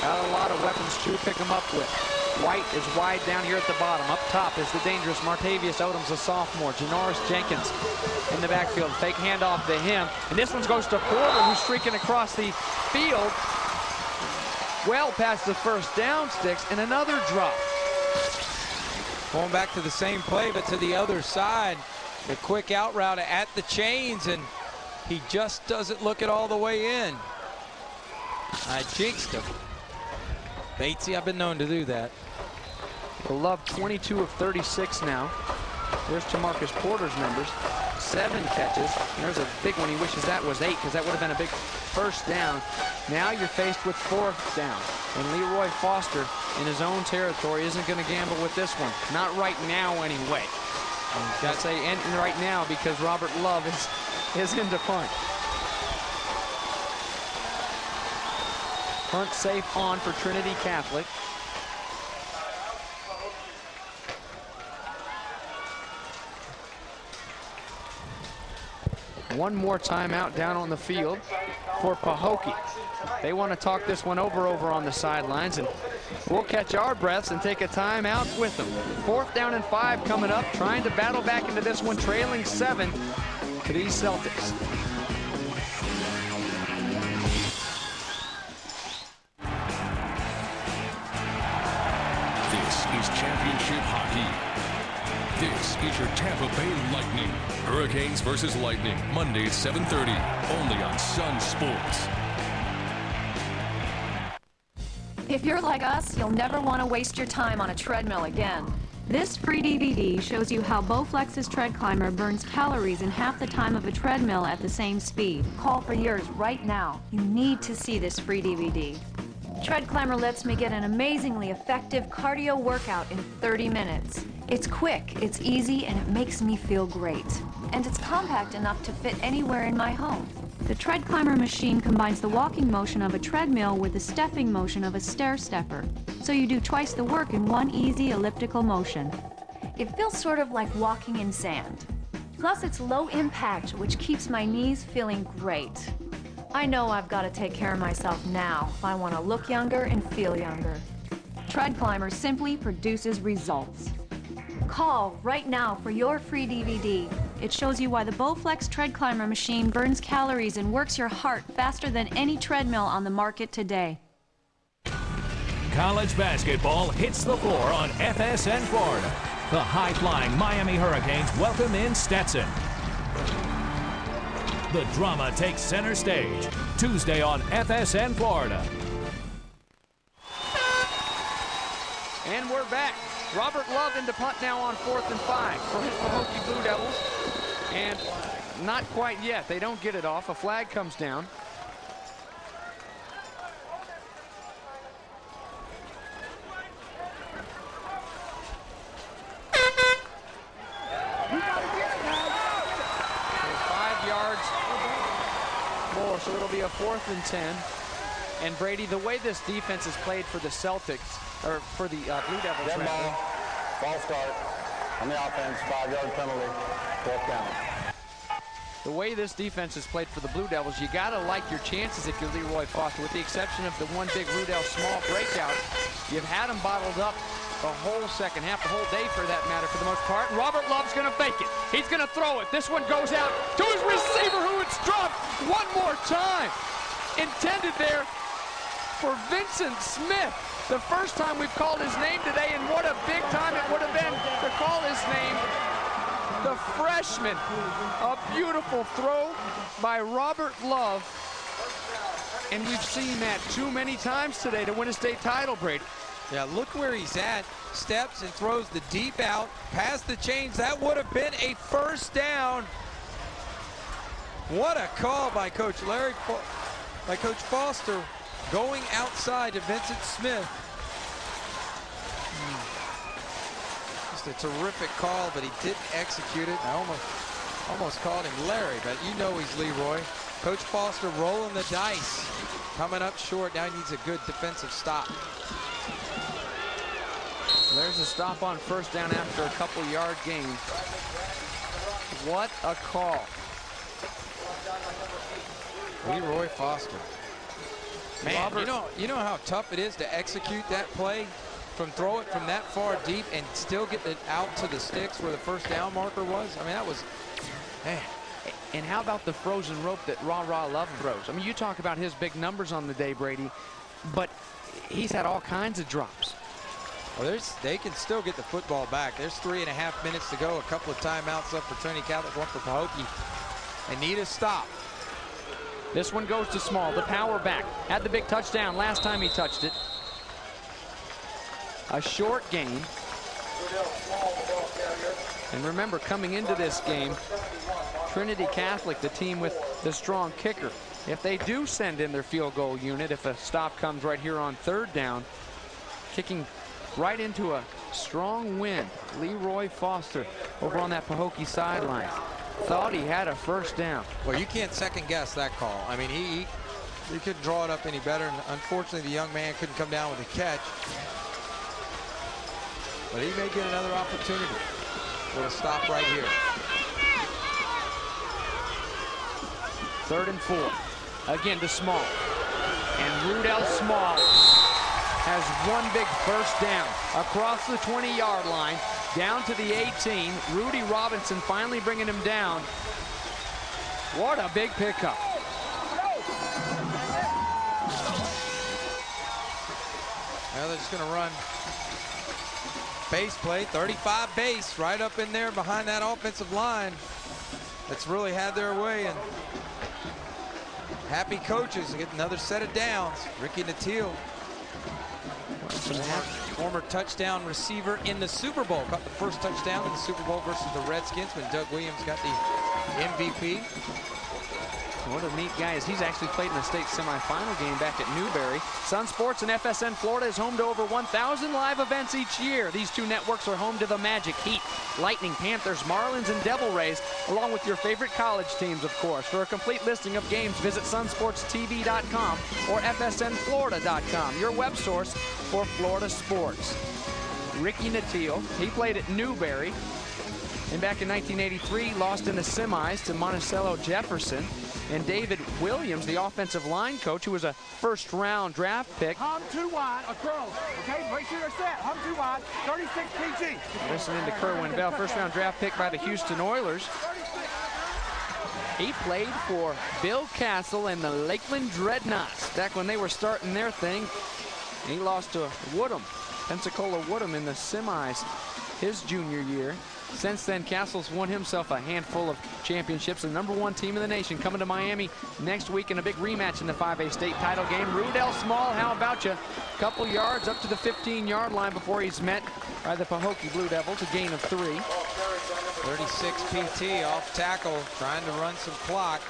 Got a lot of weapons to pick them up with. White is wide down here at the bottom. Up top is the dangerous Martavius Odoms, a sophomore. Janoris Jenkins in the backfield. Fake handoff to him. And this one goes to Porter, who's streaking across the field. Well past the first down sticks, and another drop. Going back to the same play, but to the other side. The quick out route at the chains, and he just doesn't look it all the way in. I jinxed him. Batesy, I've been known to do that. Love 22 of 36 now. There's Tamarcus Porter's numbers. 7 catches. There's a big one. He wishes that was 8 because that would have been a big first down. Now you're faced with 4th down. And Leroy Foster in his own territory isn't going to gamble with this one. Not right now anyway. Got to say right now because Robert Love is into punt. Punt safe on for Trinity Catholic. One more timeout down on the field for Pahokee. They want to talk this one over on the sidelines, and we'll catch our breaths and take a timeout with them. 4th down and 5 coming up, trying to battle back into this one, trailing 7 to these Celtics. This is championship hockey. This is your Tampa Bay Lightning. Hurricanes versus Lightning, Monday at 7:30, only on Sun Sports. If you're like us, you'll never want to waste your time on a treadmill again. This free DVD shows you how Bowflex's Tread Climber burns calories in half the time of a treadmill at the same speed. Call for yours right now. You need to see this free DVD. Tread Climber lets me get an amazingly effective cardio workout in 30 minutes. It's quick, it's easy, and it makes me feel great. And it's compact enough to fit anywhere in my home. The Tread Climber machine combines the walking motion of a treadmill with the stepping motion of a stair stepper. So you do twice the work in one easy elliptical motion. It feels sort of like walking in sand. Plus it's low impact, which keeps my knees feeling great. I know I've got to take care of myself now if I want to look younger and feel younger. Tread Climber simply produces results. Call right now for your free DVD. It shows you why the Bowflex Tread Climber machine burns calories and works your heart faster than any treadmill on the market today. College basketball hits the floor on FSN Florida. The high-flying Miami Hurricanes welcome in Stetson. The drama takes center stage Tuesday on FSN Florida. And we're back. Robert Love into punt now on 4th and 5 for his Pahokee Blue Devils. And not quite yet. They don't get it off. A flag comes down. So it'll be a 4th and 10. And Brady, the way this defense is played for the Celtics, or for the Blue Devils, Dead ball start on the offense, 5-yard penalty, 4th down. The way this defense is played for the Blue Devils, you gotta like your chances if you're Leroy Foster, with the exception of the one big Rudell small breakout. You've had them bottled up the whole second half, the whole day for that matter, for the most part. And Robert Love's gonna fake it. He's gonna throw it. This one goes out to his receiver, who it's dropped one more time. Intended there for Vincent Smith. The first time we've called his name today, and what a big time it would have been to call his name. The freshman. A beautiful throw by Robert Love. And we've seen that too many times today to win a state title, Brady. Yeah, look where he's at. Steps and throws the deep out, past the chains. That would have been a first down. What a call by Coach Foster, going outside to Vincent Smith. Just a terrific call, but he didn't execute it. I almost called him Larry, but you know he's Leroy. Coach Foster rolling the dice, coming up short. Now he needs a good defensive stop. There's a stop on first down after a couple yard gain. What a call. Leroy Foster. Man, you know how tough it is to execute that play, throw it from that far deep and still get it out to the sticks where the first down marker was? I mean, that was, man. And how about the frozen rope that Love throws? I mean, you talk about his big numbers on the day, Brady, but he's had all kinds of drops. Well, they can still get the football back. There's 3.5 minutes to go. A couple of timeouts up for Trinity Catholic, one for Pahokee. And need a stop. This one goes to Small, the power back. Had the big touchdown last time he touched it. A short gain. And remember, coming into this game, Trinity Catholic, the team with the strong kicker. If they do send in their field goal unit, if a stop comes right here on third down, kicking right into a strong wind. Leroy Foster over on that Pahokee sideline. Thought he had a first down. Well, you can't second guess that call. I mean, he couldn't draw it up any better. And unfortunately, the young man couldn't come down with a catch. But he may get another opportunity for a stop right here. 3rd and 4. Again to Small. And Rudell Small has one big first down across the 20-yard line, down to the 18. Rudy Robinson finally bringing him down. What a big pickup. Well, they're just going to run base play, 35 base, right up in there behind that offensive line. That's really had their way, and happy coaches to get another set of downs. Ricky Natil, former touchdown receiver in the Super Bowl, got the first touchdown in the Super Bowl versus the Redskins when Doug Williams got the MVP. What a neat guy is. He's actually played in the state semifinal game back at Newberry. Sun Sports and FSN Florida is home to over 1,000 live events each year. These two networks are home to the Magic, Heat, Lightning, Panthers, Marlins, and Devil Rays, along with your favorite college teams, of course. For a complete listing of games, visit sunsportstv.com or fsnflorida.com, your web source for Florida sports. Ricky Natil, he played at Newberry, and back in 1983, lost in the semis to Monticello Jefferson. And David Williams, the offensive line coach, who was a first-round draft pick. Hum too wide, across. Okay, make sure they're set. Hum too wide, 36 PG. Listening to Kerwin Bell, first-round draft pick by the Houston Oilers. He played for Bill Castle and the Lakeland Dreadnoughts back when they were starting their thing. He lost to Woodham, Pensacola Woodham, in the semis his junior year. Since then, Castle's won himself a handful of championships. The #1 team in the nation coming to Miami next week in a big rematch in the 5A state title game. Rudell Small, how about you? Couple yards up to the 15-yard line before he's met by the Pahokee Blue Devils, a gain of 3. 36 PT off tackle, trying to run some clock.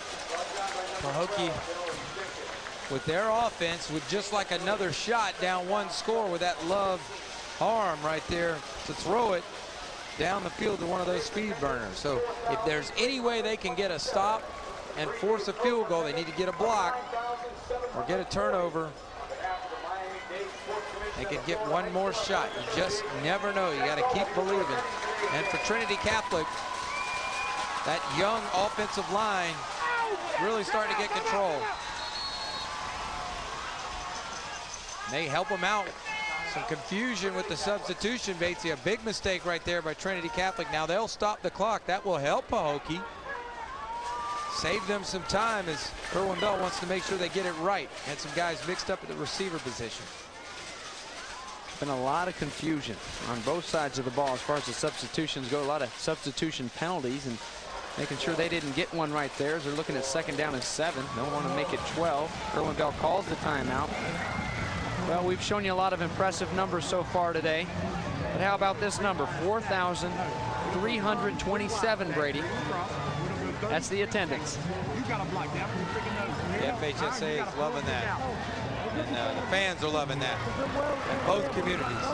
Pahokee with their offense with just like another shot down one score with that Love arm right there to throw it down the field to one of those speed burners. So if there's any way they can get a stop and force a field goal, they need to get a block or get a turnover. They can get one more shot. You just never know. You got to keep believing. And for Trinity Catholic, that young offensive line really starting to get control. They help them out. Some confusion with the substitution, Batesy. A big mistake right there by Trinity Catholic. Now they'll stop the clock. That will help Pahokee. Save them some time as Kerwin Bell wants to make sure they get it right. Had some guys mixed up at the receiver position. Been a lot of confusion on both sides of the ball as far as the substitutions go. A lot of substitution penalties, and making sure they didn't get one right there as they're looking at 2nd down and 7. Don't want to make it 12. Kerwin Bell calls the timeout. Well, we've shown you a lot of impressive numbers so far today. But how about this number? 4,327, Brady. That's the attendance. The FHSAA is loving that. And the fans are loving that. In both communities.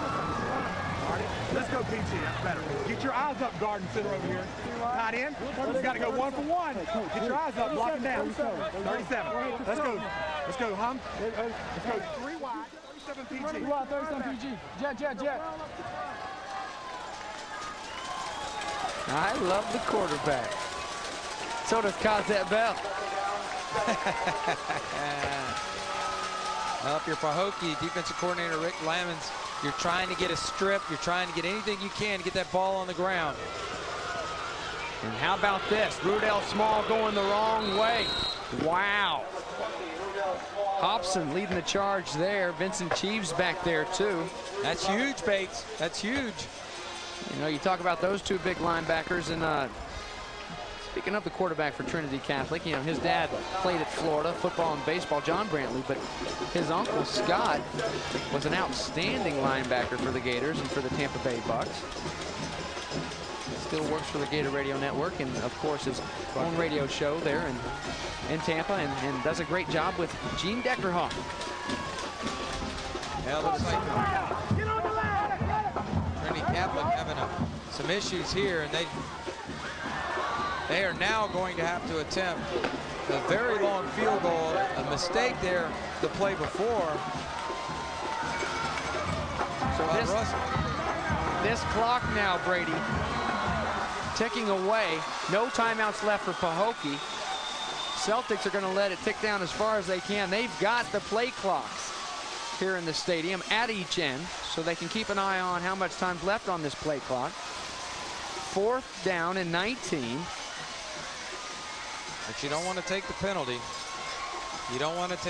Let's go, PG. That's better. Get your eyes up, guard and center over here. Tight end. You got to go 1 for 1. Get your eyes up. Block him down. 37. Let's go. Let's go, Hum. Let's go 3 wide. 37 PG. 3 wide, 37 PG. Jet. I love the quarterback. So does Cosette Bell. Well, if you're Pahokee, defensive coordinator Rick Lamons, you're trying to get a strip. You're trying to get anything you can to get that ball on the ground. And how about this? Rudell Small going the wrong way. Wow. Hobson leading the charge there. Vincent Cheeves back there, too. That's huge, Bates. That's huge. You know, you talk about those two big linebackers, and speaking of the quarterback for Trinity Catholic, you know, his dad played at Florida, football and baseball, John Brantley, but his uncle Scott was an outstanding linebacker for the Gators and for the Tampa Bay Bucks. Still works for the Gator Radio Network, and of course his own radio show there in Tampa, and does a great job with Gene Deckerhoff. Yeah, looks like Trinity Catholic having some issues here, and they are now going to have to attempt a very long field goal. A mistake there the play before. So this clock now, Brady, ticking away. No timeouts left for Pahokee. Celtics are going to let it tick down as far as they can. They've got the play clocks here in the stadium at each end, so they can keep an eye on how much time's left on this play clock. 4th down and 19. But you don't want to take the penalty. You don't want to take